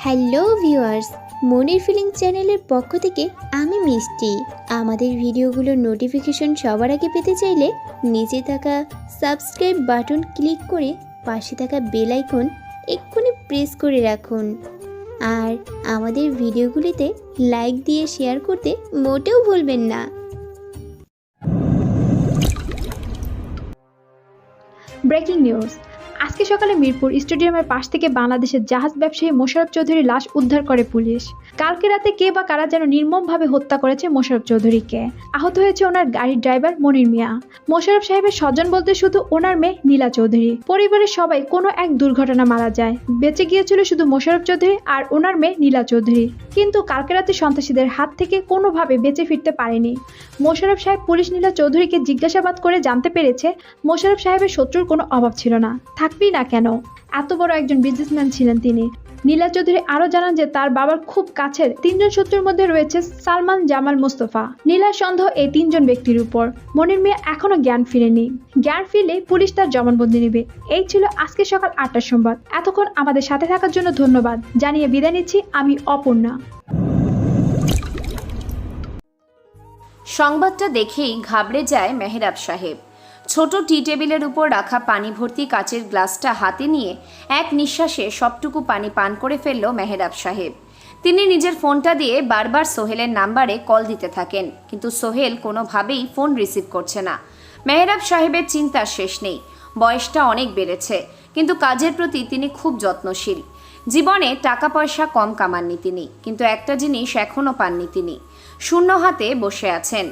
Hello viewers, মনির feeling চ্যানেলের পক্ষ থেকে আমি মিষ্টি। আমাদের ভিডিওগুলোর নোটিফিকেশন সবার আগে পেতে চাইলে নিচে থাকা সাবস্ক্রাইব বাটন ক্লিক করে পাশে থাকা বেল আইকন এক্ষুনি প্রেস করে রাখুন। আর আমাদের ভিডিওগুলিতে লাইক দিয়ে শেয়ার করতে মোটেও ভুলবেন না। Breaking news. আজকে সকালে মিরপুর স্টেডিয়ামের পাশ থেকে বাংলাদেশের জাহাজ ব্যবসায়ী মোশাররফ চৌধুরীর লাশ উদ্ধার করে পুলিশ। কালকে রাতে কে বা কারা যেন নির্মমভাবে হত্যা করেছে মোশাররফ চৌধুরীকে। আহত হয়েছে ওনার গাড়ির ড্রাইভার মনির মিয়া। মোশাররফ সাহেবের স্বজন বলতে শুধু ওনার মেয়ে নীলা চৌধুরী। পরিবারের সবাই কোনো এক দুর্ঘটনা মারা যায়। বেঁচে গিয়েছিল শুধু মোশাররফ চৌধুরী আর ওনার মেয়ে নীলা চৌধুরী। কিন্তু কালকে রাতে সন্ত্রাসীদের হাত থেকে কোনোভাবে বেঁচে ফিরতে পারেনি মোশাররফ সাহেব। পুলিশ নীলা চৌধুরীকে জিজ্ঞাসাবাদ করে জানতে পেরেছে মোশাররফ সাহেবের শত্রুর কোনো অভাব ছিল না, থাকবেই না কেন, এত বড় একজন বিজনেসম্যান ছিলেন তিনি। নীলা চৌধুরী আরো জানান যে তার বাবার খুব কাছের তিনজন শত্রুর মধ্যে রয়েছে সালমান, জামাল, মোস্তফা। নীলার সন্দেহ এই তিনজন ব্যক্তির উপর। মনির মিয়া এখনো জ্ঞান ফিরেনি। জ্ঞান ফিরলে পুলিশ তার জবানবন্দি নেবে। এই ছিল আজকে সকাল 8টার সংবাদ। এতক্ষণ আমাদের সাথে থাকার জন্য ধন্যবাদ জানিয়ে বিদায় নিচ্ছি আমি অপর্ণা। সংবাদটা দেখেই ঘাবড়ে যায় মেহরাব সাহেব। ছোট টি টেবিলের উপর রাখা পানি ভর্তি কাচের গ্লাসটা হাতে নিয়ে এক নিঃশ্বাসে সবটুকু পানি পান করে ফেলল মেহরাব সাহেব। তিনি নিজের ফোনটা দিয়ে বারবার সোহেলের নাম্বারে কল দিতে থাকেন, কিন্তু সোহেল কোনোভাবেই ফোন রিসিভ করছে না। মেহরাব সাহেবের চিন্তার শেষ নেই। বয়সটা অনেক বেড়েছে, কিন্তু কাজের প্রতি তিনি খুব যত্নশীল। জীবনে টাকা পয়সা কম কামাননি তিনি, কিন্তু একটা জিনিস এখনও পাননি তিনি। শূন্য হাতে বসে আছেন।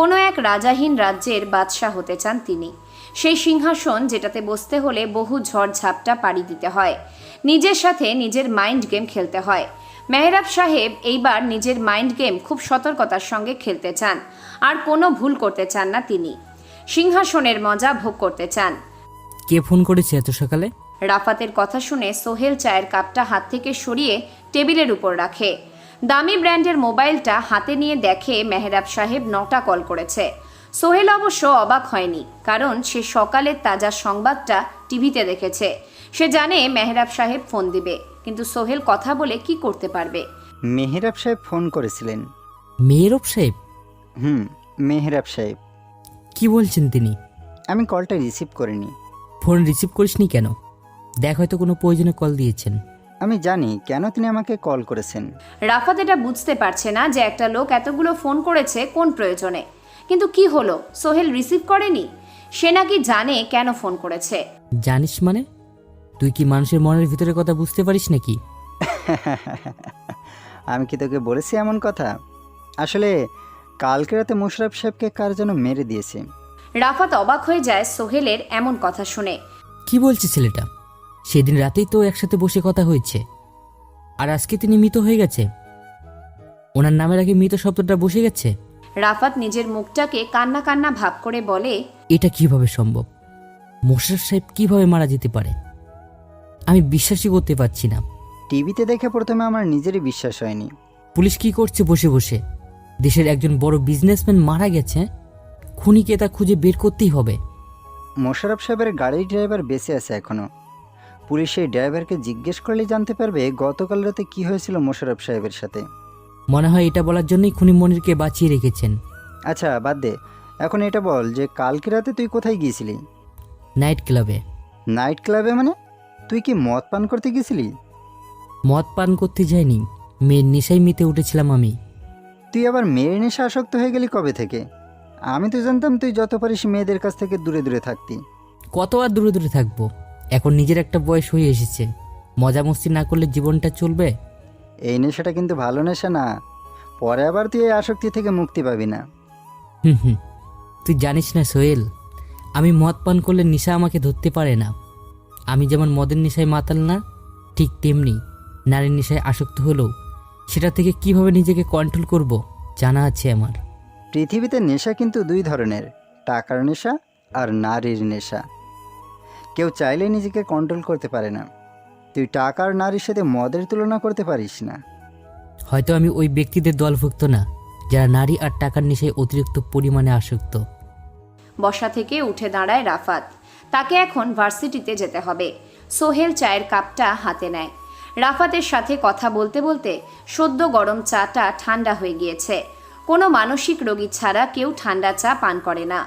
কোনো এক রাজাহীন রাজ্যের বাদশাহ হতে চান তিনি। সেই সিংহাসন যেটাতে বসতে হলে বহু ঝড় ঝাপটা পাড়ি দিতে হয়, নিজের সাথে নিজের মাইন্ড গেম খেলতে হয়। মেহরাব সাহেব এইবার নিজের মাইন্ড গেম খুব সতর্কতার সঙ্গে খেলতে চান, আর কোনো ভুল করতে চান না তিনি। সিংহাসনের মজা ভোগ করতে চান। কে ফোন করেছে এত সকালে? রাফাতের কথা শুনে সোহেল চায়ের কাপটা হাত থেকে সরিয়ে টেবিলের উপর রাখে। দামি ব্র্যান্ডের মোবাইলটা হাতে নিয়ে দেখে মেহরাব সাহেব 9টা কল করেছে। সোহেল অবশ্য অবাক হয়নি, কারণ সে সকালের তাজা সংবাদটা টিভিতে দেখেছে। সে জানে মেহরাব সাহেব ফোন দিবে, কিন্তু সোহেল কথা বলে কি করতে পারবে। মেহরাব সাহেব ফোন করেছিলেন। মেহরাব সাহেব? মেহরাব সাহেব। কি বলছেন তিনি? আমি কলটা রিসিভ করিনি। ফোন রিসিভ করিসনি কেন? দেখ, হয়তো কোনো প্রয়োজনে কল দিয়েছেন। আমি জানি কেন তিনি আমাকে কল করেছেন। রাফাত এটা বুঝতে পারছে না যে একটা লোক এতগুলো ফোন করেছে কোন প্রয়োজনে। কিন্তু কি হলো, সোহেল রিসিভ করেনি? সে নাকি জানে কেন ফোন করেছে। জানিস মানে? তুই কি মানুষের মনের ভিতরের কথা বুঝতে পারিস নাকি? আমি কি তোকে বলেছি এমন কথা? আসলে কালকে রাতে মোশাররফ সাহেবকে কার যেন মেরে দিয়েছে। রাফাত অবাক হয়ে যায় সোহেলের এমন কথা শুনে। কি বলছে ছেলেটা? সেদিন রাতেই তো একসাথে বসে কথা হয়েছে, আর আজকে তিনি মৃত হয়ে গেছে। ওনার নামের আগে মৃত শব্দটা বসে গেছে। রাফাত নিজের মুখটাকে কান্না কান্না ভাব করে বলে, এটা কিভাবে সম্ভব? মোশাররফ সাহেব কিভাবে মারা যেতে পারে? আমি বিশ্বাসই করতে পারছি না। টিভিতে দেখে প্রথমে আমার নিজেরই বিশ্বাস হয়নি। পুলিশ কি করছে বসে বসে? দেশের একজন বড় বিজনেসম্যান মারা গেছে, খুনিকে তা খুঁজে বের করতেই হবে। মোশাররফ সাহেবের গাড়ির ড্রাইভার বেঁচে আছে এখনো। পুলিশ সেই ড্রাইভারকে জিজ্ঞেস করলেই জানতে পারবে গতকাল রাতে কি হয়েছিল মোশাররফ সাহেবের সাথে। মনে হয় এটা বলার জন্যই খুনি মনিরকে বাঁচিয়ে রেখেছেন। আচ্ছা বাদ দে, এখন এটা বল যে কালকে রাতে তুই কোথায় গিয়েছিলি? নাইট ক্লাবে। নাইট ক্লাবে মানে? তুই কি মদ পান করতে গেছিলি? মদ পান করতে যাইনি, মেয়ের নেশায় মেতে উঠেছিলাম আমি। তুই আবার মেয়ের নেশা আসক্ত হয়ে গেলি কবে থেকে? আমি তো জানতাম তুই যত পারিস মেয়েদের কাছ থেকে দূরে দূরে থাকতি। কত আর দূরে দূরে থাকবো? এখন নিজের একটা বয়স হয়ে এসেছে, মজা মস্তি না করলে জীবনটা চলবে? এই নেশাটা কিন্তু ভালো নেশা না, পরে আবার তুই এই আসক্তি থেকে মুক্তি পাবি না। হুম, তুই জানিস না সোহেল, আমি মদ পান করলে নেশা আমাকে ধরতে পারে না। আমি যেমন মদের নেশায় মাতাল না, ঠিক তেমনি নারীর নেশায় আসক্ত হলেও সেটা থেকে কিভাবে নিজেকে কন্ট্রোল করব জানা আছে আমার। পৃথিবীতে নেশা কিন্তু দুই ধরনের, টাকার নেশা আর নারীর নেশা। কেউ চাইলে নিজেকে কন্ট্রোল করতে পারে না। তুই টাকা আর নারীর সাথে মদের তুলনা করতে পারিস না। হয়তো আমি ওই ব্যক্তিদের দলভুক্ত না যারা নারী আর টাকার নেশায় অতিরিক্ত পরিমাণে আসক্ত। বসা থেকে উঠে দাঁড়ায় রাফাত। তাকে এখন ভার্সিটিতে যেতে হবে। সোহেল চায়ের কাপটা হাতে নেয়। রাফাতের সাথে কথা বলতে বলতে সদ্য গরম চাটা ঠান্ডা হয়ে গিয়েছে। কোনো মানসিক রোগী ছাড়া কেউ ঠান্ডা চা পান করে না।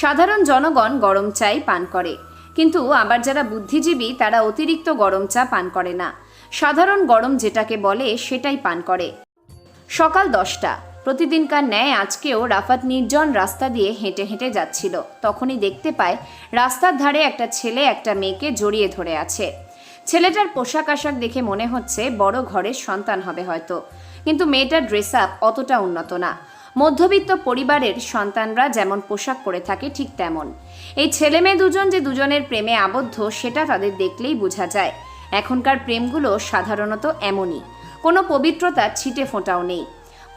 সাধারণ জনগণ গরম চাই পান করে, কিন্তু আবার যারা বুদ্ধিজীবী তারা অতিরিক্ত গরম চা পান করে না। সাধারণ গরম যেটাকে বলে সেটাই পান করে। সকাল 10টা। প্রতিদিনকার ন্যায় আজকেও রাফাত নির্জন রাস্তা দিয়ে হেঁটে হেঁটে যাচ্ছিল। তখনই দেখতে পায় রাস্তার ধারে একটা ছেলে একটা মেয়েকে জড়িয়ে ধরে আছে। ছেলেটার পোশাক আশাক দেখে মনে হচ্ছে বড় ঘরের সন্তান হবে হয়তো, কিন্তু মেয়েটার ড্রেস আপ অতটা উন্নত না। মধ্যবিত্ত পরিবারের সন্তানরা যেমন পোশাক পরে থাকে ঠিক তেমন। এই ছেলে মেয়ে দুজন যে দুজনের প্রেমে আবদ্ধ সেটা তাদের দেখলেই বোঝা যায়। এখনকার প্রেমগুলো সাধারণত এমনই, কোনো পবিত্রতার ছিটে ফোঁটাও নেই।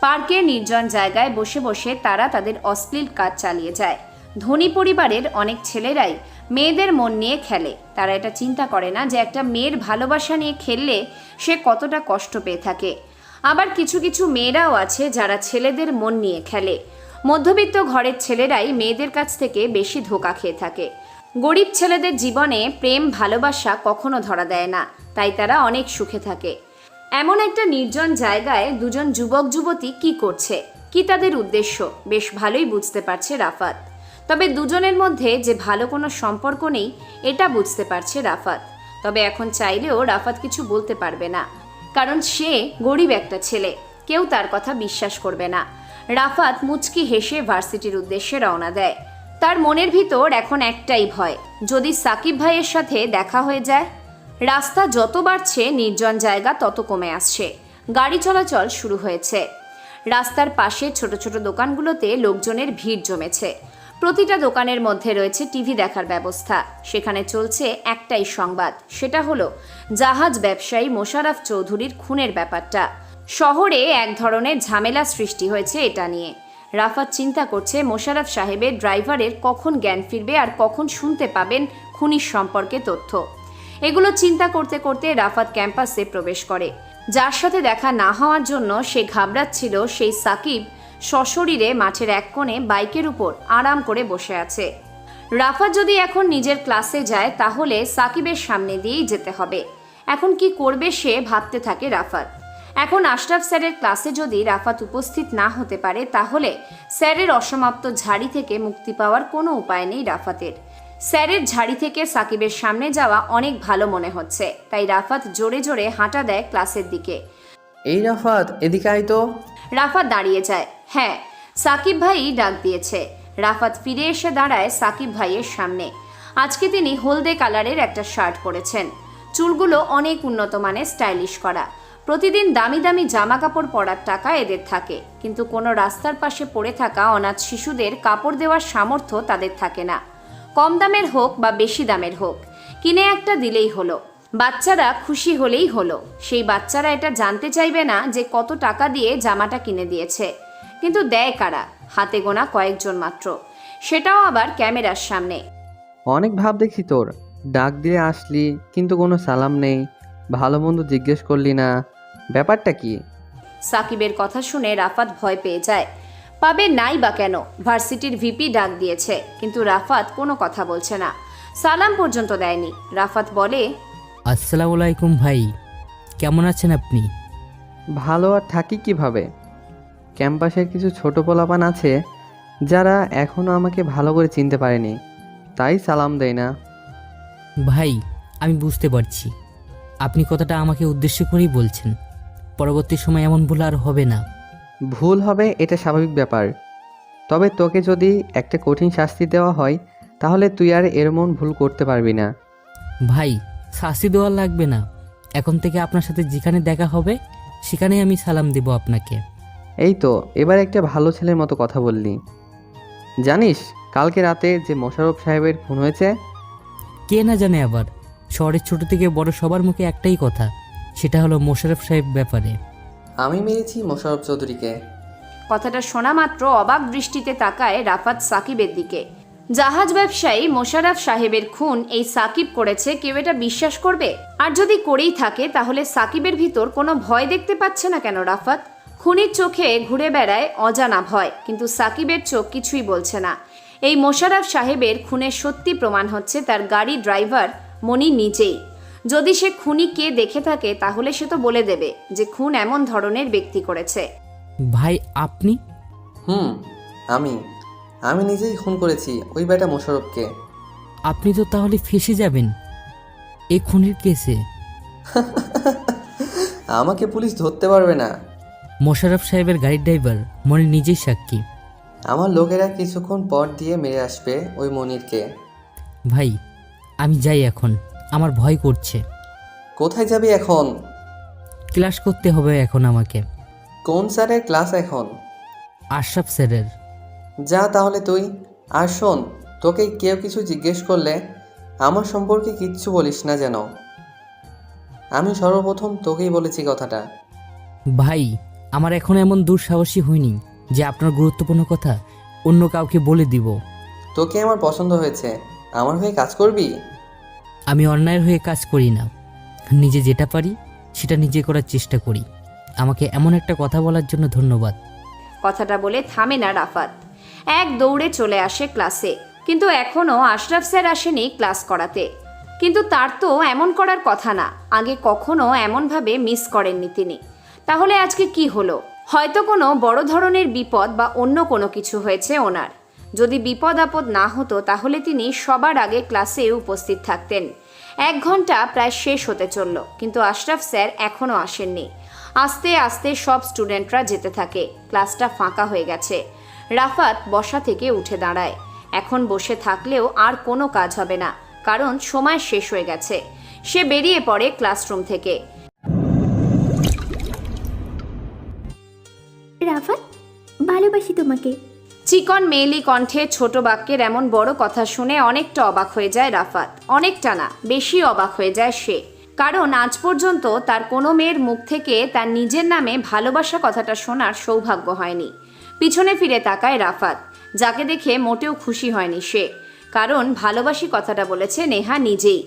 পার্কে নির্জন জায়গায় বসে বসে তারা তাদের অশ্লীল কাজ চালিয়ে যায়। ধনী পরিবারের অনেক ছেলেরাই মেয়েদের মন নিয়ে খেলে। তারা এটা চিন্তা করে না যে একটা মেয়ের ভালোবাসা নিয়ে খেললে সে কতটা কষ্ট পেয়ে থাকে। আবার কিছু কিছু মেয়েরাও আছে যারা ছেলেদের মন নিয়ে খেলে। মধ্যবিত্ত ঘরের ছেলেরাই মেয়েদের কাছ থেকে বেশি ধোঁকা খেয়ে থাকে। গরিব ছেলেদের জীবনে প্রেম ভালোবাসা কখনো ধরা দেয় না, তাই তারা অনেক সুখে থাকে। এমন একটা নির্জন জায়গায় দুজন যুবক যুবতী কি করছে, কি তাদের উদ্দেশ্য বেশ ভালোই বুঝতে পারছে রাফাত। তবে দুজনের মধ্যে যে ভালো কোনো সম্পর্ক নেই এটা বুঝতে পারছে রাফাত। তবে এখন চাইলেও রাফাত কিছু বলতে পারবে না, কারণ সে গরিব একটা ছেলে, কেউ তার কথা বিশ্বাস করবে না। রাফাত মুচকি হেসে ভার্সিটির উদ্দেশ্যে রওনা দেয়। তার মনের ভিতর এখন একটাই ভয়, যদি সাকিব ভাইয়ের সাথে দেখা হয়ে যায়। রাস্তা যত বাড়ছে নির্জন জায়গা তত কমে আসছে। গাড়ি চলাচল শুরু হয়েছে। রাস্তার পাশে ছোট ছোট দোকানগুলোতে লোকজনের ভিড় জমেছে। প্রতিটা দোকানের মধ্যে রয়েছে টিভি দেখার ব্যবস্থা। সেখানে চলছে একটাই সংবাদ, সেটা হলো জাহাজ ব্যবসায়ী মোশাররফ চৌধুরীর খুনের ব্যাপারটা। শহরে এক ধরনের ঝামেলা সৃষ্টি হয়েছে এটা নিয়ে। রাফাত চিন্তা করছে মোশাররফ সাহেবের ড্রাইভারের কখন জ্ঞান ফিরবে আর কখন শুনতে পাবেন খুনির সম্পর্কে তথ্য। এগুলো চিন্তা করতে করতে রাফাত ক্যাম্পাসে প্রবেশ করে। যার সাথে দেখা না হওয়ার জন্য সে ঘাবড়াচ্ছিল সেই সাকিব সশরীরে মাঠের এক কোণে বাইকের উপর আরাম করে বসে আছে। রাফাত যদি এখন নিজের ক্লাসে যায় তাহলে সাকিবের সামনে দিয়েই যেতে হবে। এখন কি করবে সে ভাবতে থাকে রাফাত। এখন আশরাফ স্যারের ক্লাসে যদি রাফাত উপস্থিত না হতে পারে তাহলে স্যারের অসমাপ্ত ঝাড়ি থেকে মুক্তি পাওয়ার কোনো উপায় নেই রাফাতের। স্যারের ঝাড়ি থেকে সাকিবের সামনে যাওয়া অনেক ভালো মনে হচ্ছে, তাই রাফাত জোরে জোরে হাঁটা দেয় ক্লাসের দিকে। এই রাফাত, এদিকে আয় তো। রাফাত দাঁড়িয়ে যায়। হ্যাঁ, সাকিব ভাই ডাক দিয়েছে। রাফাত ফিরে এসে দাঁড়ায় সাকিব ভাইয়ের সামনে। আজকে তিনি হলদে কালারের একটা শার্ট পরেছেন। চুলগুলো অনেক উন্নত মানের স্টাইলিশ করা। প্রতিদিন দামি দামি জামা কাপড় পরার টাকা এদের থাকে, কিন্তু কোনো রাস্তার পাশে পড়ে থাকা অনাথ শিশুদের কাপড় দেওয়ার সামর্থ্য তাদের থাকে না। কম দামের হোক বা বেশি দামের হোক, কিনে একটা দিলেই হলো। বাচ্চারা খুশি হলেই হলো। সেই বাচ্চারা এটা জানতে চাইবে না যে কত টাকা দিয়ে জামাটা কিনে দিয়েছে, কিন্তু দেয় কারা? হাতে গোনা কয়েকজন মাত্র, সেটাও আবার ক্যামেরার সামনে। অনেক ভাব দেখি তোর, ডাক দিয়ে আসলি কিন্তু কোনো সালাম নেই, ভালো মন্দ জিজ্ঞেস করলি না, ব্যাপারটা কি? সাকিবের কথা শুনে রাফাত ভয় পেয়ে যায়। পাবে নাই বা কেন, ভার্সিটির ভিপি ডাক দিয়েছে, কিন্তু রাফাত কোনো কথা বলছে না, সালাম পর্যন্ত দেয়নি। রাফাত বলে, আসসালামু আলাইকুম ভাই, কেমন আছেন আপনি? ভালো আর থাকি কিভাবে? ক্যাম্পাসের কিছু ছোট পোলাপান আছে যারা এখনও আমাকে ভালো করে চিনতে পারেনি, তাই সালাম দেয় না। ভাই, আমি বুঝতে পারছি আপনি কথাটা আমাকে উদ্দেশ্য করেই বলছেন। পরবর্তী সময় এমন ভুল আর হবে না। ভুল হবে এটা স্বাভাবিক ব্যাপার, তবে তোকে যদি একটা কঠিন শাস্তি দেওয়া হয় তাহলে তুই আর এমন ভুল করতে পারবি না। ভাই, শাস্তি দেওয়া লাগবে না। এখন থেকে আপনার সাথে যেখানে দেখা হবে সেখানেই আমি সালাম দেব আপনাকে। এই তো, এবার একটা ভালো ছেলের মতো কথা বললি। জানিস কালকে রাতে যে মোশাররফ সাহেবের খুন হয়েছে? কে না জানে আবার, শহরের ছোট থেকে বড় সবার মুখে একটাই কথা, সেটা হলো মোশাররফ সাহেব ব্যাপারে। আমি মেরেছি মোশাররফ চৌধুরীকে। কথাটা শোনা মাত্র অবাক দৃষ্টিতে তাকায় রাফাত সাকিবের দিকে। জাহাজ ব্যবসায়ী মোশাররফ সাহেবের খুন এই সাকিব করেছে, কেউ এটা বিশ্বাস করবে? আর যদি করেই থাকে তাহলে সাকিবের ভিতর কোনো ভয় দেখতে পাচ্ছে না কেন রাফাত? খুনির চোখে ঘুরে বেড়ায় অজানা ভয়, কিন্তু সাকিবের চোখ কিছুই বলছে না। এই মোশাররফ সাহেবের খুনের সত্যি প্রমাণ হচ্ছে তার গাড়ি ড্রাইভার মনি নিজেই। যদি সে খুনি কে দেখে থাকে তাহলে সে তো বলে দেবে যে খুন এমন ধরনের ব্যক্তি করেছে। ভাই আপনি? আমি নিজেই খুন করেছি ওই বেটা মোশাররফকে। আপনি তো তাহলে ফেঁসে যাবেন এই খুনের কেসে। আমাকে পুলিশ ধরতে পারবে না। মোশাররফ সাহেবের গাড়ির ড্রাইভার মনির নিজেই সাক্ষী। আমার লোকেরা কিছুক্ষণ পর দিয়ে মেরে আসবে ওই মনিরকে। ভাই আমি যাই এখন, আমার ভয় করছে। কোথায় যাবি এখন? ক্লাস করতে হবে এখন আমাকে। কোন স্যারের ক্লাস এখন? আশরাফ স্যারের। যা তাহলে তুই। আর শোন, তোকে কেউ কিছু জিজ্ঞেস করলে আমার সম্পর্কে কিচ্ছু বলিস না যেন। আমি সর্বপ্রথম তোকেই বলেছি কথাটা। ভাই আমার এখন এমন দুঃসাহসী হয়নি যে আপনার গুরুত্বপূর্ণ কথা অন্য কাউকে বলে দিব। তোকে আমার পছন্দ হয়েছে, আমার হয়ে কাজ করবি? আমি অন্যায়ের হয়ে কাজ করি না, নিজে যেটা পারি সেটা নিজে করার চেষ্টা করি। আমাকে এমন একটা কথা বলার জন্য ধন্যবাদ। কথাটা বলে থামে না রাফাত, এক দৌড়ে চলে আসে ক্লাসে। কিন্তু এখনও আশরাফ স্যার আসেনি ক্লাস করাতে। কিন্তু তার তো এমন করার কথা না, আগে কখনো এমনভাবে মিস করেননি তিনি। তাহলে আজকে কি হলো? হয়তো কোনো বড় ধরনের বিপদ বা অন্য কোনো কিছু হয়েছে ওনার। যদি বিপদ আপদ না হতো তাহলে তিনি সবার আগে ক্লাসে উপস্থিত থাকতেন। 1 ঘন্টা প্রায় শেষ হতে চলল, কিন্তু আশরাফ স্যার এখনও আসেননি। আস্তে আস্তে সব স্টুডেন্টরা যেতে থাকে, ক্লাসটা ফাঁকা হয়ে গেছে। রাফাত বসা থেকে উঠে দাঁড়ায়। এখন বসে থাকলেও আর কোনো কাজ হবে না, কারণ সময় শেষ হয়ে গেছে। সে বেরিয়ে পড়ে ক্লাসরুম থেকে। রাফাত, ভালোবাসি তোমাকে। চিকন মেয়েলি কণ্ঠে ছোট বাক্যের এমন বড় কথা শুনে অনেকটা অবাক হয়ে যায় রাফাত। অনেকটা না, বেশি অবাক হয়ে যায় সে। কারণ আজ পর্যন্ত তার কোনো মেয়ের মুখ থেকে তার নিজের নামে ভালোবাসা কথাটা শোনার সৌভাগ্য হয়নি। পিছনে ফিরে তাকায় রাফাত, যাকে দেখে মোটেও খুশি হয়নি সে। কারণ ভালোবাসি কথাটা বলেছে নেহা নিজেই।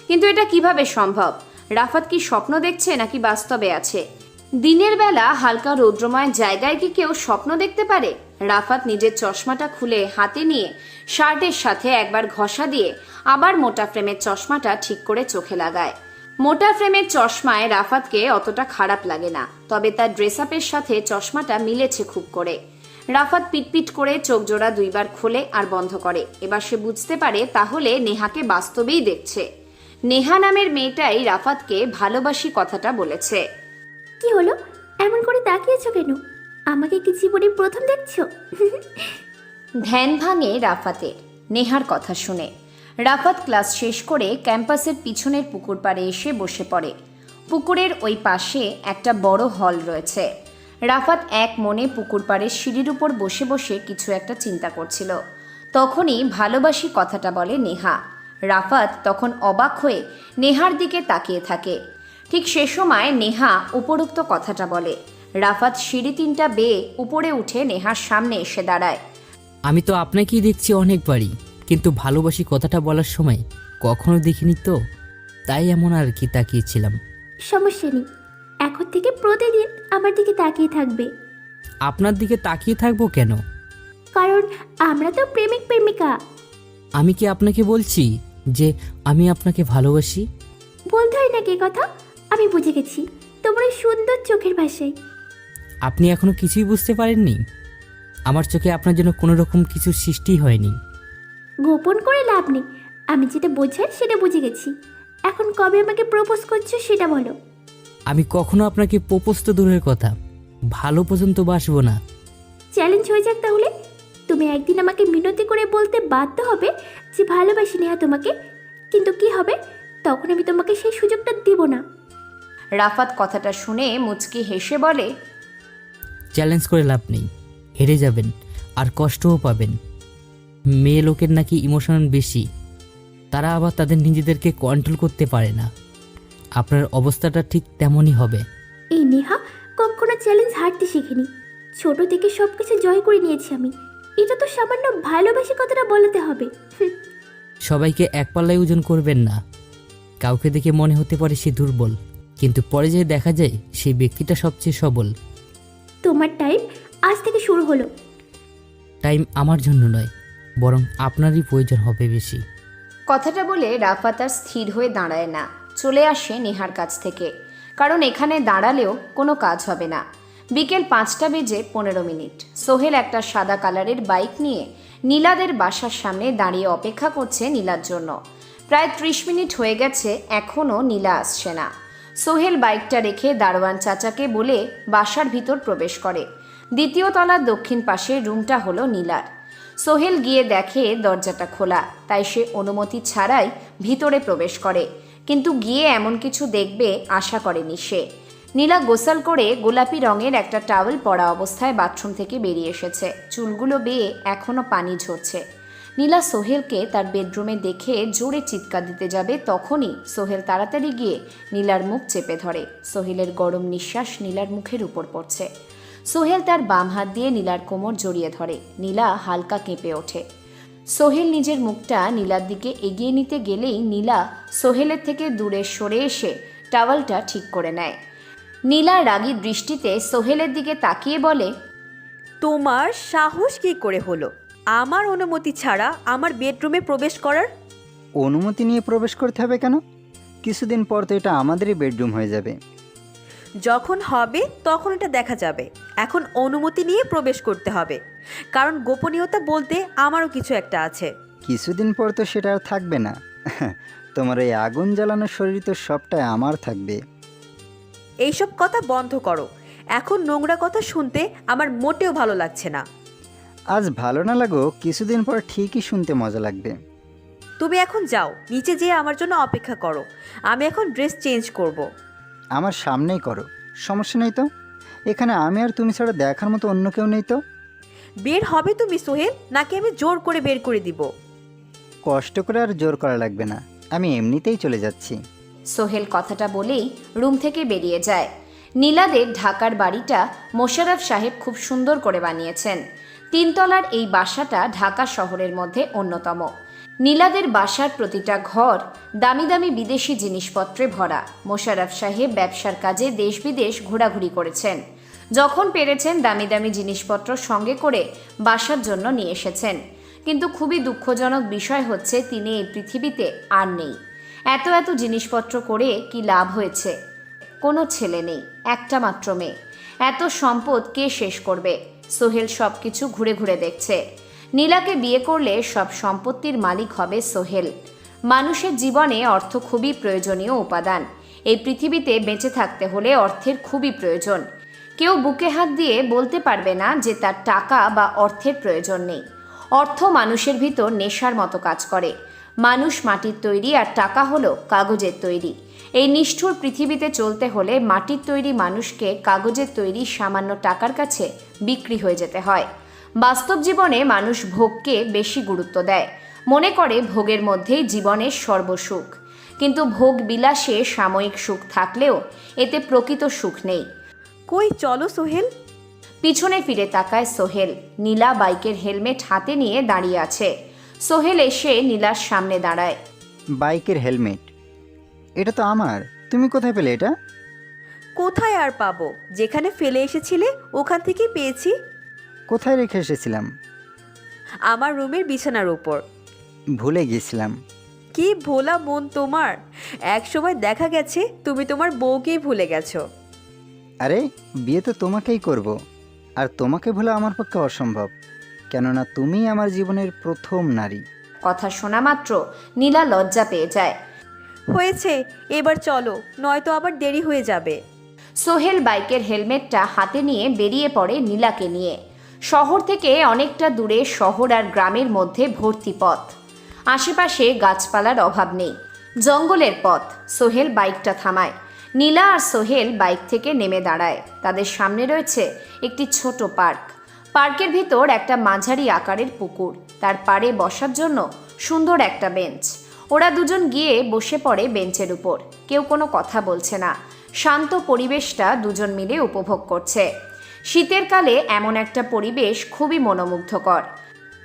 কিন্তু এটা কিভাবে সম্ভব? রাফাত কি স্বপ্ন দেখছে নাকি বাস্তবে আছে? দিনের বেলা হালকা রৌদ্রময় জায়গায় কি কেউ স্বপ্ন দেখতে পারে? রাফাত নিজের চশমাটা খুলে হাতে নিয়ে শার্টের সাথে একবার ঘষা দিয়ে আবার মোটা ফ্রেমের চশমাটা ঠিক করে চোখে লাগায়। মোটা ফ্রেমের চশমায় রাফাতকে অতটা খারাপ লাগে না, তবে তার ড্রেস আপের সাথে চশমাটা মিলেছে খুব করে। রাফাত পিটপিট করে চোখ জোড়া 2 বার খোলে আর বন্ধ করে। এবার সে বুঝতে পারে তাহলে নেহাকে বাস্তবেই দেখছে। নেহা নামের মেয়েটাই রাফাতকে ভালোবাসি কথাটা বলেছে। কি হলো, এমন করে তাকিয়েছো কেন? আমাকে কি জীবনে প্রথম দেখছো? ধ্যান ভাঙে রাফাতের নেহার কথা শুনে। রাফাত ক্লাস শেষ করে ক্যাম্পাসের পিছনের পুকুর পাড়ে এসে বসে পড়ে। পুকুরের ওই পাশে একটা বড় হল রয়েছে। রাফাত এক মনে পুকুর পাড়ের সিঁড়ির উপর বসে বসে কিছু একটা চিন্তা করছিল। তখনই ভালোবাসি কথাটা বলে নেহা। রাফাত তখন অবাক হয়ে নেহার দিকে তাকিয়ে থাকে। ঠিক সে সময় নেহা উপরোক্ত কথাটা বলে। রাফাত সিঁড়ি 3টা বেয়ে উপরে উঠে নেহার সামনে এসে দাঁড়ায়। আমি তো আপনাকেই দেখছি অনেকবারই, কিন্তু ভালোবাসি কথাটা বলার সময় কখনো দেখিনি তো, তাই এমন আর কি তাকিয়েছিলাম। সমস্যা নেই, এখন থেকে প্রতিদিন আমার দিকে তাকিয়ে থাকবে। আপনার দিকে তাকিয়ে থাকবো কেন? কারণ আমরা তো প্রেমিক প্রেমিকা। আমি কি আপনাকে বলছি যে আমি আপনাকে ভালোবাসি? বলতে হয় না কে কথা, আমি বুঝে গেছি তোমার ওই সুন্দর চোখের ভাষায়। আপনি এখনো কিছুই বুঝতে পারেননি? আমার চোখে আপনার জন্য কোনো রকম কিছু সৃষ্টি হয়নি। গোপন করে লাভ নেই, আমি যেটা বোঝাই সেটা বুঝে গেছি। এখন কবে আমাকে প্রপোজ করছো সেটা বলো। আমি কখনো আপনাকে প্রপোজ তো দূরের কথা, ভালো পর্যন্ত বাসবো না। চ্যালেঞ্জ হয়ে যাক তাহলে। তুমি একদিন আমাকে মিনতি করে বলতে বাধ্য হবে যে ভালোবাসি নেহা তোমাকে, কিন্তু কি হবে তখন আমি তোমাকে সেই সুযোগটা দিব না। রাফাত কথাটা শুনে মুচকি হেসে বলে, চ্যালেঞ্জ করে লাভ নেই, হেরে যাবেন আর কষ্টও পাবেন। মেয়ে লোকের নাকি ইমোশন বেশি, তারা আবার তাদের নিজেদেরকে কন্ট্রোল করতে পারে না। আপনার অবস্থাটা ঠিক তেমনই হবে। এই নেহা কখনো চ্যালেঞ্জ হারতে শিখিনি, ছোট থেকে সব কিছু জয় করে নিয়েছি আমি। এটা তো সামান্য ভালোবাসি কথাটা বলতে হবে। সবাইকে এক পাল্লায় ওজন করবেন না। কাউকে দেখে মনে হতে পারে সে দুর্বল, কিন্তু পরে যে দেখা যায় সেই ব্যক্তিটা সবচেয়ে সবল। তোমার টাইম আজ থেকে শুরু হলো। টাইম আমার জন্য নয়, বরং আপনারই প্রয়োজন হবে বেশি। কথাটা বলে রাফাত আর স্থির হয়ে দাঁড়ায় না। চলে আসে নেহার কাছ থেকে, কারণ এখানে দাঁড়ালেও কোনো কাজ হবে না। বিকেল 5:15 সোহেল একটা সাদা কালারের বাইক নিয়ে নীলাদের বাসার সামনে দাঁড়িয়ে অপেক্ষা করছে নীলার জন্য। প্রায় 30 মিনিট হয়ে গেছে, এখনও নীলা আসছে না। সোহেল বাইকটা রেখে দারোয়ান চাচাকে বলে বাসার ভিতর প্রবেশ করে। দ্বিতীয় তলার দক্ষিণ পাশের রুমটা হলো নীলার। সোহেল গিয়ে দেখে দরজাটা খোলা, তাই সে অনুমতি ছাড়াই ভিতরে প্রবেশ করে, কিন্তু গিয়ে এমন কিছু দেখবে আশা করেনি সে। নীলা গোসল করে গোলাপি রঙের একটা টাওয়েল পরা অবস্থায় বাথরুম থেকে বেরিয়ে এসেছে, চুলগুলো বেয়ে এখনও পানি ঝরছে। নীলা সোহেলকে তার বেডরুমে দেখে জোরে চিৎকার দিতে যাবে, তখনই সোহেল তাড়াতাড়ি গিয়ে নীলার মুখ চেপে ধরে। সোহেলের গরম নিঃশ্বাস নীলার মুখের উপর পড়ছে। সোহেল তার বাম হাত দিয়ে নীলার কোমর জড়িয়ে ধরে। নীলা হালকা কেঁপে ওঠে। সোহেল নিজের মুখটা নীলার দিকে এগিয়ে নিতে গেলেই নীলা সোহেলের থেকে দূরে সরে এসে টাওয়ালটা ঠিক করে নেয়। নীলা রাগী দৃষ্টিতে সোহেলের দিকে তাকিয়ে বলে, তোমার সাহস কি করে হলো আমার অনুমতি ছাড়া আমার বেডরুমে প্রবেশ করার? অনুমতি নিয়ে প্রবেশ করতে হবে কেন? কিছুদিন পর তো এটা আমাদেরই বেডরুম হয়ে যাবে। যখন হবে তখন এটা দেখা যাবে। এখন অনুমতি নিয়ে প্রবেশ করতে হবে, কারণ গোপনীয়তা বলতে আমারও কিছু একটা আছে। কিছুদিন পর তো সেটা আর থাকবে না। তোমার এই আগুন জ্বালানোর শরীর তো সবটাই আমার থাকবে। এইসব কথা বন্ধ করো। এখন নোংরা কথা শুনতে আমার মোটেও ভালো লাগছে না। আজ ভালো না লাগো, কিছুদিন পর ঠিকই শুনতে মজা লাগবে। তুমি এখন যাও, নিচে যেয়ে আমার জন্য অপেক্ষা করো। আমি এখন ড্রেস চেঞ্জ করব। আমার সামনেই করো, সমস্যা নেই তো। এখানে আমি আর তুমি ছাড়া দেখার মতো অন্য কেউ নেই তো। বের হবে তুমি সোহেল, নাকি আমি জোর করে বের করে দিব? কষ্ট করে আর জোর করা লাগবে না, আমি এমনিতেই চলে যাচ্ছি। সোহেল কথাটা বলেই রুম থেকে বেরিয়ে যায়। নীলাদের ঢাকার বাড়িটা মোশাররফ সাহেব খুব সুন্দর করে বানিয়েছেন। 3 তলার এই বাসাটা ঢাকা শহরের মধ্যে অন্যতম। নীলাদের বাসার প্রতিটা ঘর দামি দামি বিদেশি জিনিসপত্রে ভরা। মোশাররফ সাহেব ব্যবসার কাজে দেশ বিদেশ ঘোরাঘুরি করেছেন। যখন পেরেছেন দামি দামি জিনিসপত্র সঙ্গে করে বাসার জন্য নিয়ে এসেছেন, কিন্তু খুবই দুঃখজনক বিষয় হচ্ছে তিনি এই পৃথিবীতে আর নেই। এত এত জিনিসপত্র করে কি লাভ হয়েছে? কোনো ছেলে নেই, একটা মাত্র মেয়ে। এত সম্পদ কে শেষ করবে? সোহেল সব কিছু ঘুরে ঘুরে দেখছে। নীলাকে বিয়ে করলে সব সম্পত্তির মালিক হবে সোহেল। মানুষের জীবনে অর্থ খুবই প্রয়োজনীয় উপাদান। এই পৃথিবীতে বেঁচে থাকতে হলে অর্থের খুবই প্রয়োজন। কেউ বুকে হাত দিয়ে বলতে পারবে না যে তার টাকা বা অর্থের প্রয়োজন নেই। অর্থ মানুষের ভিতর নেশার মতো কাজ করে। মানুষ মাটির তৈরি আর টাকা হলো কাগজের তৈরি। এই নিষ্ঠুর পৃথিবীতে চলতে হলে মাটির তৈরি মানুষকে কাগজের তৈরি সামান্য টাকার কাছে বিক্রি হয়ে যেতে হয়। বাস্তব জীবনে মানুষ ভোগকে বেশি গুরুত্ব দেয়, মনে করে ভোগের মধ্যেই জীবনের সর্বসুখ। কিন্তু ভোগ বিলাসে সাময়িক সুখ থাকলেও এতে প্রকৃত সুখ নেই। কই চলো সোহেল। পিছনে ফিরে তাকায় সোহেল। নীলা বাইকের হেলমেট হাতে নিয়ে দাঁড়িয়ে আছে। সোহেল এসে নীলার সামনে দাঁড়ায়। বাইকের হেলমেট? এটা তো আমার, তুমি কোথায় পেলে এটা? কোথায় আর পাবো, যেখানে ফেলে এসেছিলে ওখান থেকেই পেয়েছি। কোথায় রেখে এসেছিলাম? আমার রুমের বিছানার উপর। ভুলে গিয়েছিলাম। কি ভোলা মন তোমার! এক সময় দেখা গেছে তুমি তোমার বউকেই ভুলে গেছো। আরে বিয়ে তো তোমাকেই করব, আর তোমাকে ভোলা আমার পক্ষে অসম্ভব, কেননা তুমিই আমার জীবনের প্রথম নারী। কথা শোনা মাত্র নীলা লজ্জা পেয়ে যায়। হয়েছে, এবার চলো, নয়তো আবার দেরি হয়ে যাবে। সোহেল বাইকের হেলমেটটা হাতে নিয়ে বেরিয়ে পড়ে নীলাকে নিয়ে। শহর থেকে অনেকটা দূরে শহর আর গ্রামের মধ্যে ভর্তি পথ। আশেপাশে গাছপালার অভাব নেই, জঙ্গলের পথ। সোহেল বাইকটা থামায়। নীলা আর সোহেল বাইক থেকে নেমে দাঁড়ায়। তাদের সামনে রয়েছে একটি ছোট পার্ক। পার্কের ভিতর একটা মাঝারি আকারের পুকুর, তার পাড়ে বসার জন্য সুন্দর একটা বেঞ্চ। ওরা দুজন গিয়ে বসে পড়ে বেঞ্চের উপর। কেউ কোনো কথা বলছে না। শান্ত পরিবেশটা দুজন মিলে উপভোগ করছে। শীতের কালে এমন একটা পরিবেশ খুবই মনোমুগ্ধকর।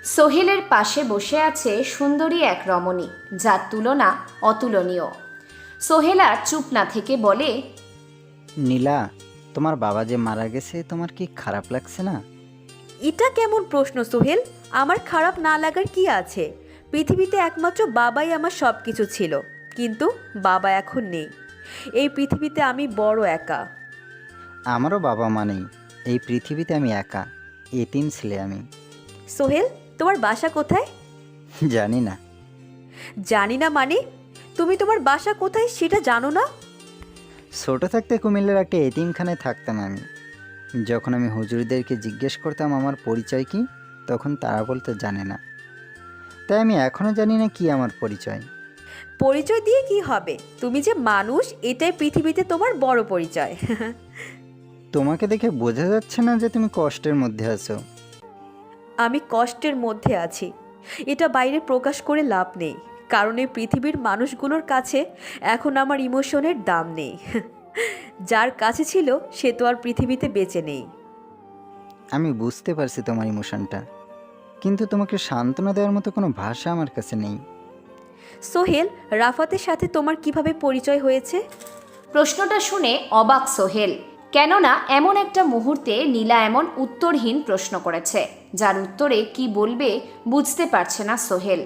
সোহেলের পাশে বসে আছে সুন্দরী এক রমণী, যার তুলনা অতুলনীয়। সোহেল আর চুপ না থেকে বলে, নীলা, তোমার বাবা যে মারা গেছে, তোমার কি খারাপ লাগছে না? এটা কেমন প্রশ্ন সোহেল? আমার খারাপ না লাগার কি আছে? পৃথিবীতে একমাত্র বাবাই আমার সব কিছু ছিল। কিন্তু বাবা এখন নেই। এই পৃথিবীতে আমি বড় একা। আমারও বাবা মা নেই, এই পৃথিবীতে আমি একা, এতিম ছেলে আমি। সোহেল, তোমার বাসা কোথায়? জানি না। জানি না মানে? তুমি তোমার বাসা কোথায় সেটা জানো না? ছোট থাকতে কুমিল্লার একটা এতিমখানায় থাকতাম আমি। যখন আমি হুজুরদেরকে জিজ্ঞেস করতাম আমার পরিচয় কি, তখন তারা বলতে জানে না। তাই আমি এখনও জানি না কি আমার পরিচয়। পরিচয় দিয়ে কি হবে? তুমি যে মানুষ, এটাই পৃথিবীতে তোমার বড় পরিচয়। তোমাকে দেখে বোঝা যাচ্ছে না যে তুমি কষ্টের মধ্যে আছো। আমি কষ্টের মধ্যে আছি, এটা বাইরে প্রকাশ করে লাভ নেই, কারণ এই পৃথিবীর মানুষগুলোর কাছে এখন আমার ইমোশনের দাম নেই। যার কাছে ছিল সে তো আর পৃথিবীতে বেঁচে নেই। আমি বুঝতে পারছি তোমার ইমোশনটা, কিন্তু তোমাকে সান্ত্বনা দেওয়ার মতো কোনো ভাষা আমার কাছে নেই। সোহেল, রাফাতের সাথে তোমার কিভাবে পরিচয় হয়েছে? প্রশ্নটা শুনে অবাক সোহেল, কেননা এমন একটা মুহূর্তে নীলা এমন উত্তরহীন প্রশ্ন করেছে যার উত্তরে কি বলবে বুঝতে পারছে না সোহেল।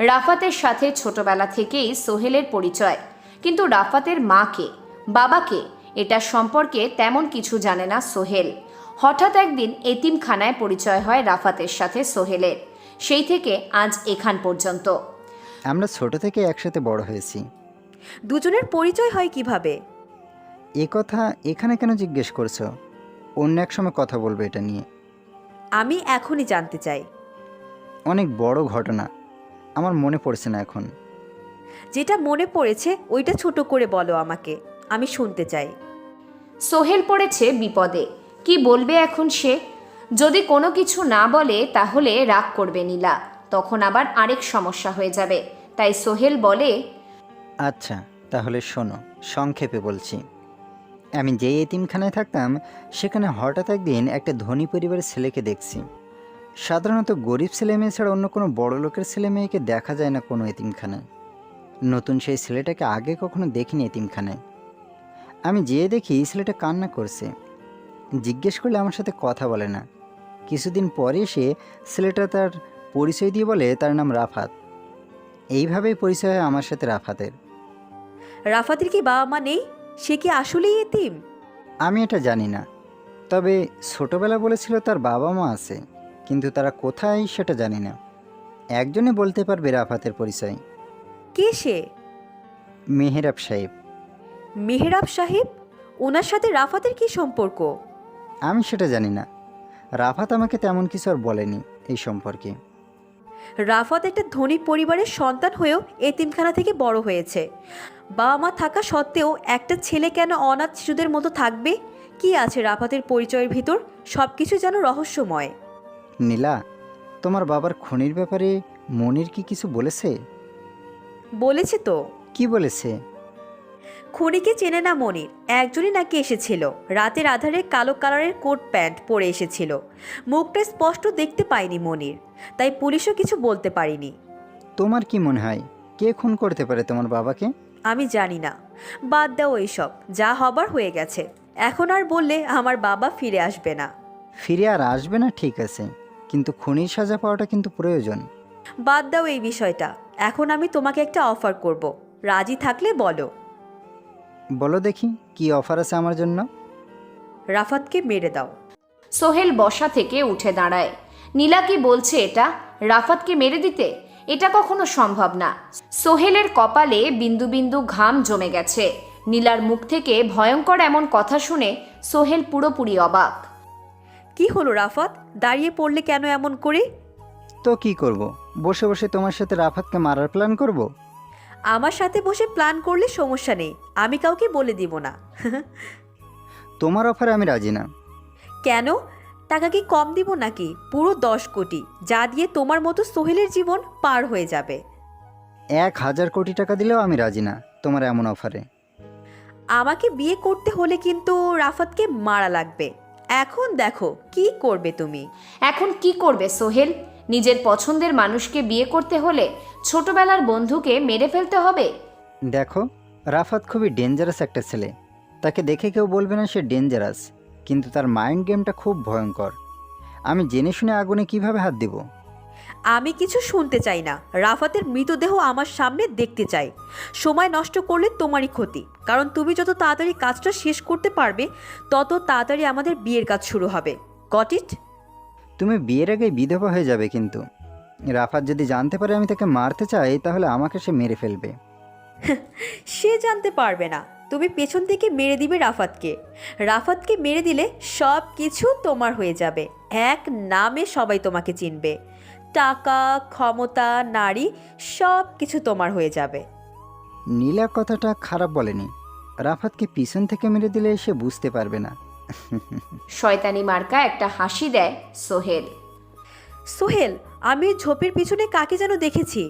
রাফাতের সাথে ছোটবেলা থেকেই সোহেলের পরিচয়, কিন্তু রাফাতের মাকে, বাবাকে, এটা সম্পর্কে তেমন কিছু জানে না সোহেল। হঠাৎ একদিন এতিমখানায় পরিচয় হয় রাফাতের সাথে সোহেলের, সেই থেকে আজ এখান পর্যন্ত। আমরা ছোট থেকে একসাথে বড় হয়েছি। দুজনের পরিচয় হয় কিভাবে? এ কথা এখানে কেন জিজ্ঞেস করছো? অন্য এক সময় কথা বলবো এটা নিয়ে। আমি এখনই জানতে চাই। অনেক বড় ঘটনা, আমার মনে পড়ছে না এখন। যেটা মনে পড়েছে ওইটা ছোট করে বলো আমাকে, আমি শুনতে চাই। সোহেল পড়েছে বিপদে, কি বলবে এখন সে? যদি কোনো কিছু না বলে তাহলে রাগ করবে নীলা, তখন আবার আরেক সমস্যা হয়ে যাবে। তাই সোহেল বলে, আচ্ছা তাহলে শোনো, সংক্ষেপে বলছি। আমি যে এতিমখানায় থাকতাম সেখানে হঠাৎ একদিন একটা ধনী পরিবারের ছেলেকে দেখছি। সাধারণত গরিব ছেলে মেয়ে ছাড়া অন্য কোনো বড় লোকের ছেলে মেয়েকে দেখা যায় না কোনো এতিমখানায়। নতুন সেই ছেলেটাকে আগে কখনো দেখিনি এতিমখানায়। আমি যেয়ে দেখি ছেলেটা কান্না করছে। জিজ্ঞেস করলে আমার সাথে কথা বলে না। কিছুদিন পরে সে ছেলেটা তার পরিচয় দিয়ে বলে তার নাম রাফাত। এইভাবেই পরিচয় হয় আমার সাথে রাফাতের। রাফাতের কি বাবা মা নেই? সে কি আসলেই এতিম? আমি এটা জানি না, তবে ছোটবেলা বলেছিল তার বাবা মা আছে, কিন্তু তারা কোথায় সেটা জানি না। একজনে বলতে পারবে রাফাতের পরিচয়। কে সে? মেহেরাব সাহেব। মেহরাব সাহেব? ওনার সাথে রাফাতের কি সম্পর্ক? আমি সেটা জানি না, রাফাত আমাকে তেমন কিছু আর বলেনি এই সম্পর্কে। রাফাত একটা ধনী পরিবারের সন্তান হয়েও এতিমখানা থেকে বড় হয়েছে। বাবা মা থাকা সত্ত্বেও একটা ছেলে কেন অনাথ শিশুদের মতো থাকবে? কি আছে রাফাতের পরিচয়ের ভিতর? সব কিছু যেন রহস্যময়। নীলা, তোমার বাবার খুনির ব্যাপারে মনির কি কিছু বলেছে? বলেছে তো। কি বলেছে? খুনিকে চেনে না মনির, একজনই নাকি এসেছিল। রাতের আধারে কালো কালারের কোট প্যান্ট পরে এসেছিল। মুখটা স্পষ্ট দেখতে পায়নি মনির, তাই পুলিশও কিছু বলতে পারিনি। তোমার কি মনে হয় কে খুন করতে পারে তোমার বাবাকে? আমি জানি না, বাদ দাও এইসব, যা হবার হয়ে গেছে। এখন আর বললে আমার বাবা ফিরে আসবে না। ফিরে আর আসবে না ঠিক আছে, কিন্তু খুনির সাজা পাওয়াটা কিন্তু প্রয়োজন। বাদ দাও এই বিষয়টা। এখন আমি তোমাকে একটা অফার করব, রাজি থাকলে বলো। বলো দেখি কি অফার আছে আমার জন্য। রাফাতকে মেরে দাও। সোহেল বসা থেকে উঠে দাঁড়ায়। নীলা কি বলছে এটা? রাফাতকে মেরে দিতে? এটা কখনো সম্ভব না। সোহেলের কপালে বিন্দু বিন্দু ঘাম জমে গেছে। নীলার মুখ থেকে ভয়ঙ্কর এমন কথা শুনে সোহেল পুরোপুরি অবাক। কি হলো রাফাত, দাঁড়িয়ে পড়লে কেন এমন করে? তো কি করব, বসে বসে তোমার সাথে রাফাতকে মারার প্ল্যান করব? আমার সাথে বসে প্ল্যান করলে সমস্যা নেই, আমি কাউকে বলে দিব না। তোমার অফারে আমি রাজি না। কেন? টাকা কি কম দিব নাকি? পুরো 10 কোটি, যা দিয়ে তোমার মতো সোহেলের জীবন পার হয়ে যাবে। 1000 কোটি টাকা দিলেও আমি রাজি না তোমার এমন অফারে। আমাকে বিয়ে করতে হলে কিন্তু রাফাতকে মারা লাগবে। এখন দেখো কি করবে তুমি। এখন কি করবে সোহেল? নিজের পছন্দের মানুষকে বিয়ে করতে হলে ছোটবেলার বন্ধুকে মেরে ফেলতে হবে? দেখো, রাফাত খুবই ডেঞ্জারাস একটা ছেলে। তাকে দেখে কেউ বলবে না সে ডেঞ্জারাস, কিন্তু তার মাইন্ড গেমটা খুব ভয়ঙ্কর। আমি জেনে শুনে আগুনে কিভাবে হাত দিব? আমি কিছু শুনতে চাই না। রাফাতের মৃতদেহ আমার সামনে দেখতে চাই। সময় নষ্ট করলে তোমারই ক্ষতি, কারণ তুমি যত তাড়াতাড়ি কাজটা শেষ করতে পারবে তত তাড়াতাড়ি আমাদের বিয়ের কাজ শুরু হবে। Got it? তুমি বিয়ের আগে বিধবা হয়ে যাবে, কিন্তু রাফাত যদি জানতে পারে আমি তাকে মারতে চাই তাহলে আমাকে সে মেরে ফেলবে। সে জানতে পারবে না। তুমি পেছন থেকে মেরে দিবে রাফাতকে। রাফাতকে মেরে দিলে সব কিছু তোমার হয়ে যাবে। এক নামে সবাই তোমাকে চিনবে। টাকা, ক্ষমতা, নারী সব কিছু তোমার হয়ে যাবে। নীলা কথাটা খারাপ বলেনি। রাফাতকে পিছন থেকে মেরে দিলে সে বুঝতে পারবে না। শয়তানি মার্কা একটা হাসি দেয় সোহেল। সোহেল, আমি ওই ঝোপের পিছনে কাকে যেন দেখেছি।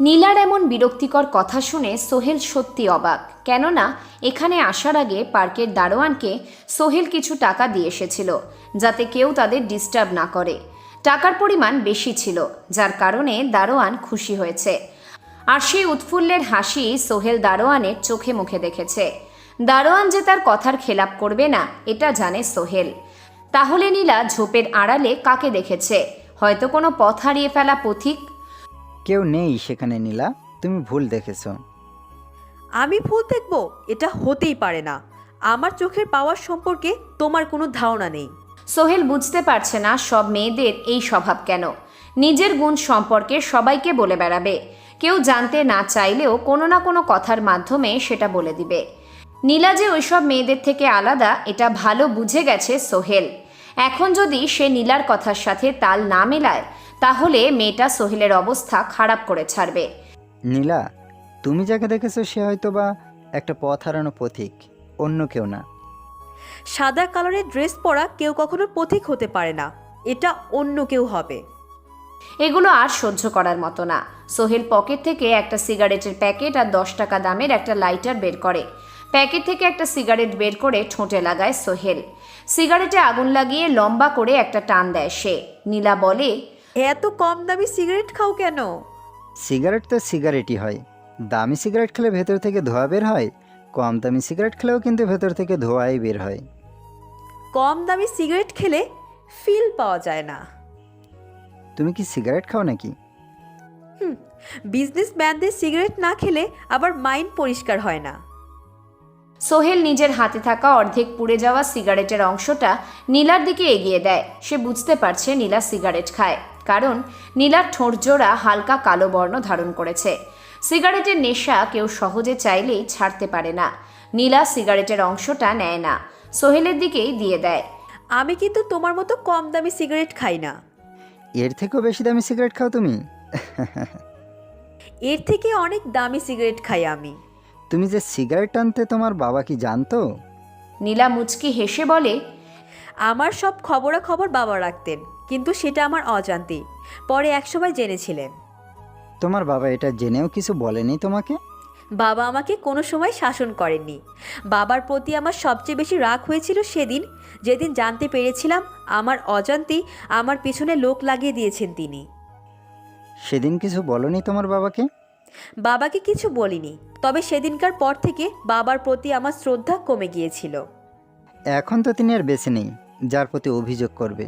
নীলার এমন বিরক্তিকর কথা শুনে সোহেল সত্যি অবাক, কেননা এখানে আসার আগে পার্কের দারোয়ানকে সোহেল কিছু টাকা দিয়ে এসেছিল যাতে কেউ তাদের ডিস্টার্ব না করে। টাকার পরিমাণ বেশি ছিল, যার কারণে দারোয়ান খুশি হয়েছে। আর সেই উৎফুল্লের হাসি সোহেল দারোয়ানের চোখে মুখে দেখেছে। দারোয়ান যে তার কথার খেলাপ করবে না এটা জানে সোহেল। তাহলে নীলা ঝোপের আড়ালে কাকে দেখেছে? হয়তো কোনো পথ হারিয়ে ফেলা পথিক। কেউ নেই সেখানে নীলা, তুমি ভুল দেখেছো। আমি ভুল দেখব? এটা হতেই পারে না। আমার চোখের পাওয়ার সম্পর্কে তোমার কোনো ধারণা নেই। সোহেল বুঝতে পারছে না সব মেয়েদের এই স্বভাব কেন। নিজের গুণ সম্পর্কে সবাইকে বলে বেড়াবে, কেউ জানতে না চাইলেও কোনো না কোনো কথার মাধ্যমে সেটা বলে দিবে। নীলা যে ওইসব মেয়েদের থেকে আলাদা এটা ভালো বুঝে গেছে সোহেল। এখন যদি সে নীলার কথার সাথে তাল না মেলায় তাহলে মেয়েটা সোহেলের অবস্থা খারাপ করে ছাড়বে। নীলা, তুমি যাকে দেখেছো সে হয়তো বা একটা পথ হারানো পথিক, অন্য কেউ না। সাদা কালারের ড্রেস পরা কেউ কখনো পথিক হতে পারে না। এটা অন্য কেউ হবে। এগুলো আর সহ্য করার মতো না। সোহেল পকেট থেকে একটা সিগারেটের প্যাকেট আর 10 টাকা দামের একটা লাইটার বের করে। প্যাকেট থেকে একটা সিগারেট বের করে ঠোঁটে লাগায় সোহেল। সিগারেটে আগুন লাগিয়ে লম্বা করে একটা টান দেয় সে। নীলা বলে, এত কম দামি সিগারেট খাও কেন? সিগারেট তো সিগারেটই হয়। দামি সিগারেট খেলে ভেতর থেকে ধোঁয়া বের হয়, কম দামি সিগারেট খেলেও কিন্তু ভেতর থেকে ধোঁয়াই বের হয়। কম দামি সিগারেট খেলে ফিল পাওয়া যায় না। তুমি কি সিগারেট খাও নাকি? বিজনেসম্যানদের সিগারেট না খেলে আবার মাইন্ড পরিষ্কার হয় না। সোহেল নিজের হাতে থাকা অর্ধেক পুড়ে যাওয়া সিগারেটের অংশটা নীলার দিকে এগিয়ে দেয়। সে বুঝতে পারছে নীলা সিগারেট খায়, কারণ নীলার ঠোঁট জোড়া হালকা কালো বর্ণ ধারণ করেছে। সিগারেটের নেশা কেউ সহজে চাইলেই ছাড়তে পারে না। নীলা সিগারেটের অংশটা নেয় না, সোহেলের দিকেই দিয়ে দেয়। আমি কিন্তু তোমার মতো কম দামি সিগারেট খাই না। এর থেকেও বেশি দামি সিগারেট খাও তুমি? এর থেকে অনেক দামি সিগারেট খাই আমি। তুমি যে সিগারেট টানতে তোমার বাবা কি জানতো? নীলা মুচকি হেসে বলে, আমার সব খবরাখবর বাবা রাখতেন, কিন্তু সেটা আমার অজান্তেই। পরে একসময় জেনেছিলেন। তোমার বাবা এটা জেনেও কিছু বলেনি তোমাকে? বাবা আমাকে কোনো সময় শাসন করেননি। বাবার প্রতি আমার সবচেয়ে বেশি রাগ হয়েছিল সেদিন, যেদিন জানতে পেরেছিলাম আমার অজান্তেই আমার পিছনে লোক লাগিয়ে দিয়েছেন তিনি। সেদিন কিছু বলনি তোমার বাবাকে? বাবাকে কিছু বলিনি, তবে সেদিনকার পর থেকে বাবার প্রতি আমার শ্রদ্ধা কমে গিয়েছিল। এখন তো তিনি আর বেঁচে নেই যার প্রতি অভিযোগ করবে।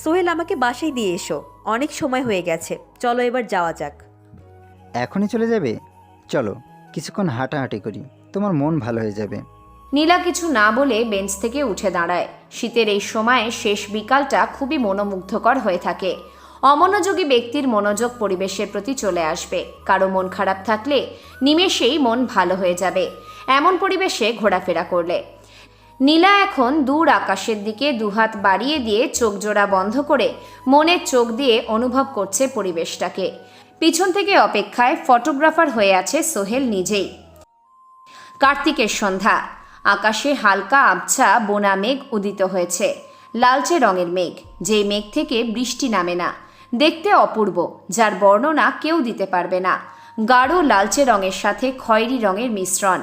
সোহেল, আমাকে বাসায় দিয়ে এসো, অনেক সময় হয়ে গেছে। চলো এবার যাওয়া যাক। এখনই চলে যাবে? চলো কিছুক্ষণ হাঁটাহাঁটি করি, তোমার মন ভালো হয়ে যাবে। নীলা কিছু না বলে বেঞ্চ থেকে উঠে দাঁড়ায়। শীতের এই সময়ে শেষ বিকালটা খুবই মনোমুগ্ধকর হয়ে থাকে। অমনোযোগী ব্যক্তির মনোযোগ পরিবেশের প্রতি চলে আসবে। কারো মন খারাপ থাকলে নিমেষেই মন ভালো হয়ে যাবে এমন পরিবেশে ঘোরাফেরা করলে। নীলা এখন দূর আকাশের দিকে দুহাত বাড়িয়ে দিয়ে চোখ জোড়া বন্ধ করে মনের চোখ দিয়ে অনুভব করছে পরিবেশটাকে। পিছন থেকে অপেক্ষায় ফটোগ্রাফার হয়ে আছে সোহেল নিজেই। কার্তিকের সন্ধ্যা, আকাশে হালকা আবছা বোনা মেঘ উদিত হয়েছে। লালচে রঙের মেঘ, যেই মেঘ থেকে বৃষ্টি নামে না, দেখতে অপূর্ব, যার বর্ণনা কেউ দিতে পারবে না। গাঢ় লালচে রঙের সাথে খয়েরি রঙের মিশ্রণ।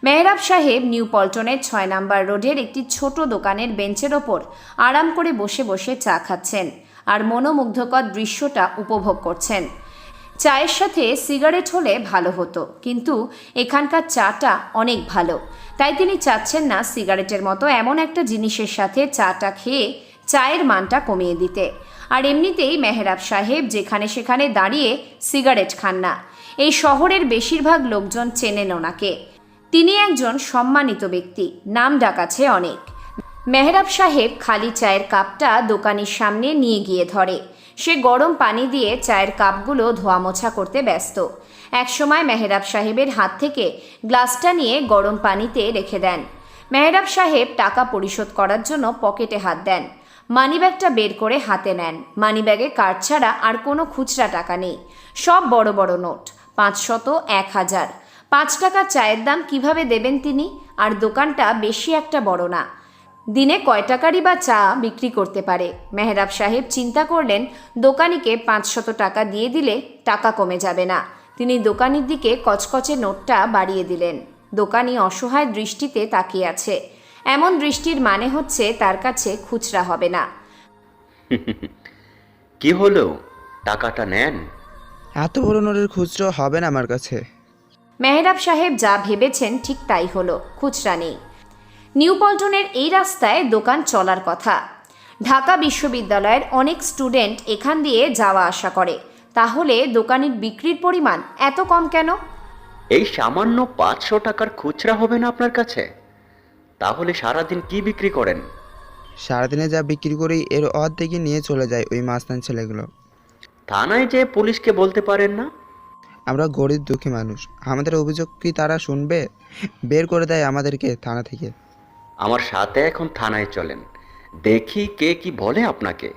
মেহরাব সাহেব নিউ পল্টনের 6 নম্বর রোডের একটি ছোট দোকানের বেঞ্চের ওপর আরাম করে বসে বসে চা খাচ্ছেন আর মনোমুগ্ধকর দৃশ্যটা উপভোগ করছেন। চায়ের সাথে সিগারেট হলে ভালো হতো, কিন্তু এখানকার চাটা অনেক ভালো, তাই তিনি চাচ্ছেন না সিগারেটের মতো এমন একটা জিনিসের সাথে চাটা খেয়ে চায়ের মানটা কমিয়ে দিতে। আর এমনিতেই মেহরাব সাহেব যেখানে সেখানে দাঁড়িয়ে সিগারেট খান না। এই শহরের বেশিরভাগ লোকজন চেনেন ওনাকে। তিনি একজন সম্মানিত ব্যক্তি, নাম ডাক আছে অনেক। মেহরাব সাহেব খালি চায়ের কাপটা দোকানির সামনে নিয়ে গিয়ে ধরে। সে গরম পানি দিয়ে চায়ের কাপগুলো ধোয়া মোছা করতে ব্যস্ত। একসময় মেহরাব সাহেবের হাত থেকে গ্লাসটা নিয়ে গরম পানিতে রেখে দেন। মেহরাব সাহেব টাকা পরিশোধ করার জন্য পকেটে হাত দেন। মানিব্যাগটা বের করে হাতে নেন। মানিব্যাগে কার্ড ছাড়া আর কোনো খুচরা টাকা নেই, সব বড় বড় নোট, 500, 1000। 5 টাকার চায়ের দাম কিভাবে দেবেন তিনি? আর দোকানটা বেশি একটা বড় না, দিনে কয় টাকারই বা চা বিক্রি করতে পারে? মেহরাব সাহেব চিন্তা করলেন দোকানিকে 500 টাকা দিয়ে দিলে টাকা কমে যাবে না। তিনি দোকানির দিকে কচকচে নোটটা বাড়িয়ে দিলেন। দোকানি অসহায় দৃষ্টিতে তাকিয়ে আছে। এমন দৃষ্টির মানে হচ্ছে তার কাছে খুচরা হবে না। কি হলো, টাকাটা নেন। এত বড় নোটের খুচরো হবে না আমার কাছে। মেহরাব সাহেব যা ভেবেছেন ঠিক তাই হলো, খুচরা নেই। নিউ পল্টনের এই রাস্তায় দোকান চলার কথা। ঢাকা বিশ্ববিদ্যালয়ের অনেক স্টুডেন্ট এখান দিয়ে যাওয়া আসা করে। তাহলে দোকানের বিক্রির পরিমাণ এত কম কেন? এই সামান্য 500 টাকার খুচরা হবে না আপনার কাছে? তাহলে সারাদিন কি বিক্রি করেন? সারাদিনে যা বিক্রি করি এর অর্ধেকই নিয়ে চলে যায় ওই মাস্তান ছেলেগুলো। থানায় যে পুলিশকে বলতে পারেন না? আমরা গরিব দুঃখী মানুষ, আমাদের অভিযোগ কি তারা শুনবে? বের করে দেয় আমাদেরকে থানা থেকে। আমার সাথে এখন থানায় চলেন, দেখি কে কি বলে আপনাকে।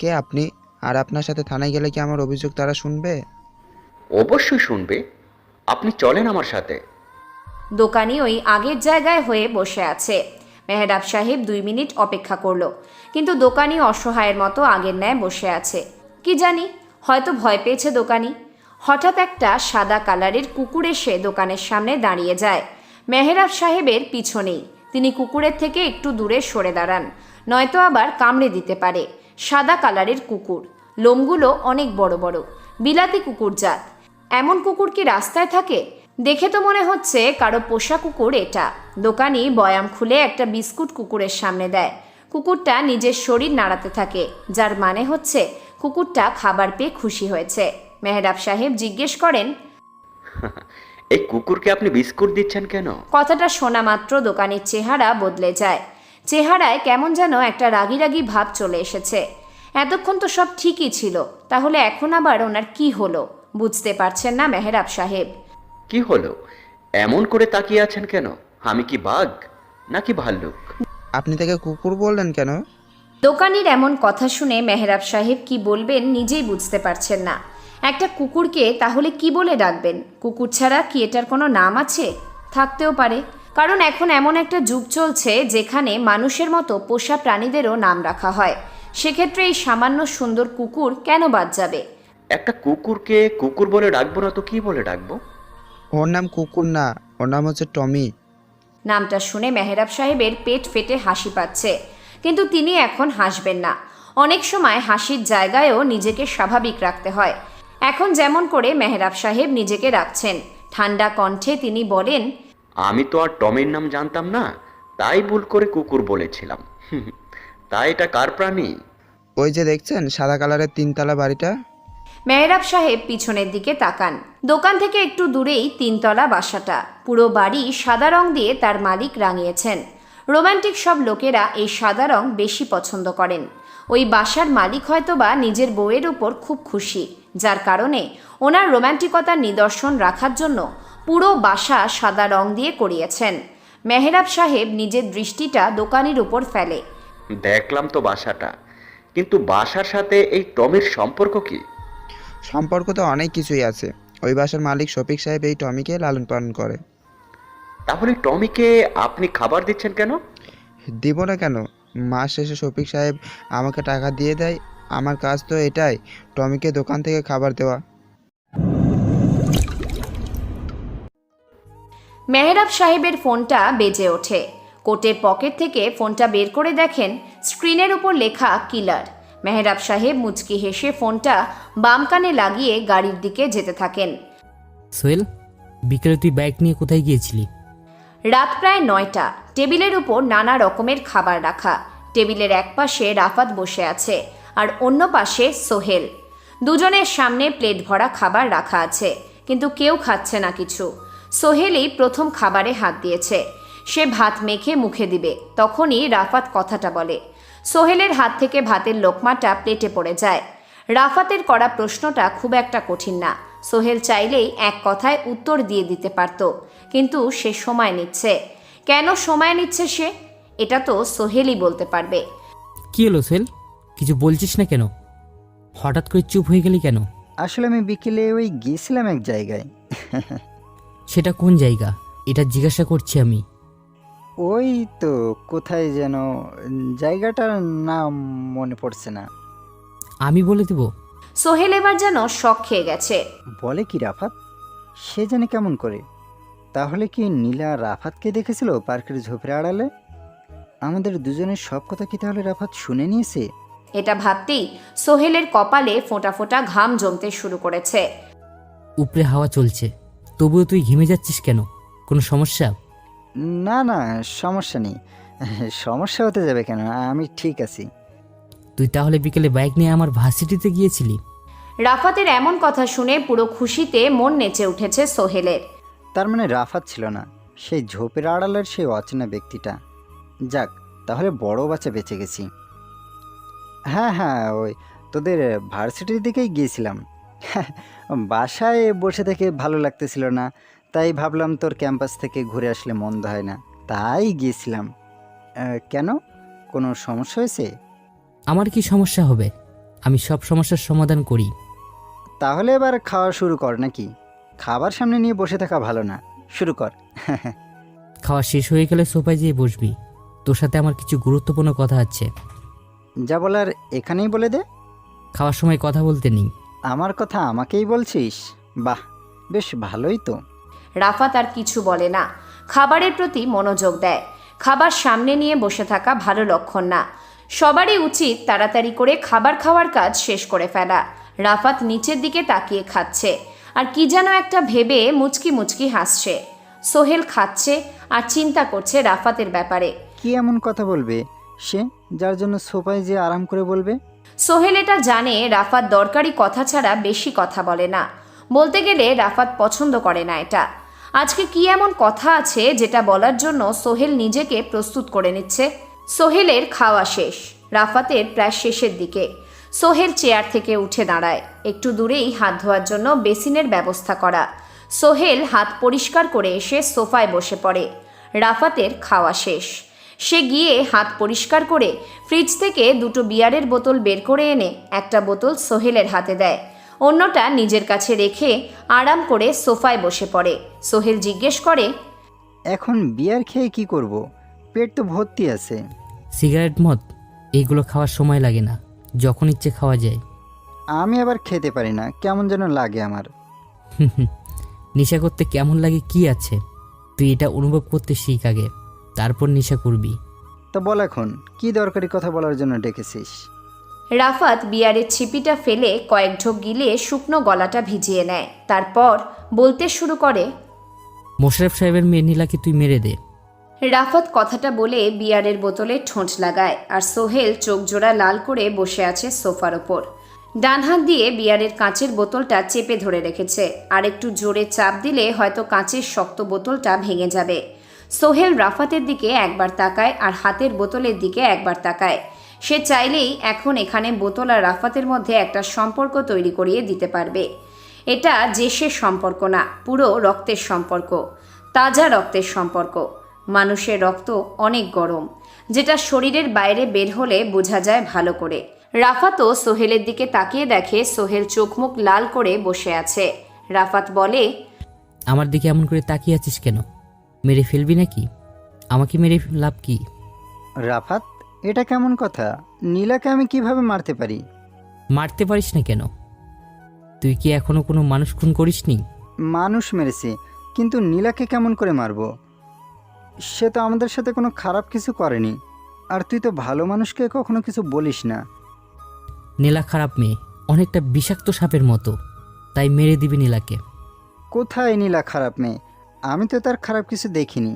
কে আপনি? আর আপনার সাথে থানায় গেলে কি আমার অভিযোগ তারা শুনবে? অবশ্যই শুনবে, আপনি চলেন আমার সাথে। দোকানি ওই আগের জায়গায় হয়ে বসে আছে। মেহরাব সাহেব 2 মিনিট অপেক্ষা করলো, কিন্তু দোকানি অসহায়ের মতো আগের ন্যায় বসে আছে। কি জানি, হয়তো ভয় পেয়েছে দোকানি। হঠাৎ একটা সাদা কালারের কুকুর এসে দোকানের সামনে দাঁড়িয়ে যায়। মেহরাব সাহেবের পিছনেই। তিনি কুকুরের থেকে একটু দূরে সরে দাঁড়ান, নয়তো আবার কামড়ে দিতে পারে। সাদা কালারের কুকুর, লোমগুলো অনেক বড় বড়, বিলাতি কুকুর জাত। এমন কুকুর কি রাস্তায় থাকে? দেখে তো মনে হচ্ছে কারো পোষা কুকুর এটা। দোকানি বয়াম খুলে একটা বিস্কুট কুকুরের সামনে দেয়। কুকুরটা নিজের শরীর নাড়াতে থাকে, যার মানে হচ্ছে কুকুরটা খাবার পেয়ে খুশি হয়েছে। মেহরাব সাহেব জিজ্ঞেস করেন, এই কুকুরকে আপনি বিস্কুট দিচ্ছেন কেন? কথাটা শোনা মাত্র দোকানির চেহারা বদলে যায়। চেহারায় কেমন যেন একটা রাগী রাগী ভাব চলে এসেছে। এতক্ষণ তো সব ঠিকই ছিল, তাহলে এখন আবার ওনার কি হলো বুঝতে পারছেন না মেহরাব সাহেব। কি হলো, এমন করে তাকিয়ে আছেন কেন? আমি কি বাঘ নাকি ভাল্লুক? আপনি তাকে কুকুর বললেন কেন? দোকানির এমন কথা শুনে মেহরাব সাহেব কি বলবেন নিজেই বুঝতে পারছেন না। একটা কুকুরকে তাহলে কি বলে ডাকবেন? কুকুর ছাড়া কি এটার কোনো নাম আছে? থাকতেও পারে, কারণ এখন এমন একটা যুগ চলছে যেখানে মানুষের মতো পোষা প্রাণীদেরও নাম রাখা হয়। সেক্ষেত্রে এই সামান্য সুন্দর কুকুর কেন বাদ যাবে? একটা কুকুরকে কুকুর বলে ডাকবো না তো কি বলে ডাকবো? ওর নাম কুকুর না, ওর নাম হচ্ছে টমি। নামটা শুনে মেহরাব সাহেবের পেট ফেটে হাসি পাচ্ছে, কিন্তু তিনি এখন হাসবেন না। অনেক সময় হাসির জায়গায়ও নিজেকে স্বাভাবিক রাখতে হয়। এখন যেমন করে মেহরাব সাহেব নিজেকে রাখছেন। ঠান্ডা কণ্ঠে তিনি বলেন, আমি তো আর টমির নাম জানতাম না, তাই ভুল করে কুকুর বলেছিলাম। তাই এটা কার প্রাণী? ওই যে দেখছেন সাদা কালারের 3 তলা বাড়িটা? মেহরাব সাহেব পিছনের দিকে তাকান। দোকান থেকে একটু দূরেই 3 তলা বাসাটা। পুরো বাড়ি সাদা রং দিয়ে তার মালিক রাঙিয়েছেন। রোমান্টিক সব লোকেরা এই সাদা রং বেশি পছন্দ করেন। ওই বাসার মালিক হয়তোবা নিজের বউয়ের উপর খুব খুশি, যার কারণে ওনার রোমান্টিকতার নিদর্শন রাখার জন্য পুরো বাসা সাদা রং দিয়ে করিয়েছেন। মেহরাব সাহেব নিজের দৃষ্টিটা দোকানির উপর ফেলে। দেখলাম তো বাসাটা, কিন্তু বাসার সাথে এই টমির সম্পর্ক কি? সম্পর্ক তো অনেক কিছুই আছে। ওই বাসার মালিক শফিক সাহেব এই টমিকে লালন পালন করে। তাহলে টমিকে আপনি খাবার দিচ্ছেন কেন? দিব না কেন? মাস শেষে শফিক সাহেব আমাকে টাকা দিয়ে দেয়। আমার কাজ তো এটাই, টমিকে দোকান থেকে খাবার দেওয়া। মেহরাব সাহেবের ফোনটা বেজে ওঠে। কোটের পকেট থেকে ফোনটা বের করে দেখেন স্ক্রিনের উপর লেখা কিলার। মেহরাব সাহেব মুচকি হেসে ফোনটা বাম কানে লাগিয়ে গাড়ির দিকে যেতে থাকেন। সোহেল, বিকেলে তুই বাইক নিয়ে কোথায় গিয়েছিলি? রাত প্রায় 9টা। টেবিলের উপর নানা রকমের খাবার রাখা। টেবিলের একপাশে রাফাত বসে আছে, আর অন্য পাশে সোহেল। দুজনের সামনে প্লেট ভরা খাবার রাখা আছে, কিন্তু কেউ খাচ্ছে না কিছু। সোহেলই প্রথম খাবারে হাত দিয়েছে। সে ভাত মেখে মুখে দিবে, তখনই রাফাত কথাটা বলে। সোহেলের হাত থেকে ভাতের লোকমাটা প্লেটে পড়ে যায়। রাফাতের করা প্রশ্নটা খুব একটা কঠিন না। সোহেল চাইলেই এক কথায় উত্তর দিয়ে দিতে পারত, কিন্তু সে সময় নিচ্ছে। কেন সময় নিচ্ছে সে? এটা তো সোহেলই বলতে পারবে। কি হলো সোহেল, কিছু বলছিস না কেন? হঠাৎ করে চুপ হয়ে গেলি কেন? আসলে আমি বিকেলে ওই গিয়েছিলাম এক জায়গায়। সেটা কোন জায়গা এটা জিজ্ঞাসা করছি আমি। ওই তো কোথায় যেন, জায়গাটার নাম মনে পড়ছে না। আমি বলে দেব? সোহেল এবার যেন শক খেয়ে গেছে। বলে কি রাফাত? সে জানে কেমন করে? তাহলে কি নীলা রাফাতকে দেখেছিল পার্কের ঝোপের আড়ালে? আমাদের দুজনের সব কথা কি তাহলে রাফাত শুনে নিয়েছে? এটা ভাবতেই সোহেলের কপালে ফোঁটা ফোঁটা ঘাম জমতে শুরু করেছে। উপরে হাওয়া চলছে, তবুও তুই ঘেমে যাচ্ছিস কেন? কোনো সমস্যা? না না, সমস্যা নেই। সমস্যা হতে যাবে কেন? আমি ঠিক আছি। তুই তাহলে বিকেলে বাইক নিয়ে আমার ভার্সিটিতে গিয়েছিলি? রাফাতের এমন কথা শুনে পুরো খুশিতে মন নেচে উঠেছে সোহেলের। তার মানে রাফাত ছিল না, সেই ঝোপের আড়ালের সেই অচেনা ব্যক্তিটা। যাক, তাহলে বড় বাচ্চা বেঁচে গেছি। হ্যাঁ হ্যাঁ, ওই তোদের ভার্সিটির দিকেই গিয়েছিলাম। বাসায় বসে থেকে ভালো লাগতেছিল না, তাই ভাবলাম তোর ক্যাম্পাস থেকে ঘুরে আসলে মন্দ হয় না, তাই গিয়েছিলাম। কেন, কোনো সমস্যা হয়েছে? আমার কি সমস্যা হবে? আমি সব সমস্যার সমাধান করি। তাহলে এবার খাওয়া শুরু কর নাকি? খাবার সামনে নিয়ে বসে থাকা ভালো না, শুরু কর। খাওয়া শেষ হয়ে গেলে সোফায় যেয়ে বসবি, তোর সাথে আমার কিছু গুরুত্বপূর্ণ কথা আছে। যা বলার এখানেই বলে দে। খাওয়ার সময় কথা বলতে নেই। আমার কথা আমাকেই বলছিস? বাহ, বেশ ভালোই তো। রাফাত আর কিছু বলে না, খাবারের প্রতি মনোযোগ দেয়। খাবার সামনে নিয়ে বসে থাকা ভালো লক্ষণ না। সবারই উচিত তাড়াতাড়ি করে খাবার খাওয়ার কাজ শেষ করে ফেলা। রাফাত নিচের দিকে তাকিয়ে খাচ্ছে, আর কি যেন একটা ভেবে মুচকি মুচকি হাসছে। সোহেল খাচ্ছে আর চিন্তা করছে রাফাতের ব্যাপারে। কি এমন কথা বলবে সে, যার জন্য সোফায় যে আরাম করে বলবে? সোহেল এটা জানে রাফাত দরকারি কথা ছাড়া বেশি কথা বলে না। বলতে গেলে রাফাত পছন্দ করে না এটা। আজকে কি এমন কথা আছে যেটা বলার জন্য সোহেল নিজেকে প্রস্তুত করে নিচ্ছে। সোহেলের খাওয়া শেষ, রাফাতের প্রায় শেষের দিকে। সোহেল চেয়ার থেকে উঠে দাঁড়ায়। একটু দূরেই হাত ধোয়ার জন্য বেসিনের ব্যবস্থা করা। সোহেল হাত পরিষ্কার করে এসে সোফায় বসে পড়ে। রাফাতের খাওয়া শেষ। সে গিয়ে হাত পরিষ্কার করে ফ্রিজ থেকে দুটো বিয়ারের বোতল বের করে এনে একটা বোতল সোহেলের হাতে দেয়, অন্যটা নিজের কাছে রেখে আরাম করে সোফায় বসে পড়ে। সোহেল জিজ্ঞেস করে, এখন বিয়ার খেয়ে কি করব? পেট তো ভর্তি আছে। সিগারেট মদ এইগুলো খাওয়ার সময় লাগে না, যখন ইচ্ছে খাওয়া যায়। আমি আবার খেতে পারি না, কেমন যেন লাগে আমার। নেশা করতে কেমন লাগে কি আছে? তুই এটা অনুভব করতে শিখ আগে, তারপর নেশা করবি। তো বল এখন কি দরকারি কথা বলার জন্য ডেকেছিস? রাফাত বিয়ারের ছিপিটা ফেলে কয়েক ঢোক গিলিয়ে শুকনো গলাটা ভিজিয়ে নেয়। তারপর বলতে শুরু করে, মোশাররফ সাহেবের মেয়ে নীলাকে তুই মেরে দে। রাফাত কথাটা বলে বিয়ারের বোতলে ঠোঁট লাগায়, আর সোহেল চোখ জোড়া লাল করে বসে আছে সোফার ওপর। ডান হাত দিয়ে বিয়ারের কাঁচের বোতলটা চেপে ধরে রেখেছে, আর একটু জোরে চাপ দিলে হয়তো কাঁচের শক্ত বোতলটা ভেঙে যাবে। সোহেল রাফাতের দিকে একবার তাকায় আর হাতের বোতলের দিকে একবার তাকায়। সে চাইলেই এখন এখানে বোতল আর রাফাতের মধ্যে একটা সম্পর্ক তৈরি করিয়ে দিতে পারবে। এটা যে সে সম্পর্ক না, পুরো রক্তের সম্পর্ক, তাজা রক্তের সম্পর্ক। মানুষের রক্ত অনেক গরম, যেটা শরীরের বাইরে বের হলে বোঝা যায় ভালো করে। রাফাতও সোহেলের দিকে তাকিয়ে দেখে সোহেল চোখ মুখ লাল করে বসে আছে। রাফাত বলে, আমার দিকে এমন করে তাকিয়ে আছিস কেন? মেরে ফেলবি নাকি? আমাকে মেরে লাভ কি? রাফাত, এটা কেমন কথা? নীলাকে আমি কিভাবে মারতে পারি? মারতে পারিস না কেন? তুই কি এখনো কোনো মানুষ খুন করিসনি? মানুষ মেরেছি, কিন্তু নীলাকে কেমন করে মারবো? সে তো আমাদের সাথে কোনো খারাপ কিছু করেনি। আর তুই তো ভালো মানুষকে কখনো কিছু বলিস না। নীলা খারাপ মেয়ে, অনেকটা বিষাক্ত সাপের মতো, তাই মেরে দিবি নীলাকে। কোথায় নীলা খারাপ মেয়ে? আমি তো তার খারাপ কিছু দেখিনি।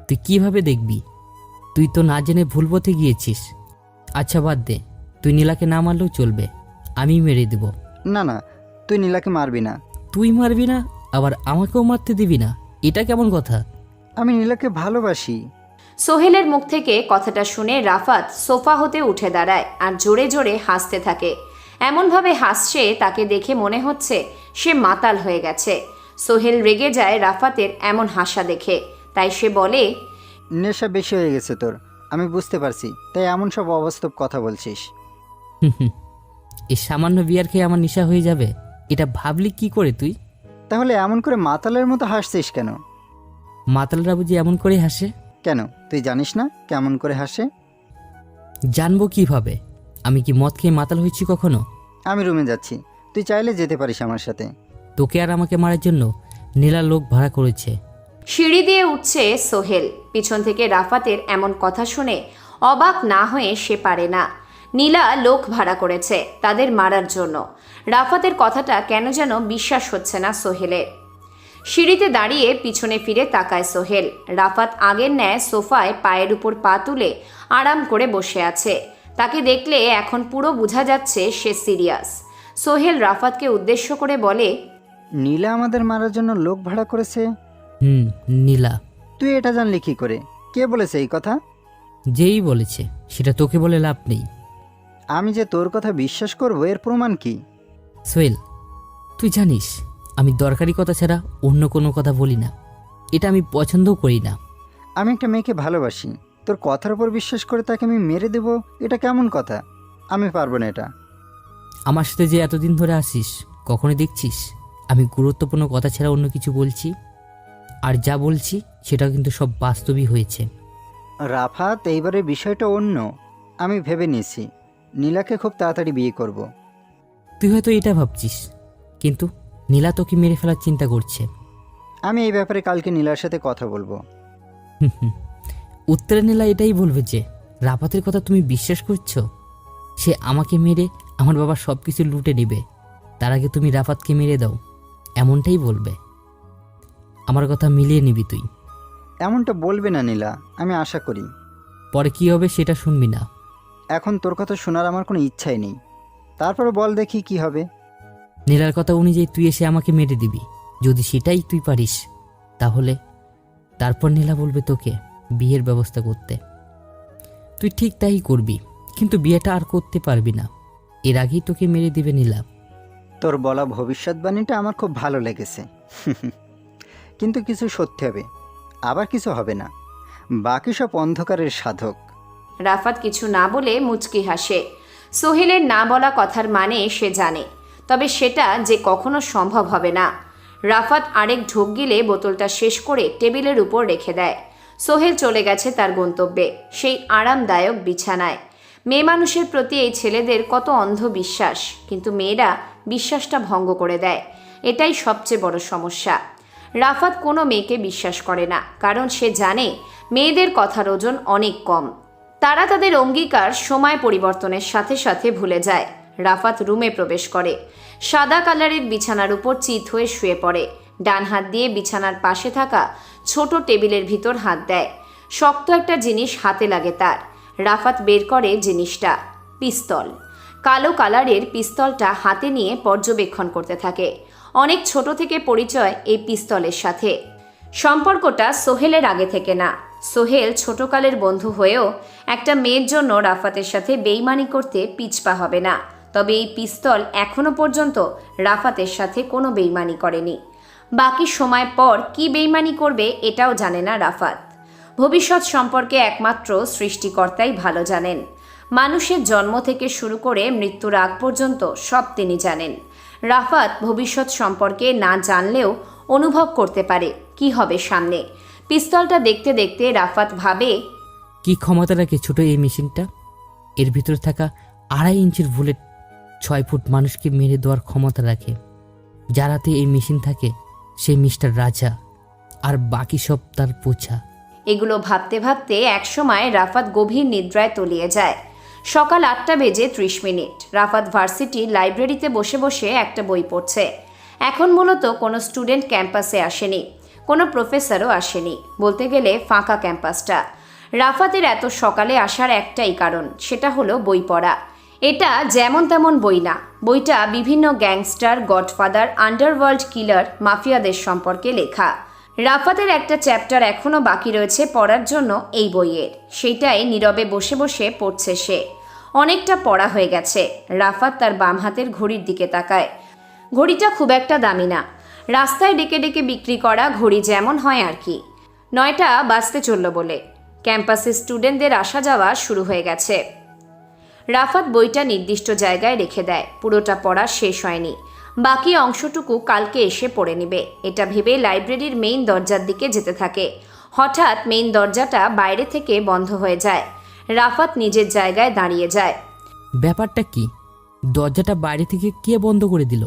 তুই কিভাবে দেখবি? তুই তো না জেনে ভুল পথে গিয়েছিস। আচ্ছা বাদ দে, তুই নীলাকে না মারলেও চলবে, আমি মেরে দেব। না না, তুই নীলাকে মারবি না। তুই মারবি না, আবার আমাকেও মারতে দিবি না, এটা কেমন কথা? আমি নীলাকে ভালোবাসি। সোহেলের মুখ থেকে কথাটা শুনে রাফাত সোফা হতে উঠে দাঁড়ায় আর জোরে জোরে হাসতে থাকে। এমনভাবে হাসছে তাকে দেখে মনে হচ্ছে সে মাতাল হয়ে গেছে। সোহেল রেগে যায় রাফাতের এমন হাসা দেখে, তাই সে বলে, নেশা বেশি হয়ে গেছে তোর, আমি বুঝতে পারছি, তাই এমন সব অবাস্তব কথা বলছিস। এই সামান্য বিয়ার খেয়ে আমার নেশা হয়ে যাবে, এটা ভাবলি কি করে তুই? তাহলে এমন করে মাতালের মতো হাসছিস কেন? মাতালরা বুঝি এমন করে হাসে? কেন, তুই জানিস না কেমন করে হাসে? জানবো কিভাবে? আমি কি মদ খেয়ে মাতাল হয়েছি কখনো? আমি রুমে যাচ্ছি, তুই চাইলে যেতে পারিস আমার সাথে। তোকে আর আমাকে মারার জন্য নীলা লোক ভাড়া করেছে। সিঁড়ি দিয়ে উঠছে সোহেল। পিছন থেকে রাফাতের এমন কথা শুনে অবাক না হয়ে সে পারে না। নীলা লোক ভাড়া করেছে তাদের মারার জন্য। রাফাতের কথাটা কেন যেন বিশ্বাস হচ্ছে না সোহেলের। সিঁড়িতে দাঁড়িয়ে পিছনে ফিরে তাকায় সোহেল। রাফাত আগের ন্যায় সোফায় পায়ের উপর পা তুলে আরাম করে বসে আছে। তাকে দেখলে এখন পুরো বোঝা যাচ্ছে সে সিরিয়াস। সোহেল রাফাতকে উদ্দেশ্য করে বলে, নীলা আমাদের মারার জন্য লোক ভাড়া করেছে? নীলা। তুই এটা জানলি কি করে? কে বলেছে এই কথা? যেই বলেছে সেটা তোকে বলে লাভ নেই। আমি যে তোর কথা বিশ্বাস করব এর প্রমাণ কি? সোহেল, তুই জানিস আমি দরকারি কথা ছাড়া অন্য কোনো কথা বলি না, এটা আমি পছন্দও করি না। আমি একটা মেয়েকে ভালোবাসি, তোর কথার উপর বিশ্বাস করে তাকে আমি মেরে দেব, এটা কেমন কথা? আমি পারবো না এটা। আমার সাথে যে এতদিন ধরে আসিস, কখনো দেখছিস আমি গুরুত্বপূর্ণ কথা ছাড়া অন্য কিছু বলছি? আর যা বলছি সেটাও কিন্তু সব বাস্তবই হয়েছে। রাফাত, এইবারে বিষয়টা অন্য। আমি ভেবে নিয়েছি নীলাকে খুব তাড়াতাড়ি বিয়ে করব। তুই হয়তো এটা ভাবছিস, কিন্তু নীলা তোকে মেরে ফেলার চিন্তা করছে। আমি এই ব্যাপারে কালকে নীলার সাথে কথা বলবো। উত্তরে নীলা এটাই বলবে যে রাফাতের কথা তুমি বিশ্বাস করছো, সে আমাকে মেরে আমার বাবা সব কিছু লুটে নেবে, তার আগে তুমি রাফাতকে মেরে দাও, এমনটাই বলবে। আমার কথা মিলিয়ে নিবি তুই। এমনটা বলবে না নীলা, আমি আশা করি। পরে কি হবে সেটা শুনবি না। এখন তোর কথা শোনার আমার কোনো ইচ্ছাই নেই, তারপরে বল দেখি কি হবে। নীলার কথা অনুযায়ী তুই এসে আমাকে মেরে দিবি। যদি সেটাই তুই পারিস তারপর নীলা বলবে তোকে বিয়ের ব্যবস্থা করতে। তুই ঠিক তাই করবি, কিন্তু বিয়েটা আর করতে পারবি না, এর আগেই তোকে মেরে দিবে নীলা। তোর বলা ভবিষ্যৎবাণীটা আমার খুব ভালো লেগেছে। কিন্তু কিছু সত্যি হবে, আবার কিছু হবে না, বাকি সব অন্ধকারের সাধক। রাফাত কিছু না বলে মুচকি হাসে। সোহেলের না বলা কথার মানে সে জানে, তবে সেটা যে কখনো সম্ভব হবে না। রাফাত আরেক ঢোক গিলে বোতলটা শেষ করে টেবিলের উপর রেখে দেয়। সোহেল চলে গেছে তার গন্তব্যে, সেই আরামদায়ক বিছানায়। মেয়ে মানুষের প্রতি এই ছেলেদের কত অন্ধ বিশ্বাস, কিন্তু মেয়েরা বিশ্বাসটা ভঙ্গ করে দেয়, এটাই সবচেয়ে বড় সমস্যা। রাফাত কোনো মেয়েকে বিশ্বাস করে না, কারণ সে জানে মেয়েদের কথার ওজন অনেক কম। তারা তাদের অঙ্গীকার সময় পরিবর্তনের সাথে সাথে ভুলে যায়। রাফাত রুমে প্রবেশ করে। সাদা কালারের বিছানার উপর চিত হয়ে শুয়ে পড়ে। ডান হাত দিয়ে বিছানার পাশে থাকা ছোট টেবিলের ভিতর হাত দেয়। শক্ত একটা জিনিস হাতে লাগে তার। রাফাত বের করে জিনিসটা, পিস্তল। কালো কালারের পিস্তলটা হাতে নিয়ে পর্যবেক্ষণ করতে থাকে। অনেক ছোট থেকে পরিচয় এই পিস্তলের সাথে। সম্পর্কটা সোহেলের আগে থেকে না। সোহেল ছোটকালের বন্ধু হয়েও একটা মেয়ের জন্য রাফাতের সাথে বেইমানি করতে পিছপা হবে না। তবে এই পিস্তল এখনো পর্যন্ত রাফাতের সাথে কোনো বেইমানি করেনি। বাকি সময় পর কি বেইমানি করবে এটাও জানে না রাফাত। ভবিষ্যৎ সম্পর্কে একমাত্র সৃষ্টিকর্তাই ভালো জানেন। মানুষের জন্ম থেকে শুরু করে মৃত্যুর আগ পর্যন্ত সব তিনি জানেন। রাফাত ভবিষ্যৎ সম্পর্কে না জানলেও অনুভব করতে পারে কি হবে সামনে। পিস্তলটা দেখতে দেখতে রাফাত ভাবে, কি ক্ষমতা রাখে ছোট এই মেশিনটা? এর ভিতরে থাকা 2.5 ইঞ্চির বুলেট 6 ফুট মানুষকে মেরে দেওয়ার ক্ষমতা রাখে। যার হাতে এই মেশিন থাকে সেই মিস্টার রাজা, আর বাকি সব তার পোছা। এগুলো ভাবতে ভাবতে একসময় রাফাত গভীর নিদ্রায় তলিয়ে যায়। সকাল 8:30। রাফাত ভার্সিটি লাইব্রেরিতে বসে বসে একটা বই পড়ছে। এখন মূলত কোনো স্টুডেন্ট ক্যাম্পাসে আসেনি, কোনো প্রফেসরও আসেনি, বলতে গেলে ফাঁকা ক্যাম্পাসটা। রাফাতের এত সকালে আসার একটাই কারণ, সেটা হলো বই পড়া। এটা যেমন তেমন বই না, বইটা বিভিন্ন গ্যাংস্টার, গডফাদার, আন্ডারওয়ার্ল্ড কিলার, মাফিয়াদের সম্পর্কে লেখা। রাফাতের একটা চ্যাপ্টার এখনও বাকি রয়েছে পড়ার জন্য এই বইয়ের, সেটাই নীরবে বসে বসে পড়ছে সে। অনেকটা পড়া হয়ে গেছে। রাফাত তার বাম হাতের ঘড়ির দিকে তাকায়। ঘড়িটা খুব একটা দামি না, রাস্তায় ডেকে ডেকে বিক্রি করা ঘড়ি যেমন হয় আর কি। 9টা বাজতে চলল বলে ক্যাম্পাসে স্টুডেন্টদের আসা যাওয়া শুরু হয়ে গেছে। রাফাত বইটা নির্দিষ্ট জায়গায় রেখে দেয়। পুরোটা পড়া শেষ হয়নি, বাকি অংশটুকু কালকে এসে পড়ে নেবে, এটা ভেবে লাইব্রেরির মেইন দরজার দিকে যেতে থাকে। হঠাৎ মেইন দরজাটা বাইরে থেকে বন্ধ হয়ে যায়। রাফাত নিজের জায়গায় দাঁড়িয়ে যায়। ব্যাপারটা কি? দরজাটা বাইরে থেকে কে বন্ধ করে দিল?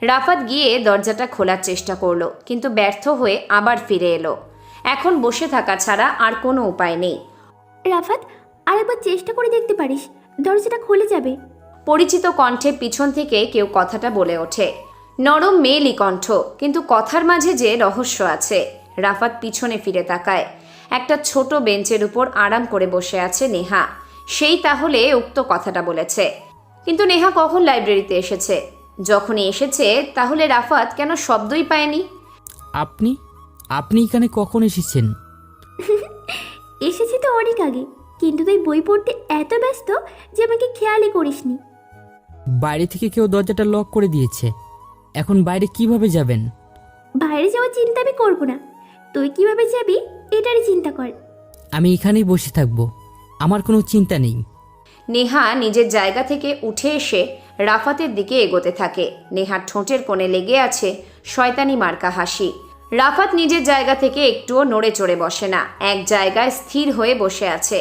রাফাত গিয়ে দরজাটা খোলার চেষ্টা করলো, কিন্তু ব্যর্থ হয়ে আবার ফিরে এলো। এখন বসে থাকা ছাড়া আর কোনো উপায় নেই। রাফাত, আরেকবার চেষ্টা করে দেখতে পারিস, দরজাটা খুলে যাবে। পরিচিত কণ্ঠে পিছন থেকে কেউ কথাটা বলে ওঠে। নরম মেয়েলি কণ্ঠ, কিন্তু কথার মাঝে যে রহস্য আছে। রাফাত পিছনে ফিরে তাকায়। একটা ছোট বেঞ্চের উপর আরাম করে বসে আছে নেহা। সেই তাহলে উক্ত কথাটা বলেছে। কিন্তু নেহা কখন লাইব্রেরিতে এসেছে? যখনই এসেছে তাহলে রাফাত কেন শব্দই পায়নি? আপনি আপনি এখানে কখন এসেছেন? এসেছি তো অনেক আগে, কিন্তু তুই বই পড়তে এত ব্যস্ত যে আমাকে খেয়ালই করিসনি। বাইরে থেকে কেউ দরজাটা লক করে দিয়েছে, এখন বাইরে কিভাবে যাবেন? বাইরে যাওয়ার চিন্তা আমি করবো না, তুই কিভাবে যাবি এটারই চিন্তা কর। আমি এখানেই বসে থাকবো, আমার কোনো চিন্তা নেই। নেহা নিজের জায়গা থেকে উঠে এসে রাফাতের দিকে এগোতে থাকে। নেহার ঠোঁটের কোণে লেগে আছে শয়তানি মার্কা হাসি। রাফাত নিজের জায়গা থেকে একটুও নড়ে চড়ে বসে না, এক জায়গায় স্থির হয়ে বসে আছে।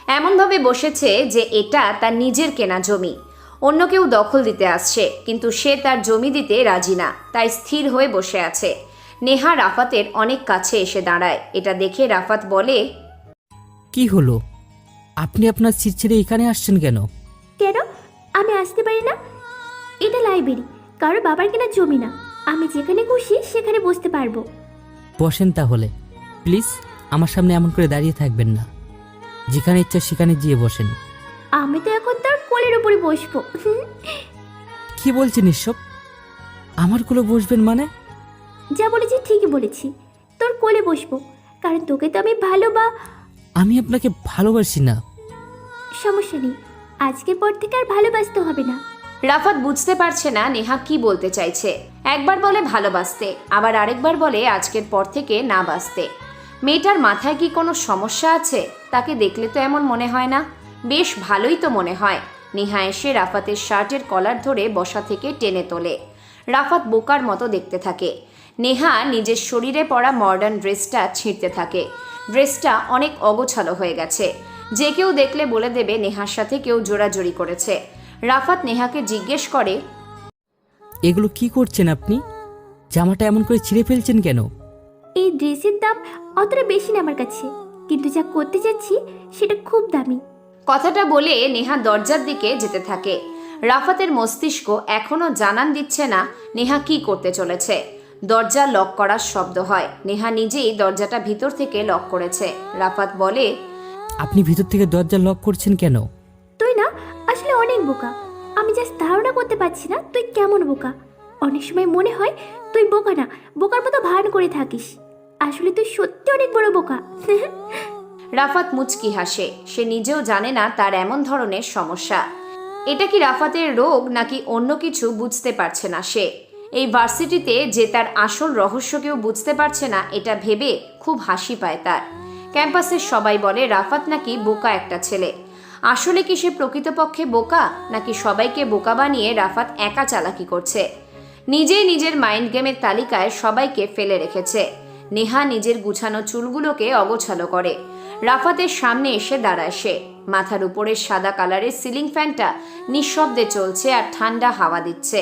এমনভাবে বসেছে যে এটা তার নিজের কেনা জমি। অন্য কেউ দখল দিতে আসছে, কিন্তু সে তার জমি দিতে রাজি না, তাই স্থির হয়ে বসে আছে। নেহা রাফাতের অনেক কাছে এসে দাঁড়ায়। এটা দেখে রাফাত বলে, কি হলো? আপনি আপনার সিট ছেড়ে এখানে আসছেন কেন? কেন আমি আসতে পারি না? এটা লাইব্রেরি, কারো বাবার কেনা জমি না। আমি যেখানে খুশি সেখানে বসতে পারবো। বসেন তাহলে, প্লিজ আমার সামনে এমন করে দাঁড়িয়ে থাকবেন না। যেখানে ইচ্ছা সেখানে গিয়ে বসেন। আমি তো এখন তার কোলের উপরে বসবো। কি বলছেন এসব? আমার কোলে বসবেন মানে? যা বলেছি ঠিকই বলেছি, তোর কোলে বসবো, কারণ তোকে তো আমি আমি আপনাকে ভালোবাসি না। সমস্যা নেই, আজকের পর থেকে আর ভালোবাসতে হবে না। রাফাত বুঝতে পারছে না নেহা কি বলতে চাইছে। একবার বলে ভালোবাসতে, আবার আরেকবার বলে আজকের পর থেকে না বাসতে। মেয়েটার মাথায় কি কোনো সমস্যা আছে? তাকে দেখলে তো এমন মনে হয় না, বেশ ভালোই তো মনে হয়। নেহা এসে রাফাতের শার্টের কলার ধরে বসা থেকে টেনে তোলে। রাফাত বোকার মতো দেখতে থাকে। নেহা নিজের শরীরে পরা মডার্ন ড্রেসটা ছিঁড়তে থাকে। ড্রেসটা অনেক অগোছালো হয়ে গেছে, যে কেউ দেখলে বলে দেবে নেহার সাথে কেউ জোড়াজড়ি করেছে। রাফাত নেহাকে জিজ্ঞেস করে, এগুলো কি করছেন আপনি? জামাটা এমন করে ছিঁড়ে ফেলছেন কেন? এই ড্রেসের দাম অতটা বেশি না আমার কাছে, কিন্তু যা করতে যাচ্ছি সেটা খুব দামি। কথাটা বলে নেহা দরজার দিকে যেতে থাকে। রাফাতের মস্তিষ্ক এখনও জানান দিচ্ছে না নেহা কি করতে চলেছে। দরজা লক করার শব্দ হয়। নেহা নিজেই দরজাটা ভিতর থেকে লক করেছে। রাফাত বলে, আপনি ভিতর থেকে দরজা লক করছেন কেন? তুই না আসলে অনেক বোকা। আমি জাস্ট ধারণা করতে পারছি না তুই কেমন বোকা। অনেক সময় মনে হয় তুই বোকা না, বোকার মতো ভান করে থাকিস। আসলে তুই সত্যি অনেক বড় বোকা। রাফাত মুচকি হাসে। সে নিজেও জানে না তার এমন ধরনের সমস্যা। এটা কি রাফাতের রোগ নাকি অন্য কিছু বুঝতে পারছে না সে। এই ভার্সিটিতে যে তার আসল রহস্য কেউ বুঝতে পারছে না, এটা ভেবে খুব হাসি পায় তার। ক্যাম্পাসের সবাই বলে রাফাত নাকি বোকা একটা ছেলে। আসলে কি সে প্রকৃতপক্ষে বোকা, নাকি সবাইকে বোকা বানিয়ে রাফাত একা চালাকি করছে? নিজেই নিজের মাইন্ড গেমের তালিকায় সবাইকে ফেলে রেখেছে। নেহা নিজের গুছানো চুলগুলোকে অগোছালো করে। রাফাতের সামনে এসে দাঁড়ায় সে। মাথার উপরে সাদা কালারের সিলিং ফ্যানটা নিঃশব্দে চলছে আর ঠান্ডা হাওয়া দিচ্ছে।